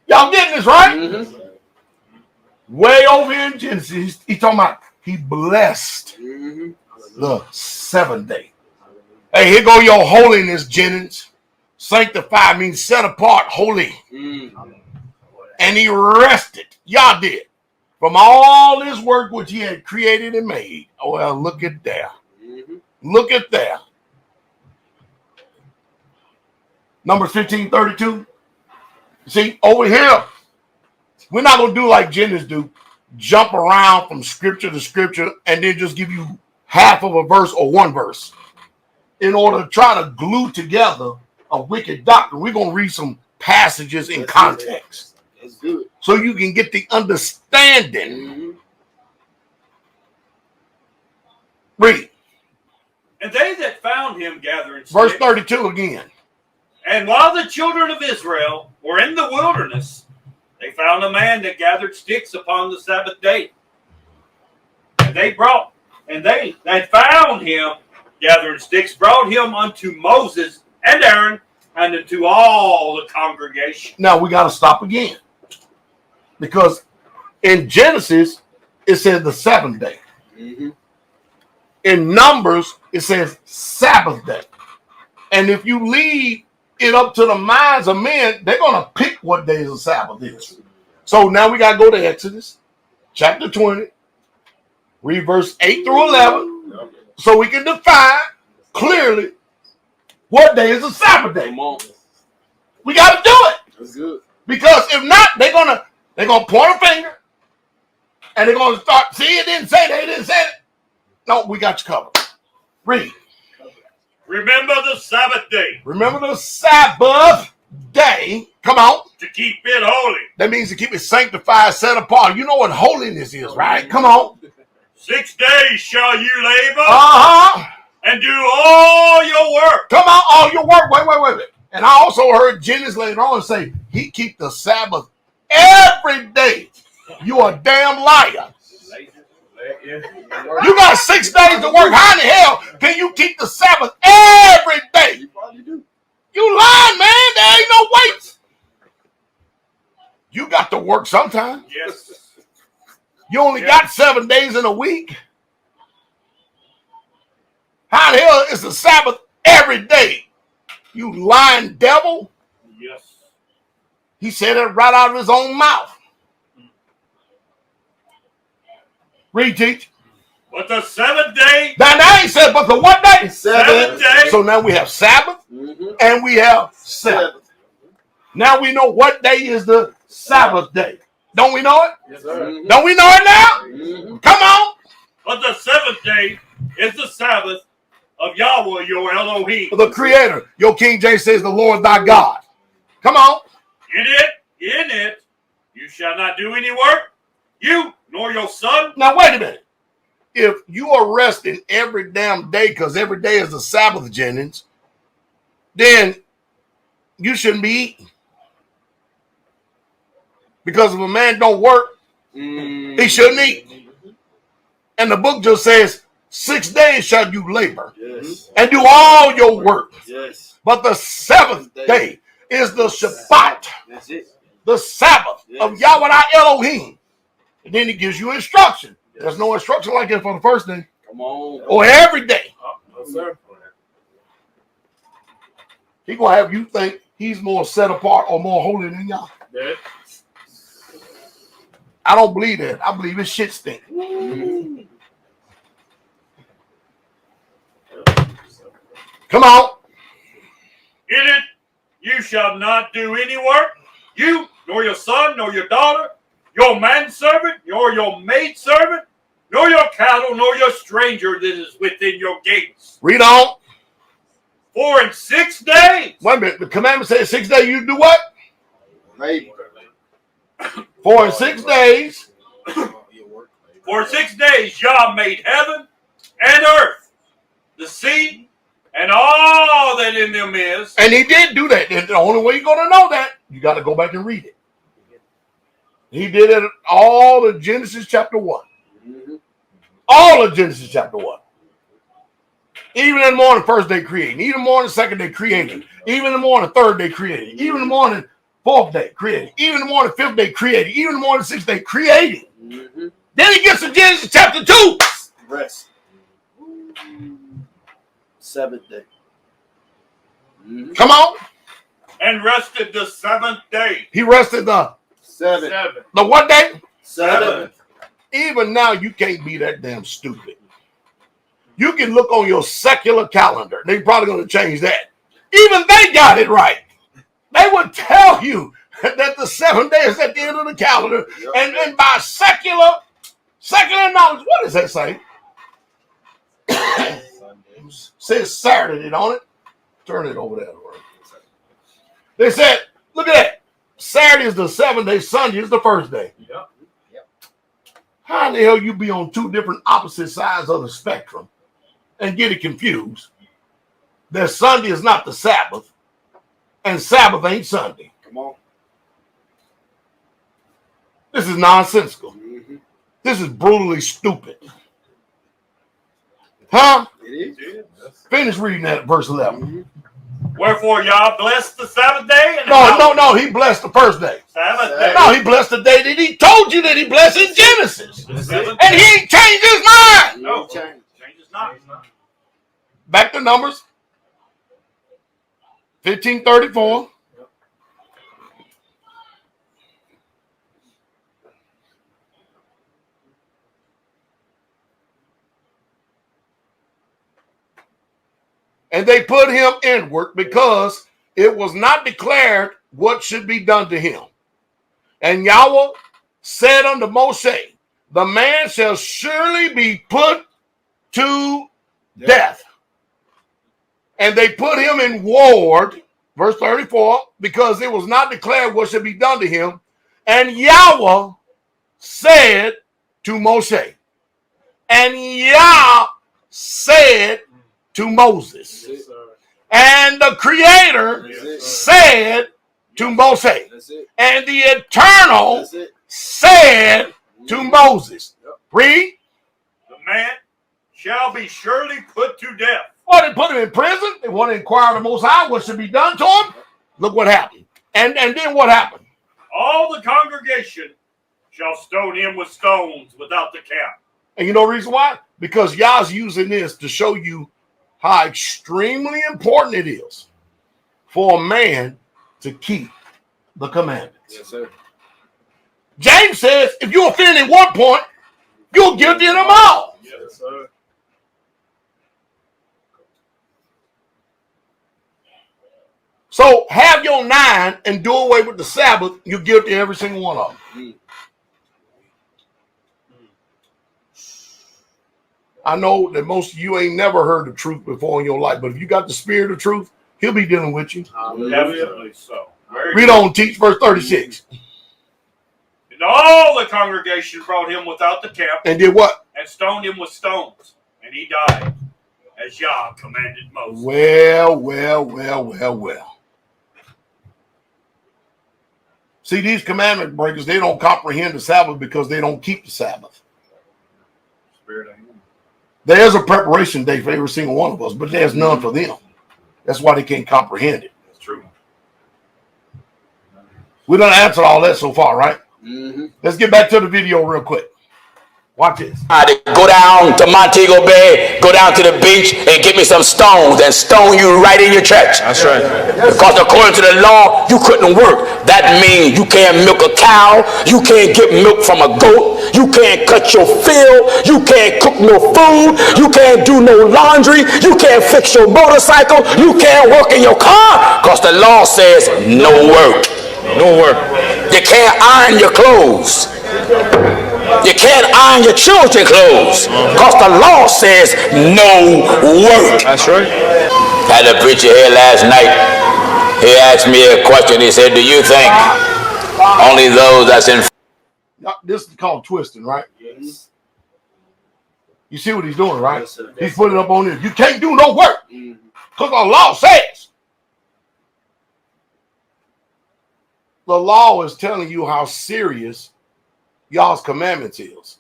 y'all getting this, right? Way over in Genesis, he talking about he blessed the seventh day. Hey, here go your holiness, Jennings. Sanctified means set apart, holy. And he rested. Y'all did. From all his work which he had created and made. Oh, well, look at that. Look at that. Numbers 15:32. See, over here, we're not going to do like Jennings do, jump around from scripture to scripture and then just give you half of a verse or one verse. In order to try to glue together a wicked doctrine, we're going to read some passages in context. That's good. So you can get the understanding. Read. And they that found him gathering Verse sticks, 32 again. and while the children of Israel were in the wilderness, they found a man that gathered sticks upon the Sabbath day. And they that found him gathering sticks brought him unto Moses and Aaron and unto all the congregation. Now we got to stop again. Because in Genesis, it says the seventh day. In Numbers, it says Sabbath day. And if you leave it up to the minds of men, they're going to pick what day the Sabbath is. So now we got to go to Exodus chapter 20, read verse 8 through 11, so we can define clearly what day is the Sabbath day. We got to do it. That's good. Because if not, they're gonna point a finger and they're gonna start, see, it didn't say that, it didn't say it. No, we got you covered. Read. Remember the Sabbath day. Remember the Sabbath day. Come on. To keep it holy. That means to keep it sanctified, set apart. You know what holiness is, right? Come on. 6 days shall you labor and do all your work. Come on, all your work. Wait. And I also heard Jennings later on say he keep the Sabbath every day. You a damn liar. You got 6 days to work. How in the hell can you keep the Sabbath every day? You lying, man. There ain't no weights. You got to work sometime. Yes. You only got 7 days in a week. How the hell is the Sabbath every day? You lying devil. Yes. He said it right out of his own mouth. Read, teach. But the seventh day. Now he said, but the what day? Seventh day. So now we have Sabbath and we have Sabbath. Now we know what day is the Sabbath day. Don't we know it? Yes, sir. Don't we know it now? Come on. But the seventh day is the Sabbath of Yahweh, your Elohim. The Creator. Your King James says the Lord thy God. Come on. In it, you shall not do any work, you nor your son. Now wait a minute. If you are resting every damn day because every day is the Sabbath, Jennings, then you shouldn't be eating. Because if a man don't work, he shouldn't eat. And the book just says, 6 days shall you labor and do all your work. Yes. But the seventh day is the Shabbat, That's it. the Sabbath of Yahweh our Elohim. And then he gives you instruction. There's no instruction like that for the first day. Come on. Or every day. No, sir. He's going to have you think he's more set apart or more holy than y'all. Yeah. I don't believe that. I believe his shit stink. Come on. In it, you shall not do any work, you nor your son, nor your daughter, your manservant, nor your maidservant, nor your cattle, nor your stranger that is within your gates. Read on. For in 6 days. Wait a minute. The commandment says 6 days you do what? Maybe. For in 6 days. For 6 days Yah made heaven and earth, the sea, and all that in them is. And he did do that. And the only way you're going to know that, you got to go back and read it. He did it all in Genesis chapter 1. All of Genesis chapter 1. Even in the morning, first day creating. Even in the morning, second day creating. Even in the morning, third day creating. Even in the morning, fourth day creating. Even in the morning, fifth day creating. Even in the morning, sixth day creating. Then he gets to Genesis chapter 2. Rest. Seventh day. Come on. And rested the seventh day. He rested the Seventh. the what day? Seventh. Even now, you can't be that damn stupid. You can look on your secular calendar. They're probably going to change that. Even they got it right. They would tell you that the 7th day is at the end of the calendar. Yep. And by secular knowledge, what does that say? Says Saturday, don't it? Turn it over there. They said, look at that. Saturday is the 7th day. Sunday is the first day. Yep. How in the hell you be on two different opposite sides of the spectrum and get it confused that Sunday is not the Sabbath and Sabbath ain't Sunday? Come on. This is nonsensical. This is brutally stupid. Huh? It is. Finish reading that at verse 11. Wherefore Yah blessed the Sabbath day. And No. He blessed the first day. Sabbath day. No, he blessed the day that he told you that he blessed in Genesis. And he ain't changed his mind. No, changes not. Back to Numbers 15:34. And they put him inward because it was not declared what should be done to him. And Yahweh said unto Moshe, the man shall surely be put to death. And they put him in ward, verse 34, because it was not declared what should be done to him. And Yahweh said to Moshe, and Yah said to Moses, and the Creator said to Moshe, and the Eternal said to Moses. Read. The man shall be surely put to death. Well, they put him in prison. They want to inquire of the Most High what should be done to him. Look what happened. And then what happened? All the congregation shall stone him with stones without the camp. And you know the reason why? Because Yah's using this to show you how extremely important it is for a man to keep the commandments. Yes, sir. James says, if you offend in one point, you're guilty in them all. Yes, sir. So have your 9 and do away with the Sabbath, you're guilty every single one of them. I know that most of you ain't never heard the truth before in your life, but if you got the spirit of truth, he'll be dealing with you. Definitely so. Read on, teach verse 36. And all the congregation brought him without the camp. And did what? And stoned him with stones. And he died, as Yah commanded Moses. Well. See, these commandment breakers, they don't comprehend the Sabbath because they don't keep the Sabbath. There's a preparation day for every single one of us, but there's none for them. That's why they can't comprehend it. That's true. We done answered all that so far, right? Let's get back to the video real quick. Watch this. Go down to Montego Bay, go down to the beach, and get me some stones and stone you right in your church. That's right. Because according to the law, you couldn't work. That means you can't milk a cow, you can't get milk from a goat, you can't cut your field, you can't cook no food, you can't do no laundry, you can't fix your motorcycle, you can't work in your car, because the law says no work. No work. You can't iron your clothes. You can't iron your children's clothes because the law says no work. That's right. Had a preacher here last night. He asked me a question. He said, do you think Only those that's in. This is called twisting, right? Yes. You see what he's doing, right? Yes, sir. He's putting it up on this. You can't do no work. Mhm. Because the law says. The law is telling you how serious y'all's commandments is.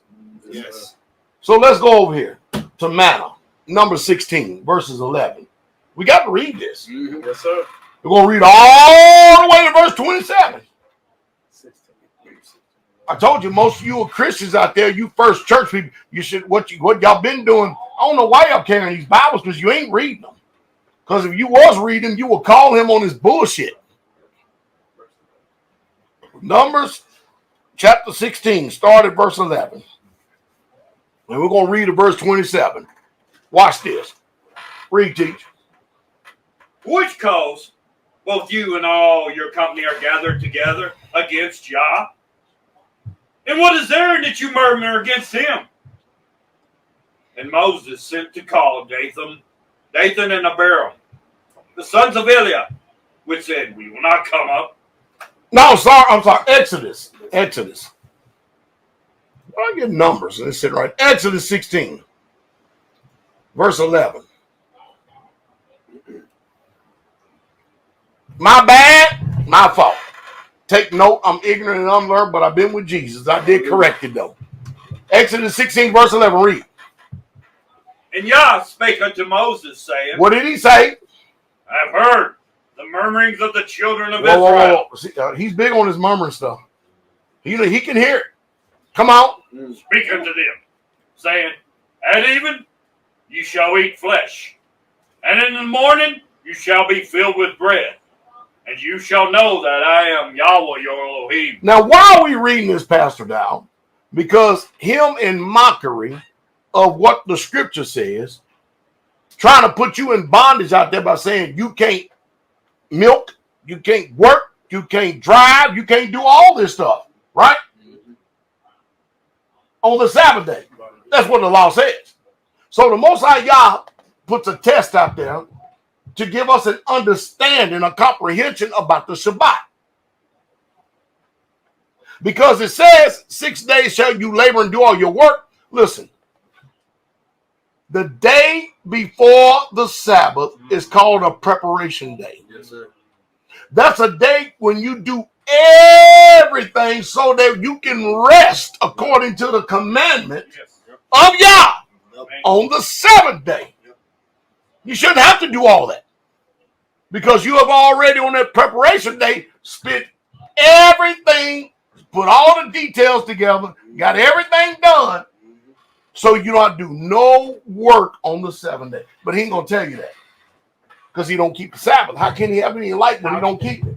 Yes. So let's go over here to manna, number 16, verses 11. We got to read this. Mhm. Yes, sir. We're going to read all the way to verse 27. I told you, most of you are Christians out there, you first church people, you should, what y'all been doing, I don't know why y'all carrying these Bibles, because you ain't reading them. Because if you was reading them, you would call him on his bullshit. Numbers chapter 16, start at verse 11. And we're going to read to verse 27. Watch this. Read, teach. Which cause both you and all your company are gathered together against Jah? And what is there that you murmur against him? And Moses sent to call Dathan and Abiram, the sons of Eliab, which said, we will not come up. No, I'm sorry. Exodus. I get numbers, and it said right. Exodus 16, verse 11. My bad, my fault. Take note, I'm ignorant and unlearned, but I've been with Jesus. I did correct it, though. Exodus 16, verse 11, read. And Yah spake unto Moses, saying, What did he say? I have heard the murmurings of the children of Israel. Whoa. See, he's big on his murmuring stuff. He can hear it. Come on. Speak unto them, saying, at even you shall eat flesh, and in the morning you shall be filled with bread. And you shall know that I am Yahweh your Elohim. Now, why are we reading this, Pastor Dow? Because him in mockery of what the scripture says, trying to put you in bondage out there by saying you can't milk, you can't work, you can't drive, you can't do all this stuff, right? On the Sabbath day. That's what the law says. So the Most High Yah puts a test out there to give us an understanding, a comprehension about the Shabbat. Because it says, 6 days shall you labor and do all your work. Listen, the day before the Sabbath is called a preparation day. Yes, sir. That's a day when you do everything so that you can rest according to the commandment of Yah on the seventh day. You shouldn't have to do all that because you have already on that preparation day spent everything, put all the details together, got everything done, so you don't have to do no work on the seventh day. But he ain't gonna tell you that because he don't keep the Sabbath. How can he have any light when he don't keep it?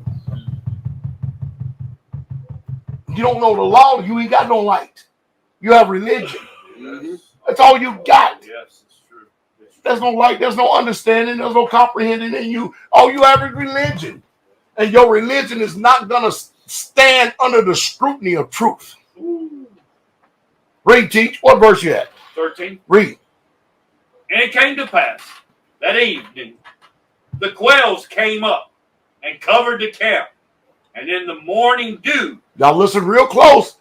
You don't know the law, you ain't got no light. You have religion. That's all you got. Yes, it's true. There's no light, there's no understanding, there's no comprehending in you. All you have is religion. And your religion is not going to stand under the scrutiny of truth. Read, teach. What verse you at? 13. Read. And it came to pass that evening, the quails came up and covered the camp. And in the morning dew. Y'all listen real close.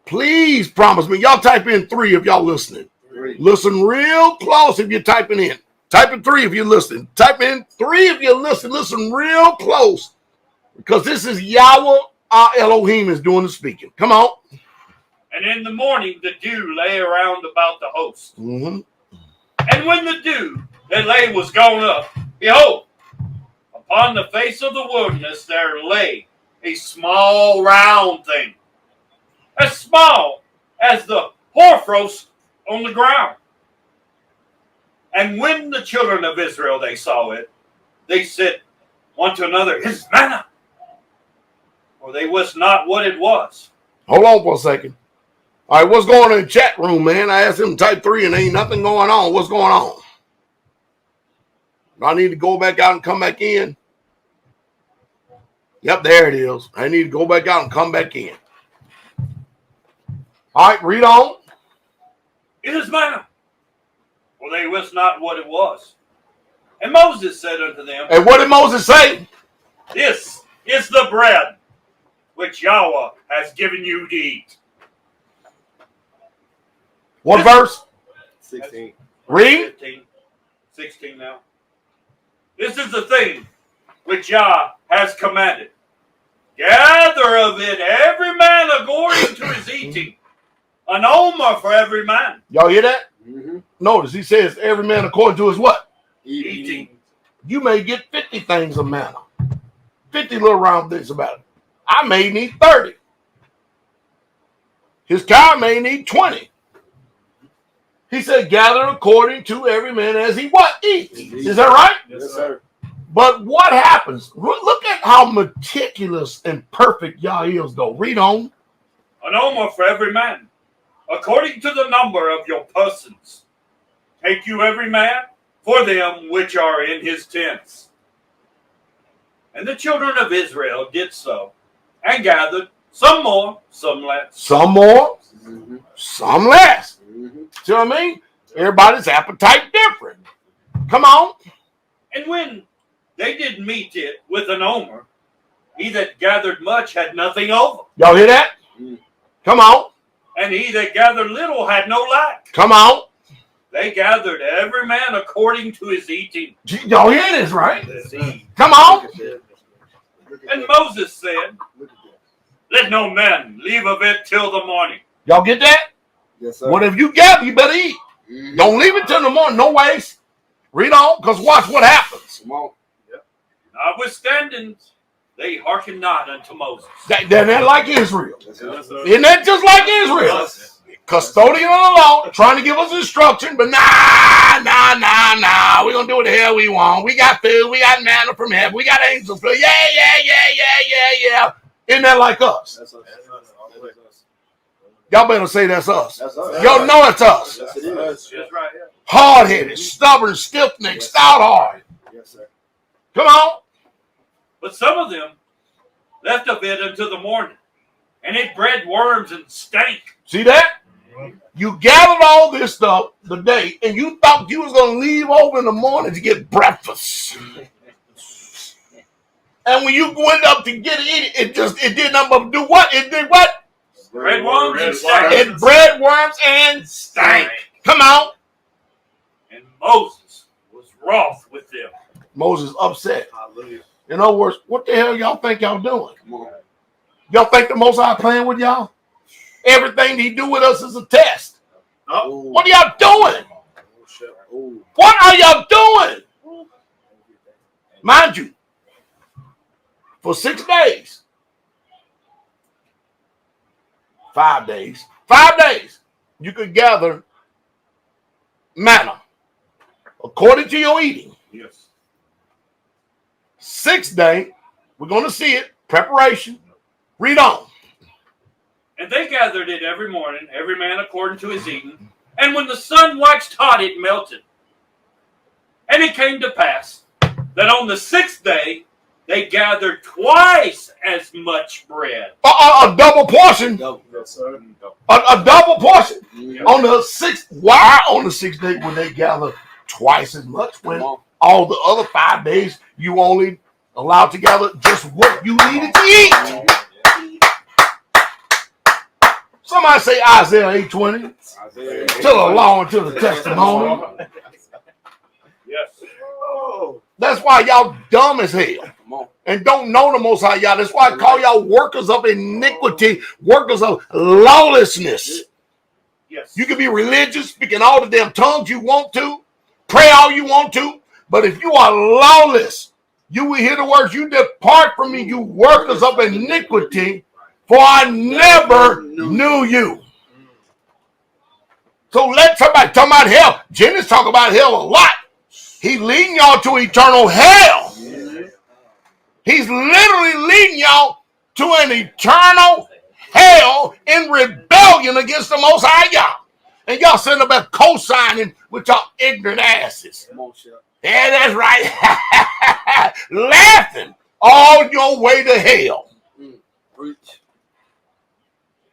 Please promise me. Y'all type in 3 if y'all listening. 3. Listen real close if you're typing in. Type in 3 if you're listening. Type in 3 if you're listening. Listen real close. Because this is Yahweh, our Elohim, is doing the speaking. Come on. And in the morning the dew lay around about the host. Mm-hmm. And when the dew that lay was gone up, behold, upon the face of the wilderness there lay a small round thing, as small as the hoarfrost on the ground. And when the children of Israel, they saw it, they said one to another, it is manna. For they wist not what it was. Hold on for a second. All right, what's going on in the chat room, man? I asked him to type 3 and ain't nothing going on. What's going on? Do I need to go back out and come back in? Yep, there it is. I need to go back out and come back in. All right, read on. It is manna. For they wist not what it was. And Moses said unto them, And what did Moses say? this is the bread which Yahweh has given you to eat. What verse? 16. Read. 15, 16 now. This is the thing which Yah has commanded. Gather of it every man according to his eating. An omer for every man. Y'all hear that? Mm-hmm. Notice he says every man according to his what? Eating. You may get 50 things of manna. 50 little round things about it. I may need 30. His cow may need 20. He said, gather according to every man as he what? Eats. Is that right? Yes, sir. But what happens? Look at how meticulous and perfect Yah is, though. Read on. An omer for every man, according to the number of your persons. Take you every man for them which are in his tents. And the children of Israel did so, and gathered some more, some less. Some more, Mm-hmm. some less. Mm-hmm. See what I mean? Everybody's appetite different. Come on. And when they did meet it with an omer, he that gathered much had nothing over, Y'all hear that? Mm. Come on. and he that gathered little had no lack. Come on. They gathered every man according to his eating. Y'all hear this, right? And Come on. Moses said, let no man leave of it till the morning. Y'all get that? Yes, sir. Whatever you gather, you better eat. Mhm. Don't leave it till the morning. No waste. Read on, because watch what happens. Come on. Notwithstanding, they hearkened not unto Moses. They're like Israel. Yes, sir. Isn't that just like Israel? Custodian of the law, trying to give us instruction, but nah. We're going to do what the hell we want. We got food. We got manna from heaven. We got angels. Yeah. Isn't that like us? That's us. Y'all better say that's us. That's us. Y'all know it's us. Yes, it is. That's right here. Hard-headed, stubborn, stiff-necked, stout-hearted. Yes, sir. Come on. But some of them left of it until the morning, and it bred worms and stank. See that? You gathered all this stuff the day, and you thought you was going to leave over in the morning to get breakfast. And when you went up to get it, it did nothing but do what? It did what? Bred worms and stank. It bred worms and stank. Come on. And Moses was wroth with them. Moses upset. Hallelujah. In other words, what the hell y'all think y'all doing? Come on. Y'all think the Most High playing with y'all? Everything he do with us is a test. Oh. What are y'all doing? Oh. What are y'all doing? Mind you, for 6 days, 5 days, you could gather manna according to your eating. Yes. 6th day, we're going to see it, preparation. Read on. And they gathered it every morning, every man according to his eating. And when the sun waxed hot, it melted. And it came to pass that on the 6th day, they gathered twice as much bread. A double portion. Yes, sir. A double portion. Mhm. On the 6th, why on the 6th day would they gather twice as much when Come on. all the other 5 days you only allowed to gather just what you needed to eat? Somebody say Isaiah 8:20. Isaiah. To the law and to the testimony. Yes. That's why y'all dumb as hell Come on. and don't know the Most High y'all. That's why I call y'all workers of iniquity, workers of lawlessness. Yes. You can be religious, speaking all the damn tongues you want to, pray all you want to, but if you are lawless, you will hear the words, you depart from me, you workers of iniquity, for I never knew you. So let somebody talk about hell. Jennings talk about hell a lot. He's leading y'all to eternal hell. He's literally leading y'all to an eternal hell in rebellion against the Most High y'all. And y'all sitting up there co-signing with y'all ignorant asses. Come on, Chef. Yeah, that's right. Laughing all your way to hell. Preach.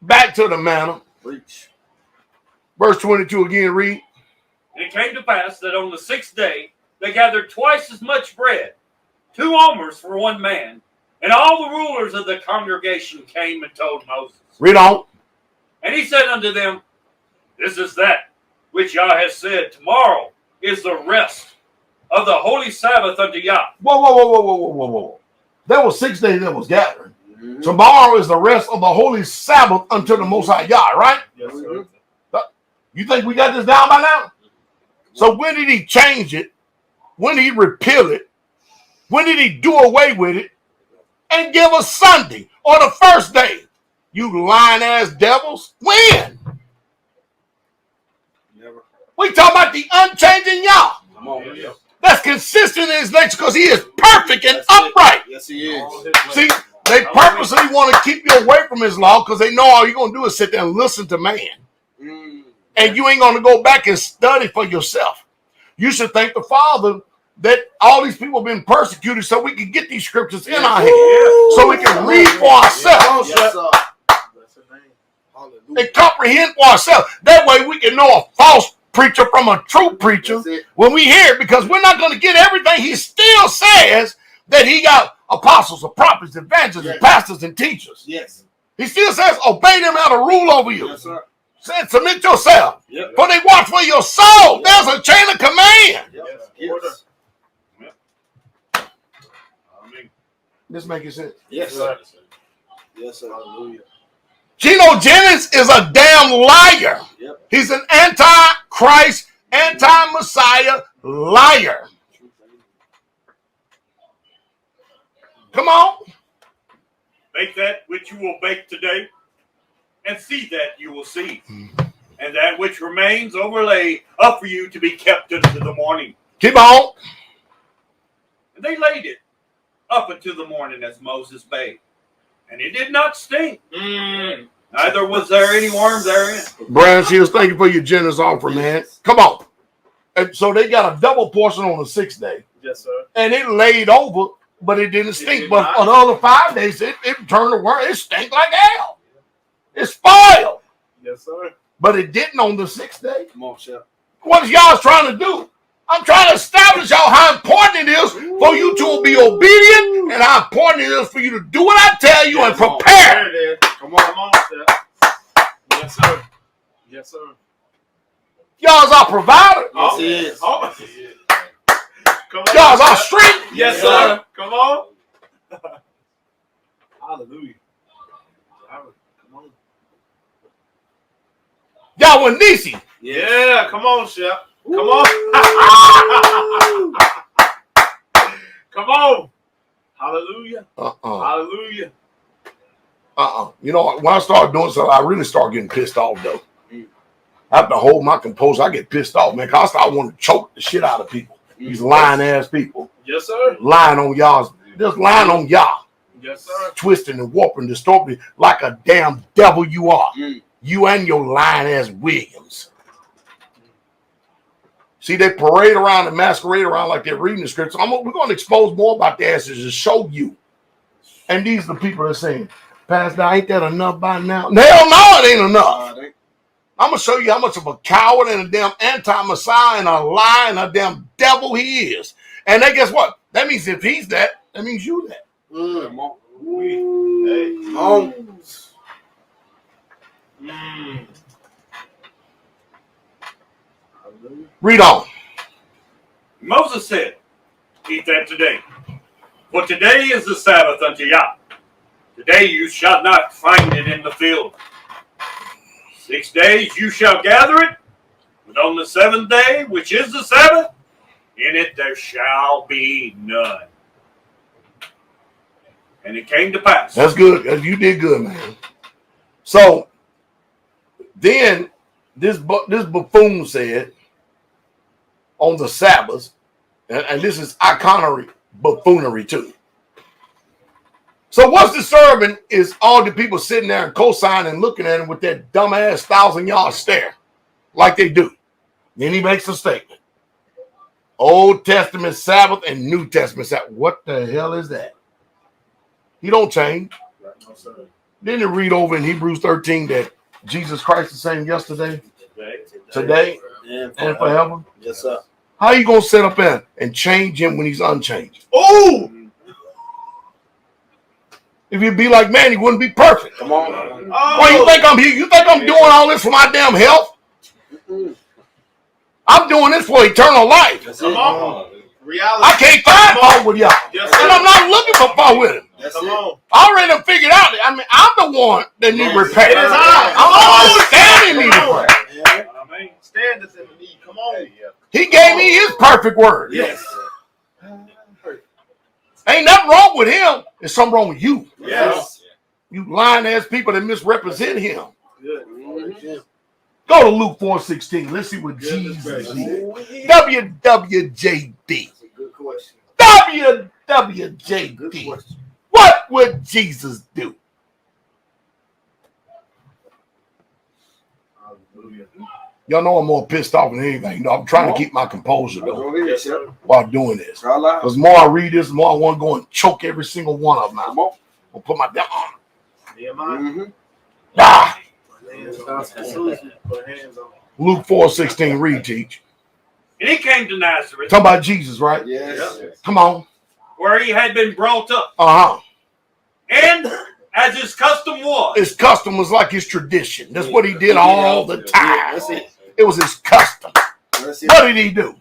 Back to the manna. Preach. Verse 22 again, read. And it came to pass that on the 6th day they gathered twice as much bread, 2 omers for one man, And all the rulers of the congregation came and told Moses. Read on. And he said unto them, this is that which Yah has said, tomorrow is the rest of the holy Sabbath unto Yah. Whoa. There were 6 days that was gathering. Mm-hmm. Tomorrow is the rest of the holy Sabbath unto the Most High Yah, right? Yes, sir. You think we got this down by now? So when did he change it? When did he repeal it? When did he do away with it? And give us Sunday or the first day? You lying ass devils. When? Never. We talking about the unchanging Yah. Come on, yeah. That's consistent in his nature because he is perfect and upright. Yes, he is. See, they purposely want to keep you away from his law because they know all you're going to do is sit there and listen to man. And you ain't going to go back and study for yourself. You should thank the Father that all these people have been persecuted so we can get these scriptures in our hands. So we can read for ourselves. Yes, sir. And comprehend for ourselves. That way we can know a false preacher from a true preacher when we hear it, because we're not going to get everything. He still says that he got apostles, or prophets, evangelists, and pastors, and teachers. Yes. He still says, obey them how to rule over you. Yes, sir. Said, submit yourself. Yep. For they watch for your soul. There's a chain of command. Yes. This making sense? Yes, sir. Yes, sir. Hallelujah. Gino Jennings is a damn liar. Yep. He's an anti-Christ, anti-Messiah liar. Come on. Bake that which you will bake today, and see that you will see. And that which remains overlay up for you to be kept unto the morning. Keep on. And they laid it up until the morning as Moses bade. And it did not stink. Neither was there any worm therein. Brian Shields, thank you for your generous offering, man. Come on. And so they got a double portion on the 6th day. Yes, sir. And it laid over, but it didn't stink. But on the other 5 days, it turned to worm. It stank like hell. It spoiled. Yes, sir. But it didn't on the 6th day. Come on, Chef. What is y'all trying to do? I'm trying to establish y'all how important it is for you to be obedient and how important it is for you to do what I tell you and prepare. Come on, Chef. Yes, sir. Yes, sir. Y'all's our provider. Yes, he is. Oh. Come on, Y'all's our strength. Yes, sir. Come on. Hallelujah. Come on. Y'all were Nisi. Yeah, come on, Chef. Come on. Come on. Hallelujah. Hallelujah. You know, when I start doing something, I really start getting pissed off, though. I have to hold my composure. I get pissed off, man, because I start wanting to choke the shit out of people. These lying-ass people. Yes, sir. Lying on y'all. Just lying on y'all. Yes, sir. Twisting and warping, distorting like a damn devil you are. You and your lying-ass Williams. See, they parade around and masquerade around like they're reading the scripture. We're going to expose more about the asses to show you. And these are the people that are saying, Pastor, ain't that enough by now? Hell no, it ain't enough. I'm going to show you how much of a coward and a damn anti-Messiah and a lie and a damn devil he is. And then guess what? That means if he's that means you that. Come on. Hey. Come on. Read on. Moses said, eat that today. For today is the Sabbath unto Yah. Today you shall not find it in the field. 6 days you shall gather it, but on the 7th day, which is the Sabbath, in it there shall be none. And it came to pass. That's good. You did good, man. So then this buffoon said on the Sabbath, and this is iconery, buffoonery too. So what's disturbing is all the people sitting there and co-signing, looking at him with that dumbass 1,000-yard stare, like they do. Then he makes a statement: Old Testament Sabbath and New Testament Sabbath. What the hell is that? He don't change. Didn't you read over in Hebrews 13 that Jesus Christ is the same yesterday, today, and forever? Yes, sir. How you gonna set up and change him when he's unchanged? Oh! If he'd be like man, he wouldn't be perfect. Come on. Well, you think I'm here? You think I'm doing all this for my damn health? I'm doing this for eternal life. Come on. Reality. I can't find fault with y'all. Yes, And I'm not looking for fault with him. Come on. I already done figured out. I mean, I'm the one that need repair. It is I. I'm the one standing need repair. Stand us in the need. Come on. He gave me his perfect word. Yes. Ain't nothing wrong with him. There's something wrong with you. Yes. You lying ass people that misrepresent him. Good. Go to Luke 4:16. Let's see what Jesus did. WWJD. Good question. WWJD. What would Jesus do? Y'all know I'm more pissed off than anything. You know, I'm trying to keep my composure though while doing this. Because the more I read this, the more I want to go and choke every single one of them out. I'll put my down. Ah. Luke 4:16. Read, teach. And he came to Nazareth, Talking about Jesus, right? Yes. Come on. where he had been brought up. And as his custom was, His custom was like his tradition. That's what he did all the time. That's it. It was his custom. That's it. What did he do?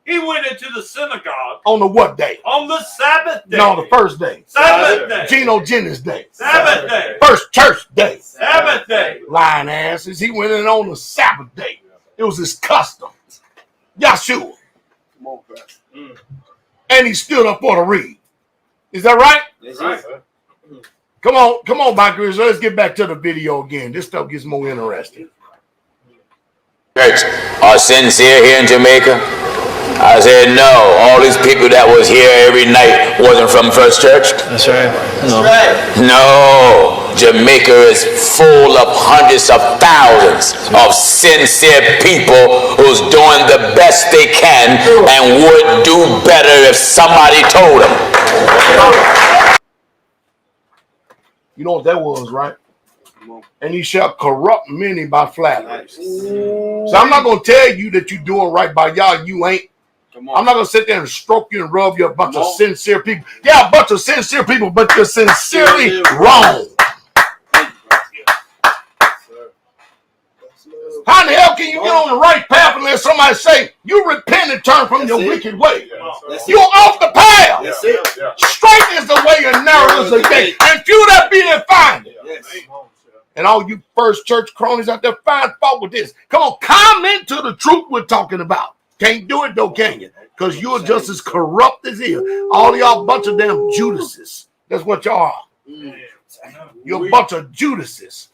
he went into the synagogue On the what day? on the Sabbath day. No, the first day. Sabbath day. Gino Jennings day. Sabbath day. First church day. Sabbath day. Lying asses. He went in on the Sabbath day. It was his custom. Yahshua. Come on, Pastor. And he stood up for the read. Is that right? That's right. Come on, bikers. Let's get back to the video again. This stuff gets more interesting. Church are sincere here in Jamaica? I said no. All these people that was here every night wasn't from First Church. That's right. No. No. Jamaica is full of hundreds of thousands of sincere people who's doing the best they can and would do better if somebody told them. You know what that was, right? And he shall corrupt many by flattery. So I'm not going to tell you that you're doing right by y'all. You ain't. I'm not going to sit there and stroke you and rub you a bunch of sincere people. Yeah, a bunch of sincere people, but you're sincerely wrong. How in the hell can you get on the right path unless somebody say, you repent and turn from your wicked way? You're off the path. Straight is the way and narrow is the gate. And few that be there find it. And all you First Church cronies out there, find fault with this. Come on, comment to the truth we're talking about. Can't do it though, can you? Because you're just as corrupt as he. All y'all bunch of damn Judases. That's what y'all are. You're a bunch of Judases.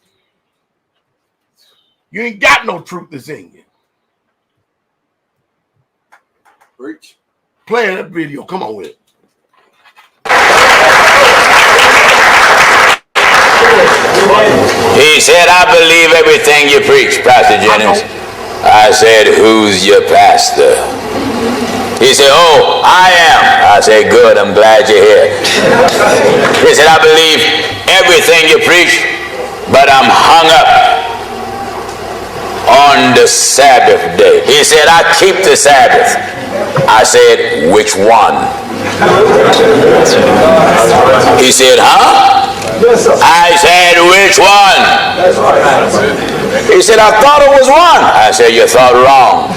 You ain't got no truth that's in you. Preach. Play that video. Come on with it. He said, I believe everything you preach, Pastor Jennings. I said, who's your pastor? He said, oh, I am. I said, good, I'm glad you're here. He said, I believe everything you preach, but I'm hung up on the Sabbath day. He said, I keep the Sabbath. I said, which one? He said, huh? I said, which one? He said, I thought it was one. I said, you thought wrong.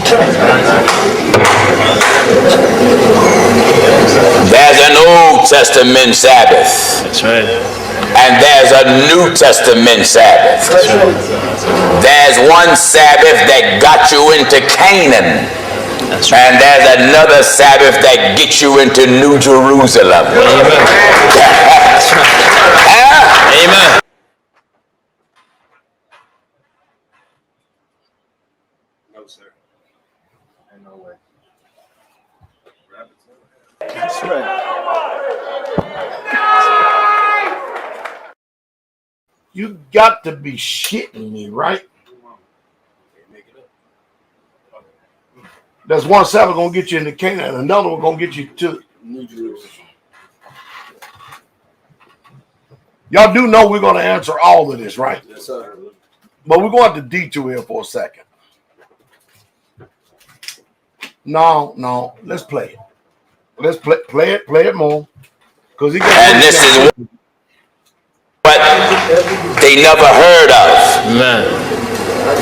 There's an Old Testament Sabbath. That's right. And there's a New Testament Sabbath. There's one Sabbath that got you into Canaan. That's right. And there's another Sabbath that gets you into New Jerusalem. Amen. That's right. Amen. No, sir. Ain't no way. That's right. You got to be shitting me, right? There's one Sabbath gonna get you into Canaan, and another one gonna get you to New Jerusalem. Y'all do know we're gonna answer all of this, right? Yes, sir. But we're going to detour here for a second. No, let's play it. Let's play it more. Because he got. And this is they never heard of. Amen.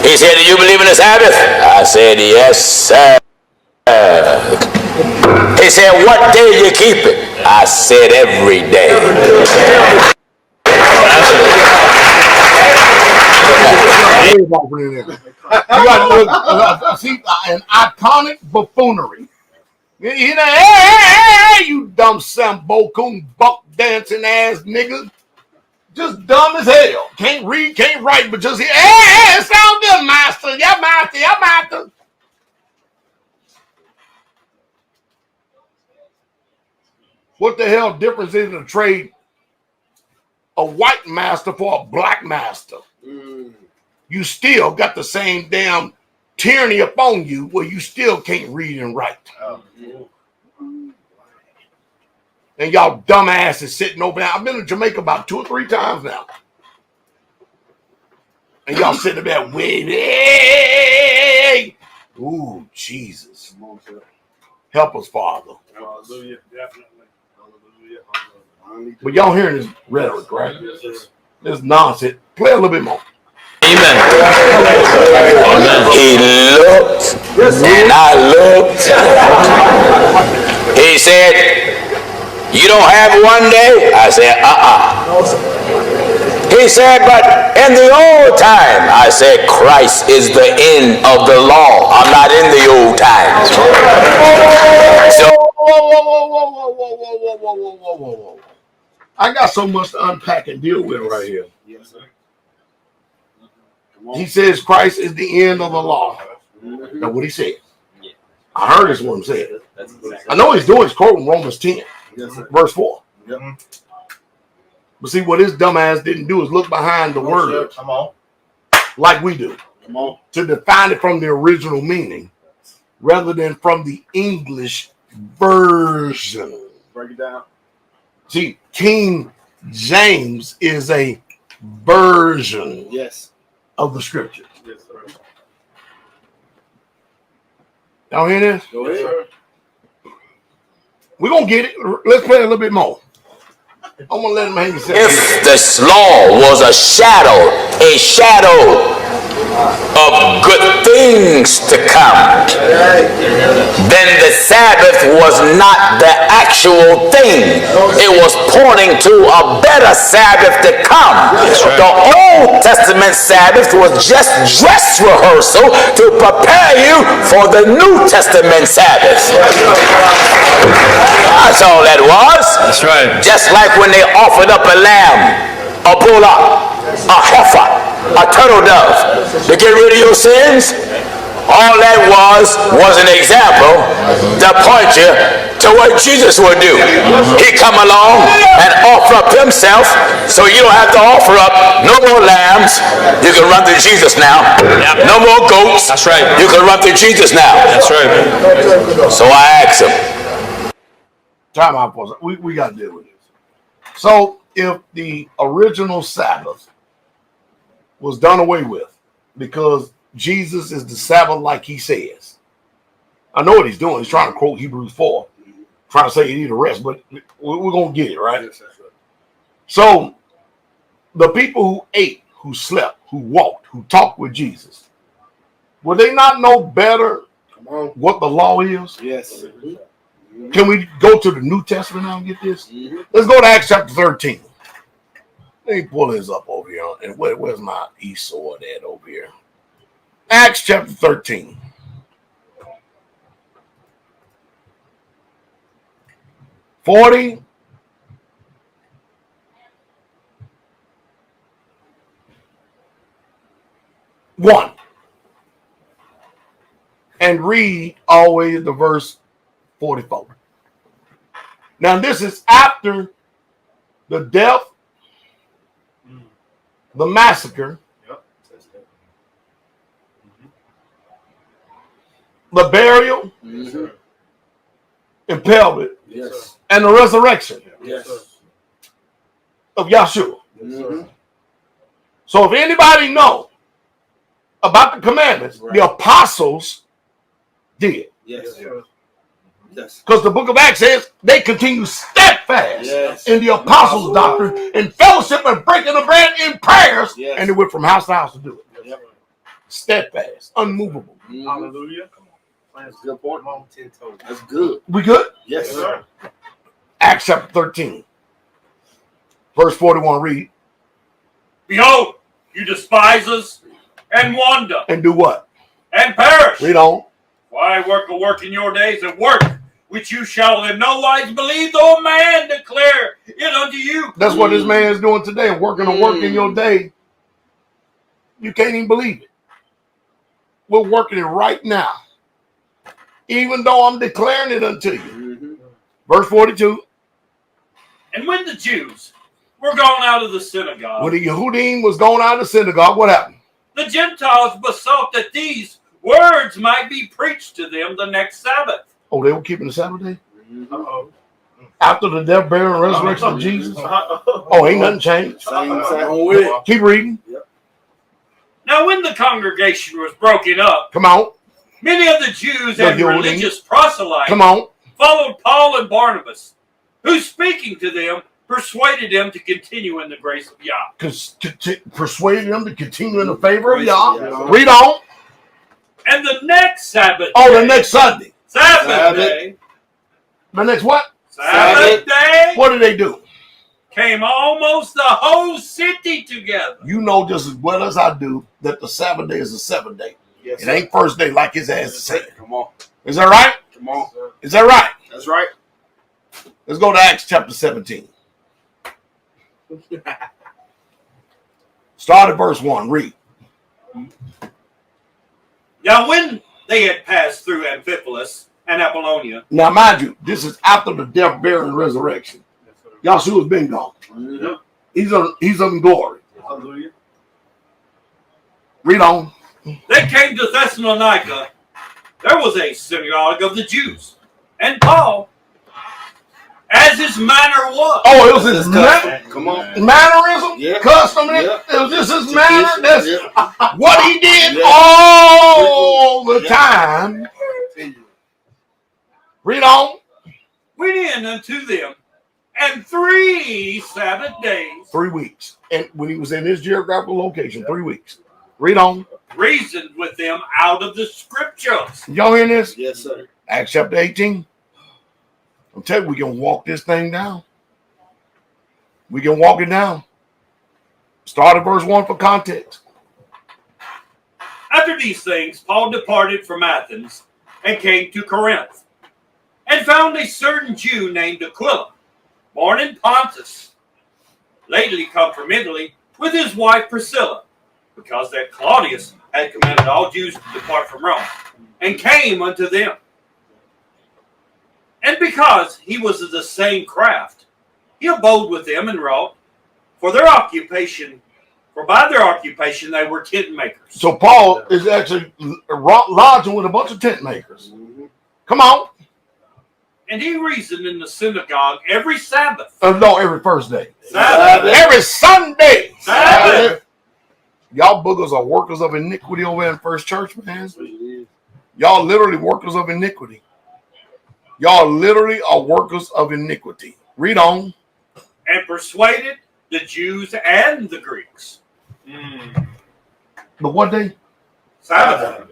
He said, do you believe in the Sabbath? I said, yes, sir. He said, what day you keep it? I said, every day. You got to see an iconic buffoonery. You know, hey, you dumb Sambo-coon buck dancing ass nigga. Just dumb as hell. Can't read, can't write, but just, hey, it sound good, master. Yeah, master, yeah, master. What the hell difference is it to trade a white master for a black master? You still got the same damn tyranny upon you where you still can't read and write. And y'all dumbasses sitting over there. I've been to Jamaica about 2 or 3 times now. And y'all sitting there waiting. Ooh, Jesus. Help us, Father. Hallelujah. Definitely. Hallelujah. But y'all hearing this rhetoric, right? This nonsense. Play a little bit more. Amen. He looked, and I looked. He said, you don't have one day? I said, He said, but in the old time, I said, Christ is the end of the law. I'm not in the old times. So, Whoa. I got so much to unpack and deal with right here. Yes, sir. He says Christ is the end of the law. That's what he said. I heard this one say it. I know he's doing, he's quoting Romans 10, verse 4. But see, what his dumb ass didn't do is look behind the word. Come on. Like we do. Come on. To define it from the original meaning rather than from the English version. Break it down. See, King James is a version of the scripture. Yes, sir. Y'all hear this? Go ahead. We're going to get it. Let's play a little bit more. I'm going to let him hang himself. if this law was a shadow of good things to come, then the Sabbath was not the actual thing. It was pointing to a better Sabbath to come. Right. The Old Testament Sabbath was just dress rehearsal to prepare you for the New Testament Sabbath. That's all that was. That's right. Just like when they offered up a lamb, a bullock, a heifer, a turtle dove to get rid of your sins, all that was an example to point you to what Jesus would do. He come along and offer up himself, so you don't have to offer up no more lambs. You can run to Jesus now. No more goats. That's right. You can run to Jesus now. That's right. So I asked him, Time out for a second. We got to deal with this. So if the original Sabbath was done away with because Jesus is the Sabbath like he says. I know what he's doing. He's trying to quote Hebrews 4, trying to say you need a rest, but we're going to get it, right? So the people who ate, who slept, who walked, who talked with Jesus, would they not know better what the law is? Yes. Can we go to the New Testament now and get this? Let's go to Acts chapter 13. Let me pull this up over here. And where's my e-sword at over here? Acts chapter 13. $40. One. And read always the verse 44. Now this is after the death, the massacre, the burial, impalement, and the resurrection of Yahshua. So if anybody know about the commandments, the apostles did. Yes. Because the book of Acts says they continue steadfast Yes. in the apostles' doctrine, in fellowship and breaking the bread in prayers. Yes. And they went from house to house to do it. Yep. Steadfast, unmovable. Hallelujah. That's a good point. That's good. We good? Yes, sir. Acts chapter 13, verse 41, read. Behold, you despise us and wander And do what? and perish. Read on. Why work a work in your days of work, which you shall in no wise believe, though a man declare it unto you? That's what this man is doing today, working a work in your day. You can't even believe it. We're working it right now. Even though I'm declaring it unto you. Verse 42. And when the Jews were gone out of the synagogue, When the Yehudim was going out of the synagogue, what happened? the Gentiles besought that these words might be preached to them the next Sabbath. Oh, they were keeping the Sabbath day? Uh-oh. After the death, burial, and resurrection of Jesus? Oh, ain't nothing changed. Same with it. Keep reading. Now when the congregation was broken up, Come on. many of the Jews and The Yehudim. religious proselytes Come on. followed Paul and Barnabas, who speaking to them persuaded them to continue in the grace of Yah. Persuaded them to continue in the favor of Grace Yah. of Yah. Read on. And the next Sabbath Oh, day, the next Sunday. Sabbath day, The next what? Sabbath day, What did they do? came almost the whole city together. You know just as well as I do that the Sabbath day is the seventh day. Yes, It ain't first day like his ass said. Come on. Is that right? Come on. Is that right? That's right. Let's go to Acts chapter 17. Start at verse 1. Read. Now when they had passed through Amphipolis and Apollonia, Now, mind you, this is after the death, burial, and resurrection. Yahshua's been gone. He's in glory. Hallelujah. Read on. they came to Thessalonica. There was a synagogue of the Jews. And Paul, as his manner was, Oh, it was his Come on. mannerism, Yeah. custom. Yeah. It was just his manner. That's Yeah. what he did Yeah. all the Yeah. time. Read on. went in unto them, and 3 Sabbath days 3 weeks. And when he was in his geographical location, 3 weeks. Read on. reasoned with them out of the scriptures. Y'all hear this? Yes, sir. Acts chapter 18. I'm telling you, we can walk this thing down. We can walk it down. Start at verse 1 for context. After these things, Paul departed from Athens and came to Corinth, and found a certain Jew named Aquila, born in Pontus, lately come from Italy, with his wife Priscilla, because that Claudius had commanded all Jews to depart from Rome, and came unto them. And because he was of the same craft, he abode with them and wrought for their occupation, for by their occupation they were tent makers. So Paul is actually lodging with a bunch of tent makers. Come on. And he reasoned in the synagogue every Sabbath. No, every first day. Sabbath. Every Sunday. Sabbath. Y'all boogers are workers of iniquity over in First Church, man. Y'all literally workers of iniquity. Y'all literally are workers of iniquity. Read on. And persuaded the Jews and the Greeks. But what day? Sabbath.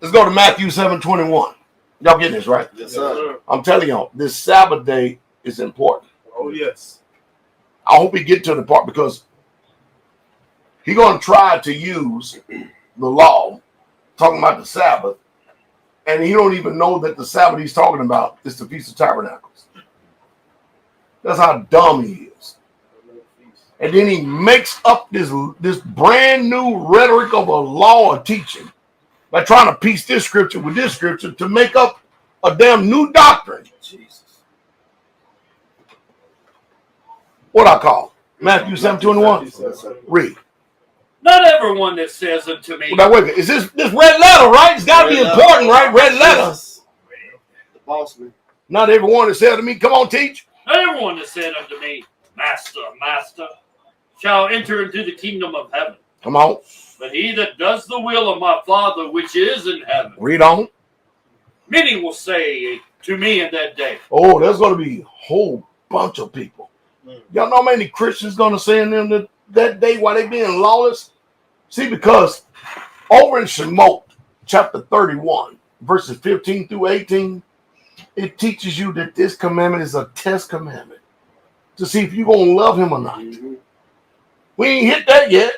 Let's go to Matthew 7:21. Y'all getting this, right? Yes, sir. I'm telling y'all, this Sabbath day is important. Oh, yes. I hope he get to the part because he's going to try to use the law, talking about the Sabbath, and he don't even know that the Sabbath he's talking about is the Feast of Tabernacles. That's how dumb he is. And then he makes up this brand new rhetoric of a law of teaching by trying to piece this scripture with this scripture to make up a damn new doctrine. Jesus. What I call Matthew 7:21. Read. Not everyone that says unto me, Now wait a minute. Is this red letter, right? It's got to be Red letter. important, right? Red letter. The boss man. Not everyone that said to me, "Come on, teach." not everyone that said unto me, Master, Master, shall enter into the kingdom of heaven, Come on, but he that does the will of my Father which is in heaven. read on. Many will say to me in that day. Oh, there's going to be a whole bunch of people. Y'all know how many Christians going to say in them that day while they being lawless? See, because over in Shemot, chapter 31, verses 15 through 18, it teaches you that this commandment is a test commandment to see if you're going to love him or not. We ain't hit that yet.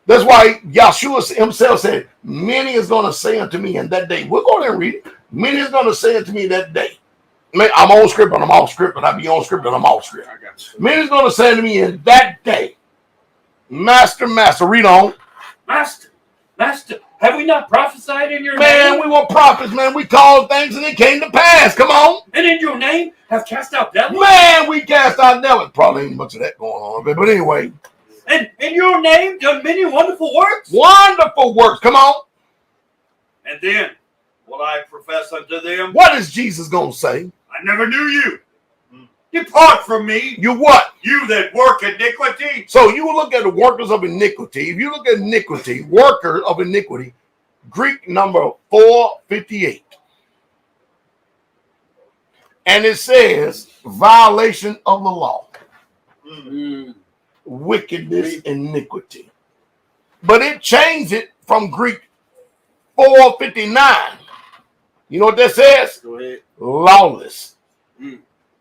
That's why Yahshua himself said, many is going to say unto me in that day. We're going to read it. Many is going to say unto me that day. I'm on script, but I'm off script, but I be on script, and I'm off script. Many is going to say to me in that day, Master, Master, read on. Master, have we not prophesied in your name? Man, we were prophets, man. We called things and it came to pass. Come on. And in your name have cast out devils? Man, we cast out devils. Probably ain't much of that going on. But anyway. And in your name done many wonderful works? Wonderful works. Come on. And then will I profess unto them? What is Jesus going to say? I never knew you. Depart from me. You what? You that work iniquity. So you look at the workers of iniquity. If you look at iniquity, worker of iniquity, Greek number 458. And it says violation of the law. Wickedness, iniquity. But it changed it from Greek 459. You know what that says? Go ahead. Lawless.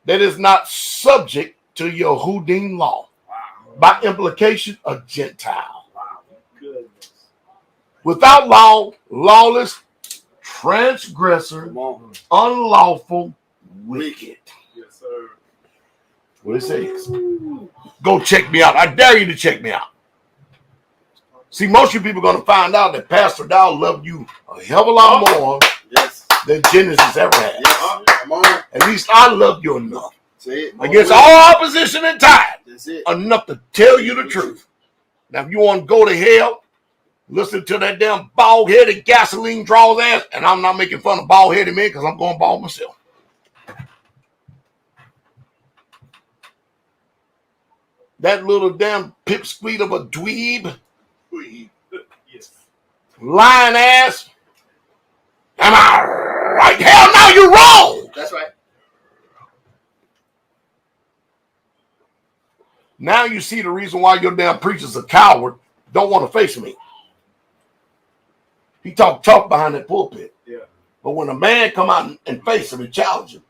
That is not subject to Yehudim law. Wow. By implication, a Gentile. Wow. Goodness. Without law, lawless, transgressor, unlawful, wicked. Yes, sir. What it says. Go check me out. I dare you to check me out. See, most of you people are going to find out that Pastor Dowell loved you a hell of a lot more than Genesis ever had. Yes. Come on. At least I love you enough. Say it. Against all opposition and time. That's it. Enough to tell you the truth. Now, if you want to go to hell, listen to that damn bald-headed gasoline draws ass, and I'm not making fun of bald-headed men because I'm going bald myself. That little damn pipsqueak of a dweeb. Yes. Lying ass. Am I right? Hell no, you're wrong. That's right. Now you see the reason why your damn preacher's a coward, don't want to face me. He talk tough behind that pulpit. Yeah. But when a man come out and face him and challenge him,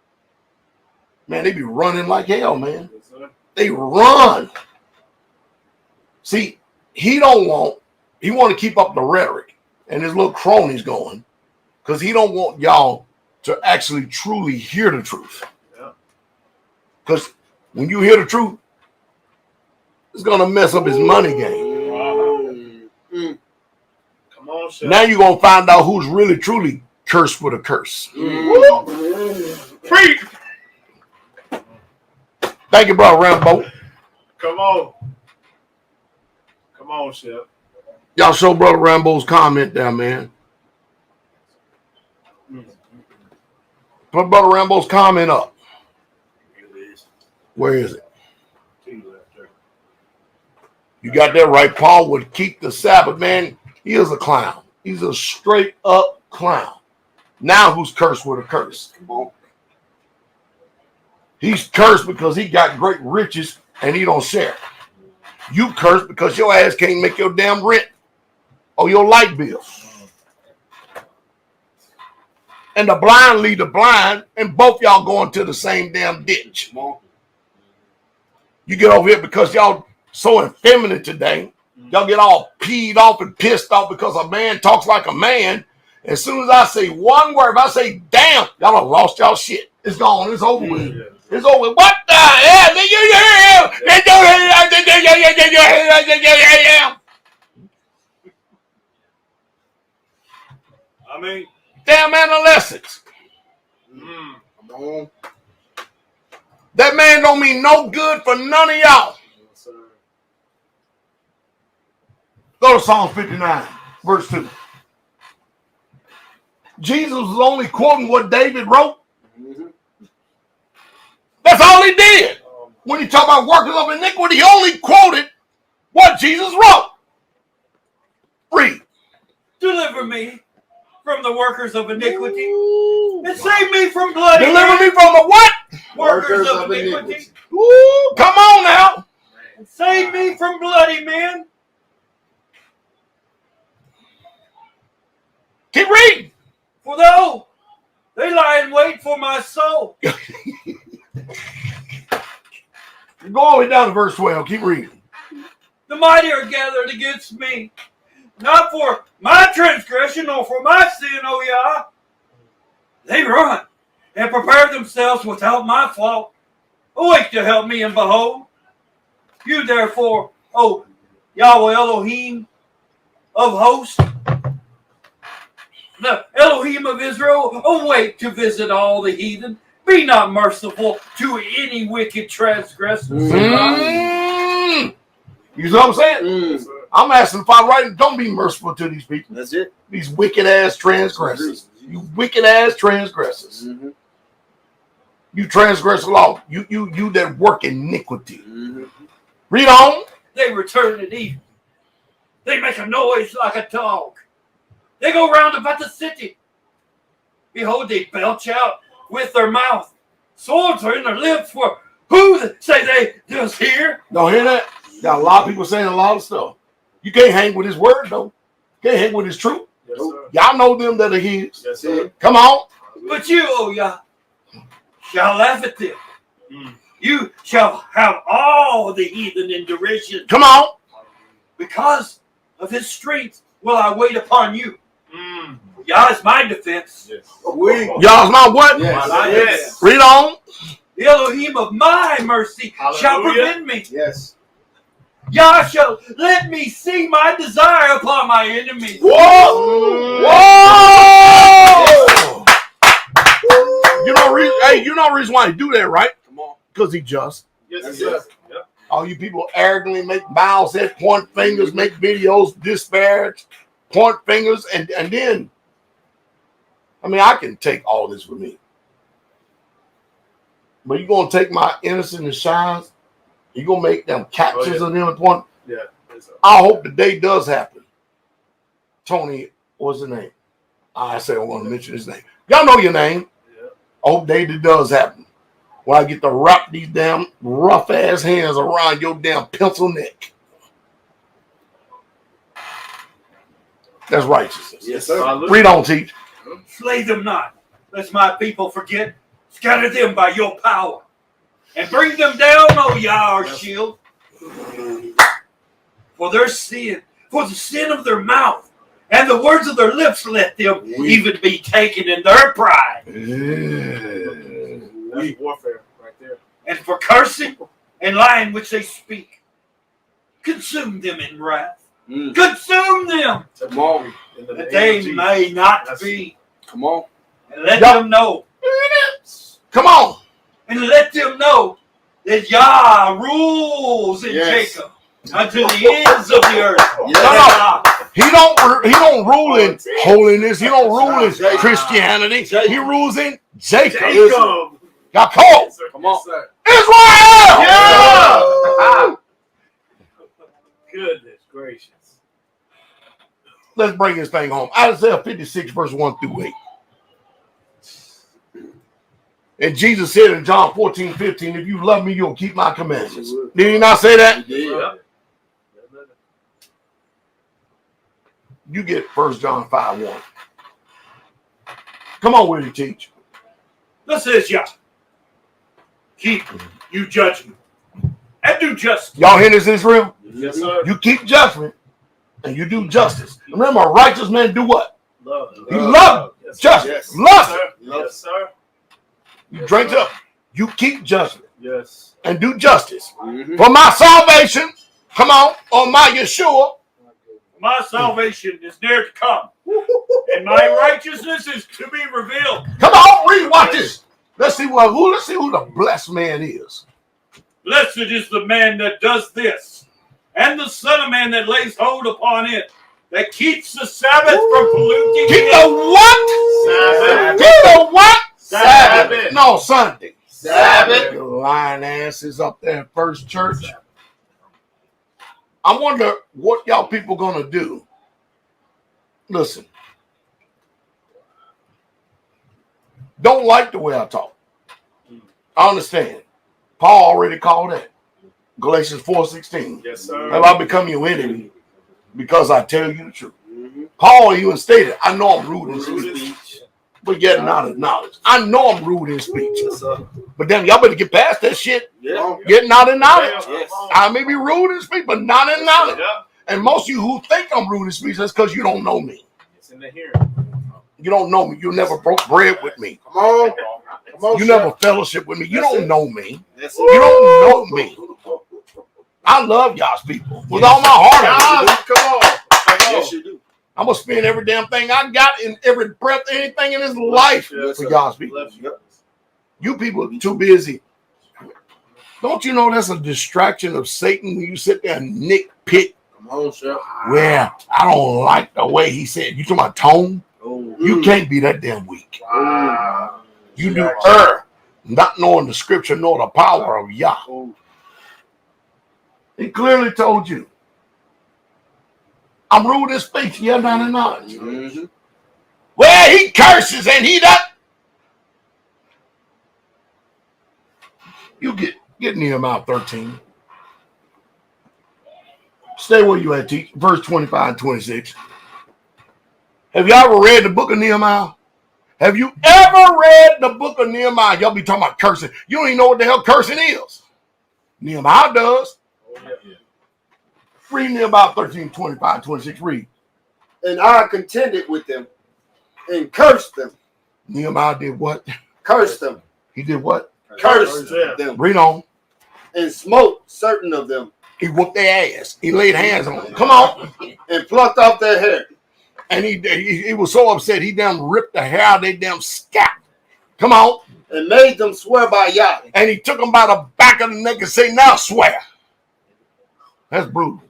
man, they be running like hell, man. Yes, They run. See, he want to keep up the rhetoric and his little cronies going because he don't want y'all to actually truly hear the truth. Because when you hear the truth, it's going to mess up his money game. Come on, Chef. Now you're going to find out who's really truly cursed with a curse. Preach. Thank you, brother Rambo. Come on. Come on, Chef. Y'all show brother Rambo's comment there, man. Put brother Rambo's comment up. Where is it? You got that right. Paul would keep the Sabbath, man. He is a clown. He's a straight up clown. Now who's cursed with a curse? He's cursed because he got great riches and he don't share. You cursed because your ass can't make your damn rent or your light bill. And the blind lead the blind, and both y'all going to the same damn ditch. You get over here because y'all so effeminate today. Y'all get all peed off and pissed off because a man talks like a man. As soon as I say one word, if I say damn, y'all have lost y'all shit. It's gone. It's over with. It's over with. What the hell? I mean, damn adolescents. Come on. That man don't mean no good for none of y'all. Go to Psalm 59, verse 2. Jesus was only quoting what David wrote. That's all he did. When he talked about workers of iniquity, he only quoted what Jesus wrote. Read. deliver me from the workers of iniquity. And save me from bloody Deliver hands. me from the what? Workers of iniquity. Ooh, come on now. And save me from bloody men. Keep reading. For though they lie in wait for my soul. Go all the way down to verse 12. Keep reading. The mighty are gathered against me. Not for my transgression nor for my sin, O Yah. They run and prepare themselves without my fault. Awake to help me, and behold, you therefore, O Yahweh Elohim of hosts, the Elohim of Israel, awake to visit all the heathen. Be not merciful to any wicked transgressors. You know what I'm saying? I'm asking the Father right, don't be merciful to these people. That's it. These wicked ass transgressors. You wicked ass transgressors. You transgress the law. You that work iniquity. Read on. They return at evening. They make a noise like a dog. They go round about the city. Behold, they belch out with their mouth. Swords are in their lips. For who say they just hear? Don't hear that? Got a lot of people saying a lot of stuff. You can't hang with his word, though. Can't hang with his truth. Yes, sir. Y'all know them that are his. Yes, sir. Come on. But you, O Yah, shall laugh at them. You shall have all the heathen in derision. Come on. Because of his strength will I wait upon you. Yah is my defense. Y'all's my what? Yes. Read on. The Elohim of my mercy shall Hallelujah. prevent me. Yes. Yah shall let me see my desire upon my enemies. Whoa! Whoa! You know, you know the reason why he do that, right? Come on. Because he just. Yes, sir. Yep. All you people arrogantly make mouths, head, point fingers, make videos, disparage, point fingers, and then, I mean, I can take all this with me. But you're going to take my innocence and shines, you're going to make them captures of them at point. Yeah. Yes, sir. I hope the day does happen. Tony, what's his name? I said I want to mention his name. Y'all know your name. Yeah. I hope the day that does happen. When I get to wrap these damn rough ass hands around your damn pencil neck. That's righteousness. Yes, sir. Hallelujah. Read on, teach. Slay them not, lest my people forget. Scatter them by your power. And bring them down, O Yah, our shield. For their sin, for the sin of their mouth, and the words of their lips, let them even be taken in their pride. That's warfare right there. And for cursing and lying which they speak, consume them in wrath. Consume them, Come on. In the that name they of Jesus. may not That's- be. Come on. And let Yup. them know. Come on. And let them know that Yah rules in Yes. Jacob unto the ends of the earth. No. He don't rule in holiness. He don't rule in Christianity. He rules in Jacob. Jacob. Got called. Yes, sir. Come on. Yes, sir. Israel. Yeah. Goodness gracious. Let's bring this thing home. Isaiah 56, verse 1 through 8. And Jesus said in John 14:15, if you love me, you'll keep my commandments. Did he not say that? Yeah. You get 1 John 5:1. Come on with it, teach. Thus says Yah, keep you judgment and do justice. Y'all hear this, Israel? Yes, sir. You keep judgment and you do justice. Remember, a righteous man do what? Love. He love Yes, sir. justice. Yes. Love Yes, it. sir. Yes, sir. You drink up. You keep judgment Yes. and do justice. Mhm. For my salvation, come on my Yeshua. My salvation is near to come, and my righteousness is to be revealed. Come on, read, watch this. Let's see who the blessed man is. Blessed is the man that does this, and the son of man that lays hold upon it, that keeps the Sabbath from polluting Keep it. the what? Sabbath. Keep the what? Sabbath. No, Sunday. Sabbath. The lying ass is up there in First Church. I wonder what y'all people gonna do. Listen, don't like the way I talk. I understand. Paul already called that. Galatians 4:16. Yes, sir. Have I become your enemy because I tell you the truth? Paul even stated, I know I'm rude in speech, but yet not in knowledge. I know I'm rude in speech. Yes, sir. But then y'all better get past that shit. Yeah. Get not in knowledge. Yes. I may be rude in speech, but not in knowledge. Yeah. And most of you who think I'm rude in speech, that's because you don't know me. It's in the hearing. You don't know me. You never broke bread with me. Come on. Come on, You sir. never fellowship with me. You That's don't it. know me. That's You don't know me. I love y'all's people with all my heart. I do. Come on. Yes, you do. I'm gonna spend every damn thing I got in every breath, anything in this life Yes, for sir. y'all's people. Yep. You people are too busy. Don't you know that's a distraction of Satan when you sit there and nitpick? Come on, sir. Well, I don't like the way he said. You talking about tone? Oh. You can't be that damn weak. Wow. You do err, not knowing the scripture nor the power of Yah. Oh. He clearly told you. I'm rude in speech, yeah, not in knowledge. Mm-hmm. Well, he curses and he does. You get Nehemiah 13. Stay where you at, teach. Verse 25 and 26. Have you ever read the book of Nehemiah? Have you ever read the book of Nehemiah? Y'all be talking about cursing. You don't even know what the hell cursing is. Nehemiah does. Read Nehemiah 13, 25, 26. Read. And I contended with them and cursed them. Nehemiah did what? Cursed them. He did what? Cursed them. Read on. And smote certain of them. He whooped their ass. He laid hands on them. Come on. And plucked off their hair. And he was so upset, he damn ripped the hair out of their damn scalp. Come on. And made them swear by Yah. And he took them by the back of the neck and say, now swear. That's brutal.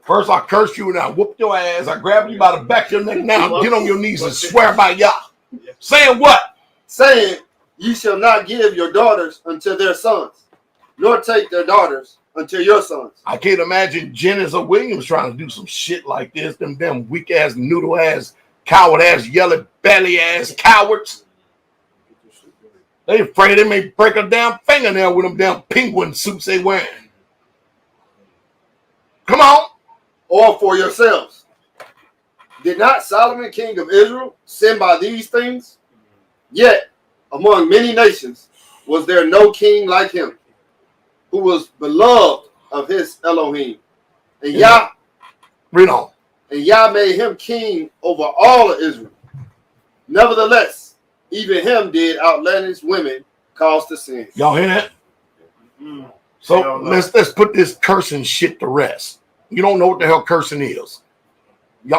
First I cursed you and I whooped your ass. I grabbed you by the back of your neck. Now get on your knees and swear by Yah. Saying what? Saying, ye shall not give your daughters unto their sons, nor take their daughters unto your sons. I can't imagine Jennings or Williams trying to do some shit like this. Them damn weak ass, noodle ass, coward ass, yellow belly ass cowards. They afraid they may break a damn fingernail with them damn penguin suits they wearing. Come on. Or for yourselves. Did not Solomon, king of Israel, sin by these things? Yet, among many nations, was there no king like him, who was beloved of his Elohim. And Yah, read on. And Yah made him king over all of Israel. Nevertheless, even him did outlandish women cause to sin. Y'all hear that? So let's put this cursing shit to rest. You don't know what the hell cursing is.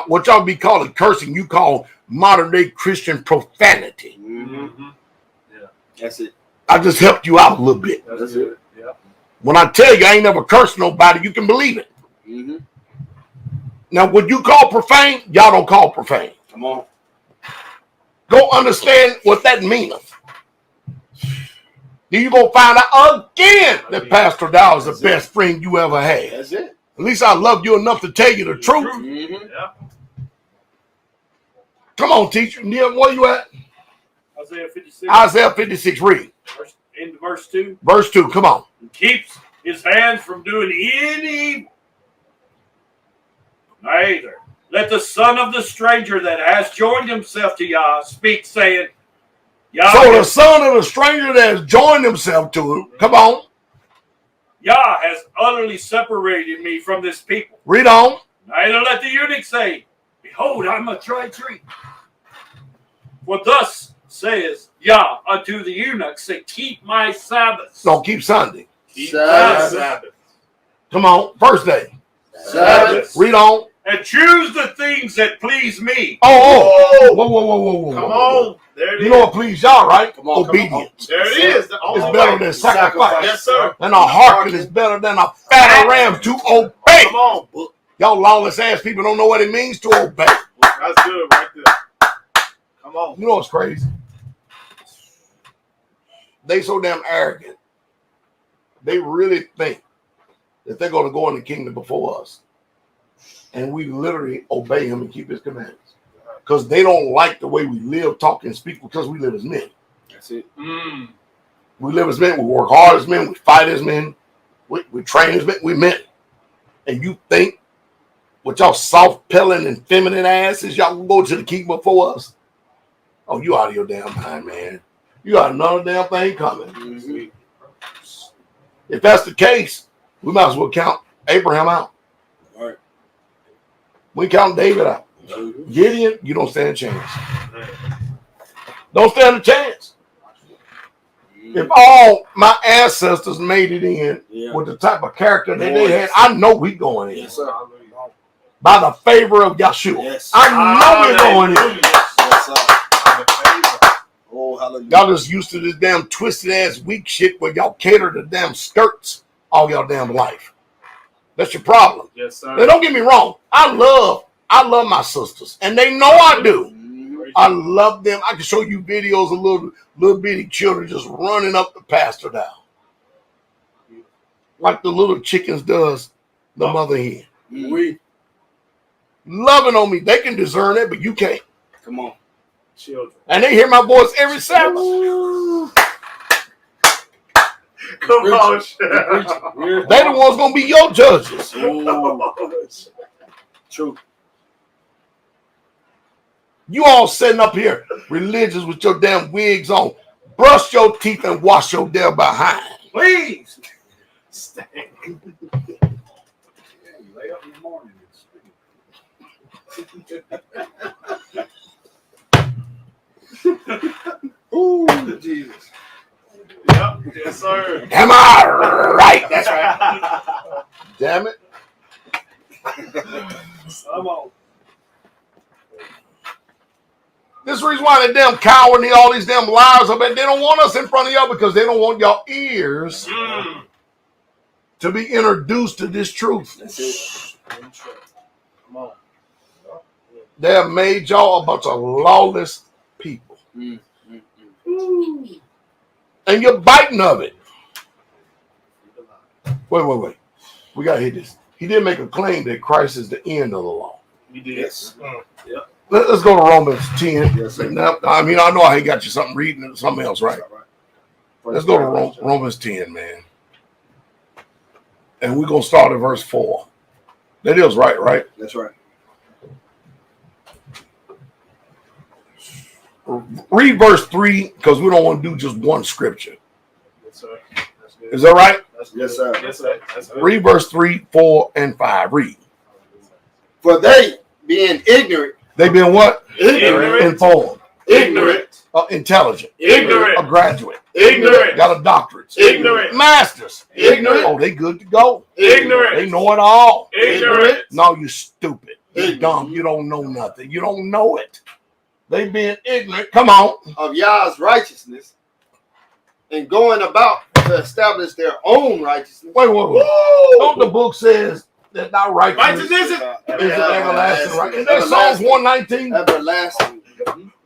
What y'all be calling cursing, you call modern day Christian profanity. Mm-hmm. Yeah, that's it. I just helped you out a little bit. That's it. Yeah. When I tell you I ain't never cursed nobody, you can believe it. Mm-hmm. Now, what you call profane, y'all don't call profane. Come on. Go understand what that means. Then you gonna find out again that Pastor Dowell is the best friend you ever had. That's it. At least I love you enough to tell you the truth. Mm-hmm. Yeah. Come on, teacher. Neil, where you at? Isaiah 56. Isaiah 56, read. In verse 2. Verse 2, come on. Keeps his hands from doing any. Neither. Let the son of the stranger that has joined himself to Yah speak, saying, Yah So the son of the stranger that has joined himself to him, come on. Yah has utterly separated me from this people. Read on. Neither let the eunuch say, Behold, I'm a dry tree. For thus says Yah unto the eunuch, say, Keep my Sabbaths. No, keep Sunday. Keep my Sabbath. Come on. First day. Sabbath. Read on. And choose the things that please me. Oh. Whoa, whoa, whoa, whoa, whoa. Come on. There it is. You know what please y'all, right? Come on, obedience. There it is. It's better than sacrifice. Yes, sir. And a hearken is better than a fat ram to obey. Come on. Y'all lawless ass people don't know what it means to obey. That's good right there. Come on. You know what's crazy? They so damn arrogant. They really think that they're going to go in the kingdom before us. And we literally obey him and keep his commandments. because they don't like the way we live, talk, and speak because we live as men. That's it. We live as men. We work hard as men. We fight as men. We train as men. We men. And you think with y'all soft, pelling, and feminine asses, y'all can go to the kingdom before us? Oh, you out of your damn mind, man. You got another damn thing coming. Mm-hmm. If that's the case, we might as well count Abraham out. All right. We count David out. Mm-hmm. Gideon, you don't stand a chance. Don't stand a chance. If all my ancestors made it in with the type of character that they had, I know we going in. Yes, sir. By the favor of Yeshua. Yes. I know we're going in. Yes, sir. Oh, hallelujah. Y'all just used to this damn twisted ass weak shit where y'all cater to damn skirts all y'all damn life. That's your problem. Yes, sir. Now, don't get me wrong. I love my sisters, and they know I do. I love them. I can show you videos of little bitty children just running up the pastor down, like the little chickens does the mother hen. We Loving on me. They can discern it, but you can't. come on, Children. And they hear my voice every Sabbath. Come on, They the ones gonna be your judges. True. You all sitting up here religious with your damn wigs on. Brush your teeth and wash your damn behind. Please. Stay. Lay up in the morning. Ooh, Jesus. Yep. Yes, sir. Am I right? That's right. Damn it. Come on. This is the reason why they damn coward and all these damn liars. I bet they don't want us in front of y'all because they don't want y'all ears to be introduced to this truth. That's it. Come on. They have made y'all a bunch of lawless people. And you're biting of it. Wait. We got to hit this. He did make a claim that Christ is the end of the law. You did. Yes. Yep. Let's go to Romans 10. Yes, sir. Now, I mean, I know I ain't got you something reading something else, right? Let's go to Romans 10, man. And we're going to start at verse 4. That is right? That's right. Read verse 3 because we don't want to do just one scripture. Yes, sir. That's good. Is that right? That's good. Yes, sir. Yes, sir. That's good. Read verse 3, 4, and 5. Read. For they, being ignorant, They've been what? Ignorant. Informed. Ignorant. Intelligent. Ignorant. A graduate. Ignorant. Got a doctorate. Ignorant. Masters. Ignorant. Oh, they good to go. Ignorant. They know it all. Ignorant. No, you stupid. You Ignorant. dumb. You don't know nothing. You don't know it. They being ignorant. Come on. of Yah's righteousness, and going about to establish their own righteousness. Wait. Don't the book says that thy righteousness Righteousness is an everlasting right? Is that Psalms Everlasting. 119? Everlasting.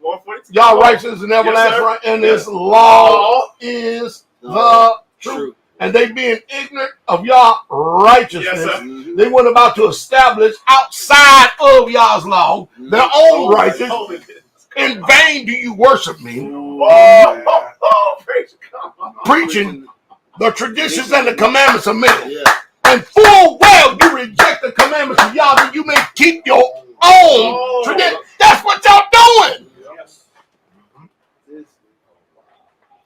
142. Y'all righteousness and everlasting sir. right, and this law is the truth. True. And they being ignorant of Yah's righteousness, Yes, sir. Mhm. they went about to establish outside of Yah's law their own righteousness. Holiness. In vain do you worship me, Oh, praise God. preaching the traditions and the commandments of men. Yeah. And full well you reject the commandments of Yah, that you may keep your own tradition. That's what y'all doing.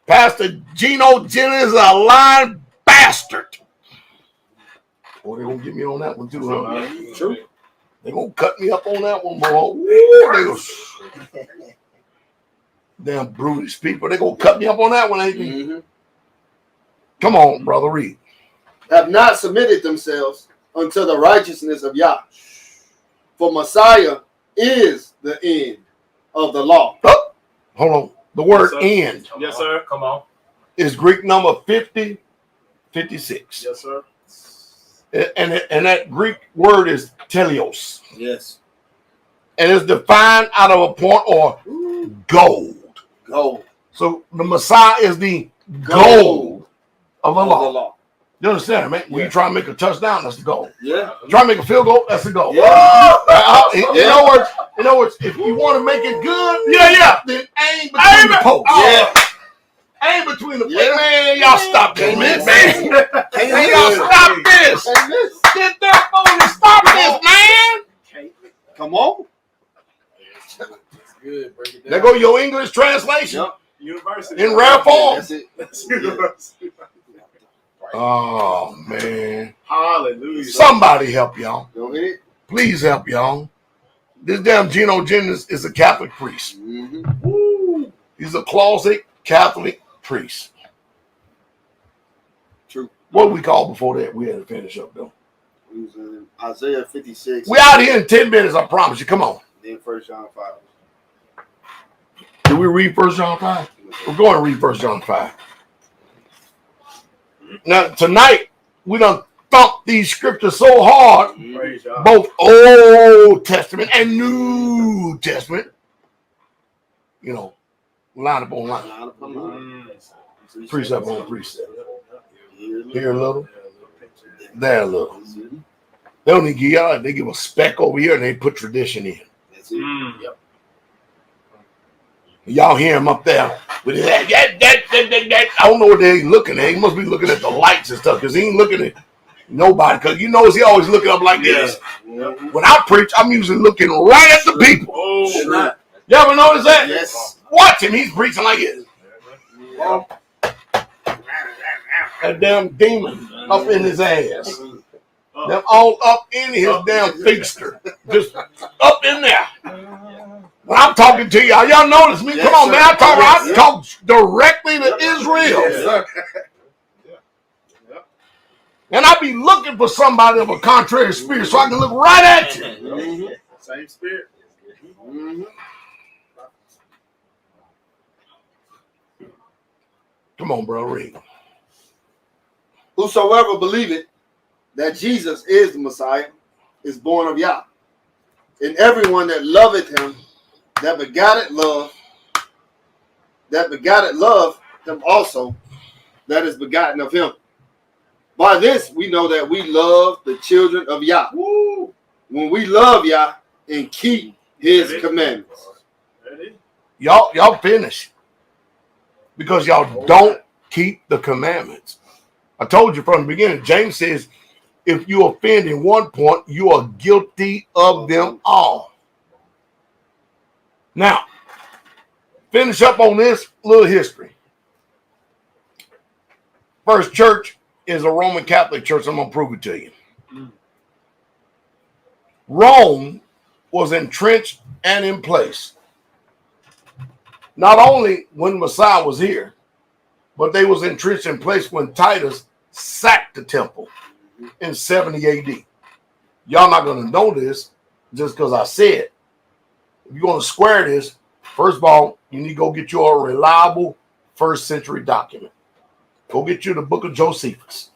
Pastor Gino Jennings is a lying bastard. Oh, they're going to get me on that one too, huh? True. They're going to cut me up on that one, boy. Ooh, damn brutish people. They're going to cut me up on that one, ain't they? Mm-hmm. Come on, brother, read. Have not submitted themselves unto the righteousness of Yah. For Messiah is the end of the law. Oh, hold on. The word Yes, sir. end Yes, sir. Come on. is Greek number 5056. Yes, sir. And that Greek word is teleos. Yes. And it's defined out of a point or gold. Gold. So the Messiah is the gold of the law. You understand, man? When you try to make a touchdown, that's the goal. Yeah. Try to make a field goal, that's the goal. Yeah. In other words, if you want to make it good, then aim between the posts. Yeah. Aim between the posts. Man, y'all stop this, man. Y'all Stop this. Get that phone and stop this, man. Come on. Good. Break it down. There go your English translation. Yep. University. In rare form. That's it. That's university. Oh, man. Hallelujah. Somebody help y'all. Go ahead. Please help y'all. This damn Gino Jennings is a Catholic priest. Mm-hmm. He's a closet Catholic priest. True. What we called before that, we had to finish up, though. He was in Isaiah 56. We out here in 10 minutes, I promise you. Come on. Then 1 John 5. Did we read 1 John 5? We're going to read 1 John 5. Now, tonight, we done thumped these scriptures so hard, Praise God. both Old Testament and New Testament, you know, line upon line, Line upon line. precept on precept. Here, Here a little, there a little. They don't even give y'all, they give a speck over here and they put tradition in. That's it. Yep. Y'all hear him up there with that. I don't know what they're looking at. He must be looking at the lights and stuff because he ain't looking at nobody. Because you know he always looking up like this. When I preach, I'm usually looking right at the people. Oh, Sure. You ever notice that? Yes. Watch him. He's preaching like this. Yeah. That damn demon up in his ass. Them all up in his damn feaster. Just up in there. When I'm talking to y'all notice me. Yes, Come on, sir. man. I Yes, talk directly to Israel. Yes, sir. And I be looking for somebody of a contrary spirit so I can look right at you. Mm-hmm. same spirit. Mm-hmm. Come on, bro. Read. Whosoever believeth that Jesus is the Messiah is born of Yah. And everyone that loveth him, that begotteth love him also, that is begotten of him. By this we know that we love the children of Yah. Woo. When we love Yah and keep his commandments. There it is. Y'all finish. Because y'all don't keep the commandments. I told you from the beginning, James says, if you offend in one point, you are guilty of them all. Now, finish up on this little history. First church is a Roman Catholic church. I'm going to prove it to you. Rome was entrenched and in place. Not only when Messiah was here, but they was entrenched in place when Titus sacked the temple in 70 AD. Y'all not going to know this just because I said. If you're going to square this, first of all, you need to go get you a reliable first century document. Go get you the book of Josephus.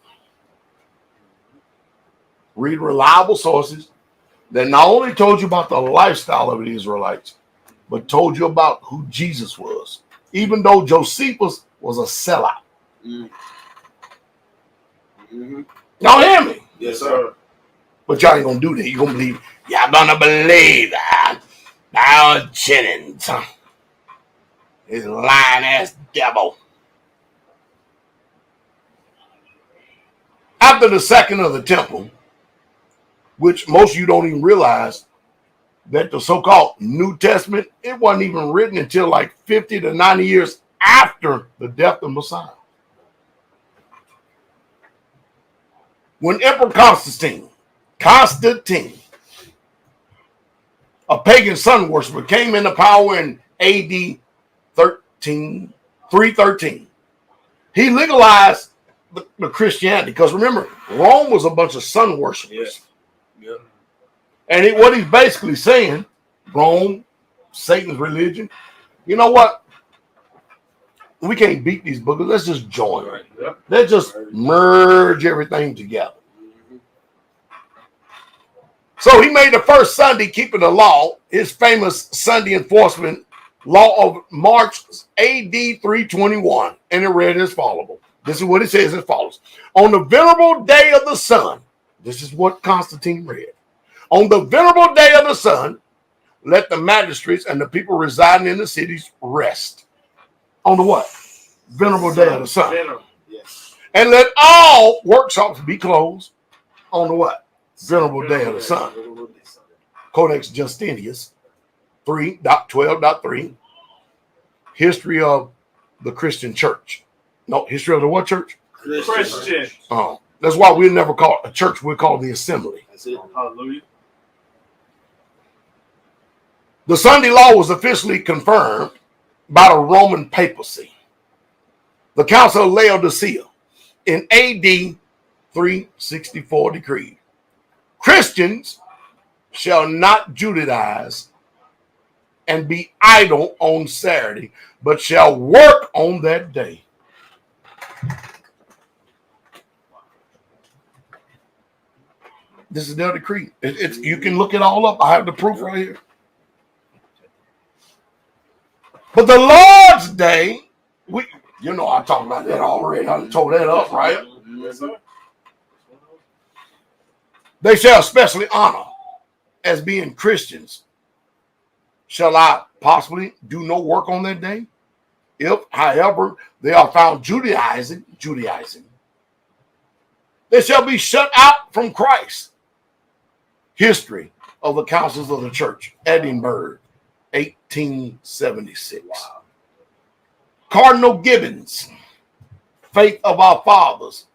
Read reliable sources that not only told you about the lifestyle of the Israelites, but told you about who Jesus was, even though Josephus was a sellout. Mm-hmm. Y'all hear me? Yes, sir. But y'all ain't gonna do that. You're gonna believe. Y'all gonna believe that. Dowell Jennings, his lying ass devil. After the sacking of the temple, which most of you don't even realize, that the so-called New Testament, it wasn't even written until like 50 to 90 years after the death of Messiah. When Emperor Constantine, a pagan sun worshiper, came into power in AD 313, he legalized the Christianity. Because remember, Rome was a bunch of sun worshipers. Yeah. And what he's basically saying, Rome, Satan's religion, you know what? We can't beat these boogers. Let's just join. Right. Yep. Let's just merge everything together. So he made the first Sunday keeping the law, his famous Sunday enforcement law of March AD 321. And it read as follows. This is what it says as follows. On the venerable day of the sun, this is what Constantine read. On the venerable day of the sun, let the magistrates and the people residing in the cities rest. On the what? Venerable day of the sun. Yes. And let all workshops be closed on the what? Venerable day of the sun. Codex Justinius 3.12.3. History of the Christian church. No, history of the what church? Christian. Oh, that's why we never call it a church. We call it the assembly. That's it. Hallelujah. The Sunday law was officially confirmed by the Roman papacy. The Council of Laodicea in AD 364 decreed, Christians shall not Judaize and be idle on Saturday, but shall work on that day. This is their decree. It's you can look it all up. I have the proof right here. But the Lord's Day, I talked about that already. I told that up, right? Yes, sir. They shall especially honor as being Christians. Shall I possibly do no work on that day? If, however, they are found Judaizing, they shall be shut out from Christ. History of the Councils of the Church, Edinburgh, 1876. Wow. Cardinal Gibbons, Faith of Our Fathers,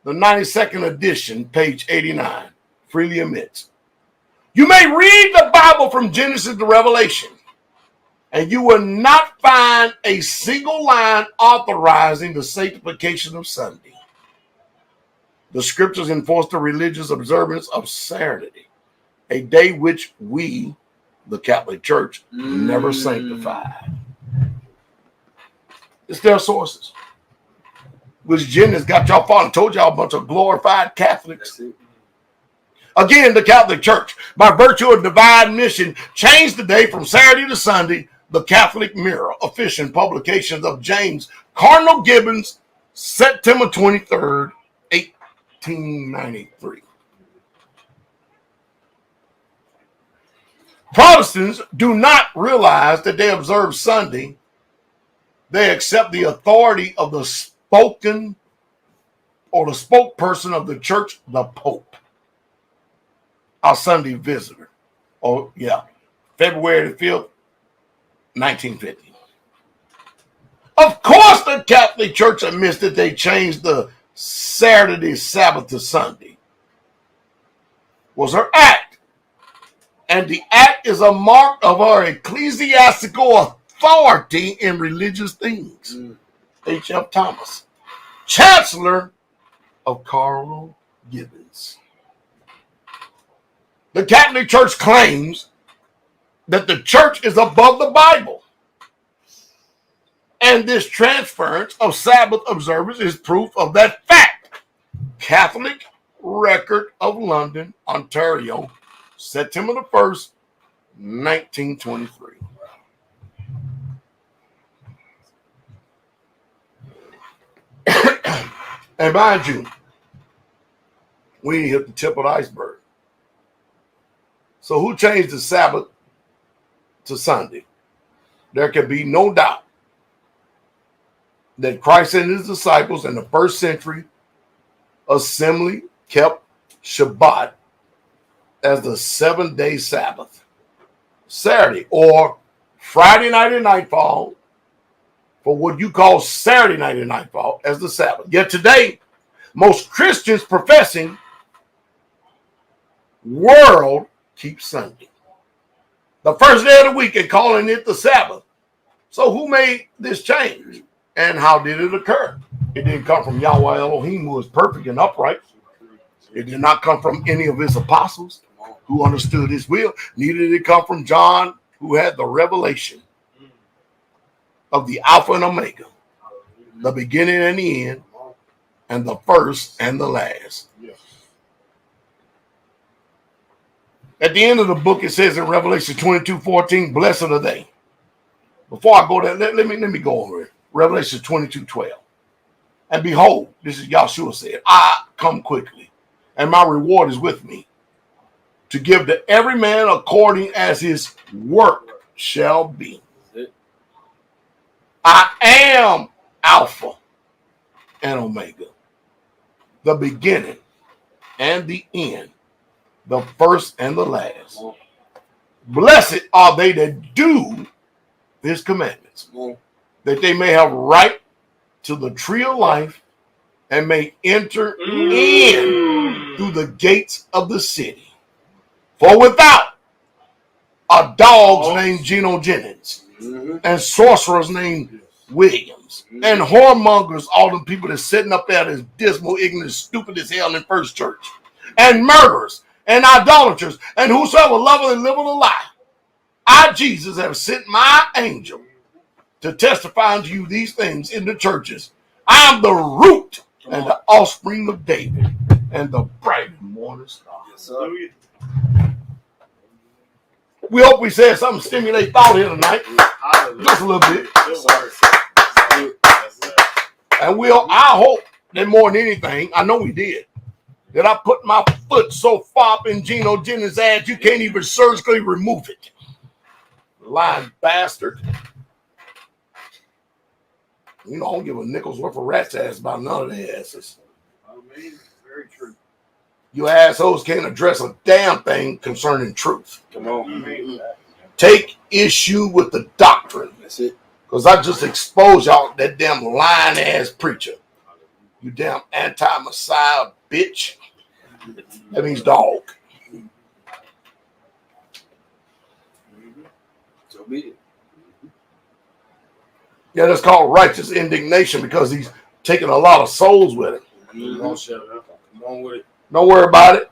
the 92nd edition, page 89, freely admits. You may read the Bible from Genesis to Revelation, and you will not find a single line authorizing the sanctification of Sunday. The scriptures enforce the religious observance of Saturday, a day which we, the Catholic Church, never sanctified. It's their sources. Which Jennings got y'all falling, told y'all a bunch of glorified Catholics. Again, the Catholic Church, by virtue of divine mission, changed the day from Saturday to Sunday. The Catholic Mirror, official publications of James Cardinal Gibbons, September 23rd, 1893. Protestants do not realize that they observe Sunday. They accept the authority of the spoken or the spokesperson of the church, the Pope, our Sunday visitor. February the 5th, 1950. Of course, the Catholic Church admits that they changed the Saturday Sabbath to Sunday. Was her act. And the act is a mark of her ecclesiastical authority in religious things. H.F. Thomas, Chancellor of Cardinal Gibbons. The Catholic Church claims that the church is above the Bible. And this transference of Sabbath observance is proof of that fact. Catholic Record of London, Ontario, September the 1st, 1923. And mind you, we hit the tip of the iceberg. So who changed the Sabbath to Sunday? There can be no doubt that Christ and his disciples in the first century assembly kept Shabbat as the 7-day Sabbath. Saturday or Friday night at nightfall for what you call Saturday night at nightfall as the Sabbath. Yet today, most Christians professing world keep Sunday, the first day of the week, and calling it the Sabbath. So who made this change? And how did it occur? It didn't come from Yahweh Elohim, who is perfect and upright. It did not come from any of his apostles who understood his will. Neither did it come from John, who had the revelation of the Alpha and Omega, the beginning and the end, and the first and the last. At the end of the book, it says in Revelation 22:14, blessed are they. Before I go there, let me go over it. Revelation 22:12. And behold, this is Yahshua said, I come quickly, and my reward is with me, to give to every man according as his work shall be. I am Alpha and Omega, the beginning and the end, the first and the last. Blessed are they that do his commandments, that they may have right to the tree of life and may enter in through the gates of the city. For without are dogs named Gino Jennings, and sorcerers named Williams, and whoremongers, all the people that's sitting up there that's dismal, ignorant, stupid as hell in First Church, and murderers, and idolaters, and whosoever loveth and liveth a lie. I, Jesus, have sent my angel to testify unto you these things in the churches. I am the root and the offspring of David, and the bright morning star. Yes, sir. We hope we said something to stimulate thought here tonight. Just a little bit. And I hope that more than anything, I know we did, that I put my foot so far up in Gino Jennings' ass you can't even surgically remove it. Lying bastard. You know, I don't give a nickel's worth of rat's ass about none of their asses. Very true. You assholes can't address a damn thing concerning truth. Come on. Take issue with the doctrine. That's it. Because I just exposed y'all that damn lying ass preacher. You damn anti-Messiah bitch. That means dog. So be it. Yeah, that's called righteous indignation because he's taking a lot of souls with him. Come on with it. Don't worry about it.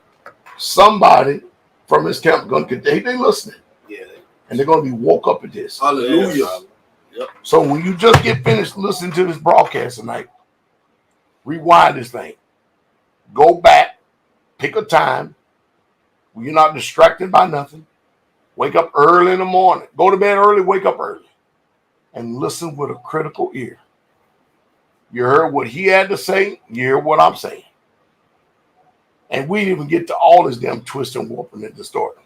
Somebody from his camp going to they listening. Yeah. And they're going to be woke up at this. Hallelujah. Yep. So when you just get finished listening to this broadcast tonight, rewind this thing. Go back, pick a time when you're not distracted by nothing. Wake up early in the morning. Go to bed early, wake up early. And listen with a critical ear. You heard what he had to say, you hear what I'm saying. And we didn't even get to all this damn twist and warping in the story.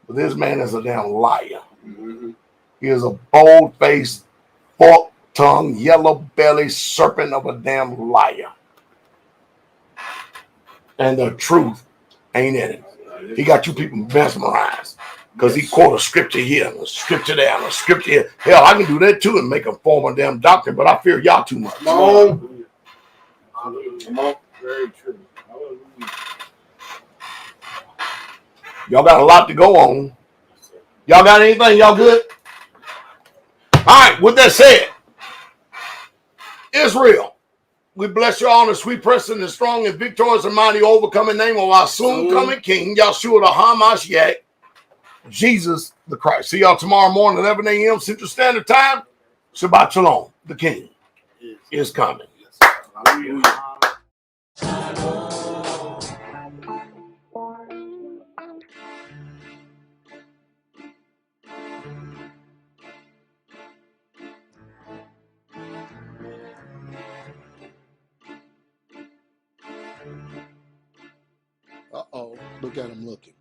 But this man is a damn liar. Mm-hmm. He is a bold-faced, forked-tongued, yellow-bellied serpent of a damn liar. And the truth ain't in it. He got you people mesmerized because he quote a scripture here and a scripture there and a scripture here. Hell, I can do that too and make a form of damn doctrine, but I fear y'all too much. Come on. Come on. Very true. Y'all got a lot to go on. Y'all got anything? Y'all good? All right, with that said, Israel, we bless you all in the sweet, precious, and strong and victorious and mighty overcoming name of our soon coming King, Yahshua the HaMashiach, Jesus the Christ. See y'all tomorrow morning, 11 a.m. Central Standard Time. Shabbat Shalom. The King is coming. Hallelujah. Uh-oh, look at him looking.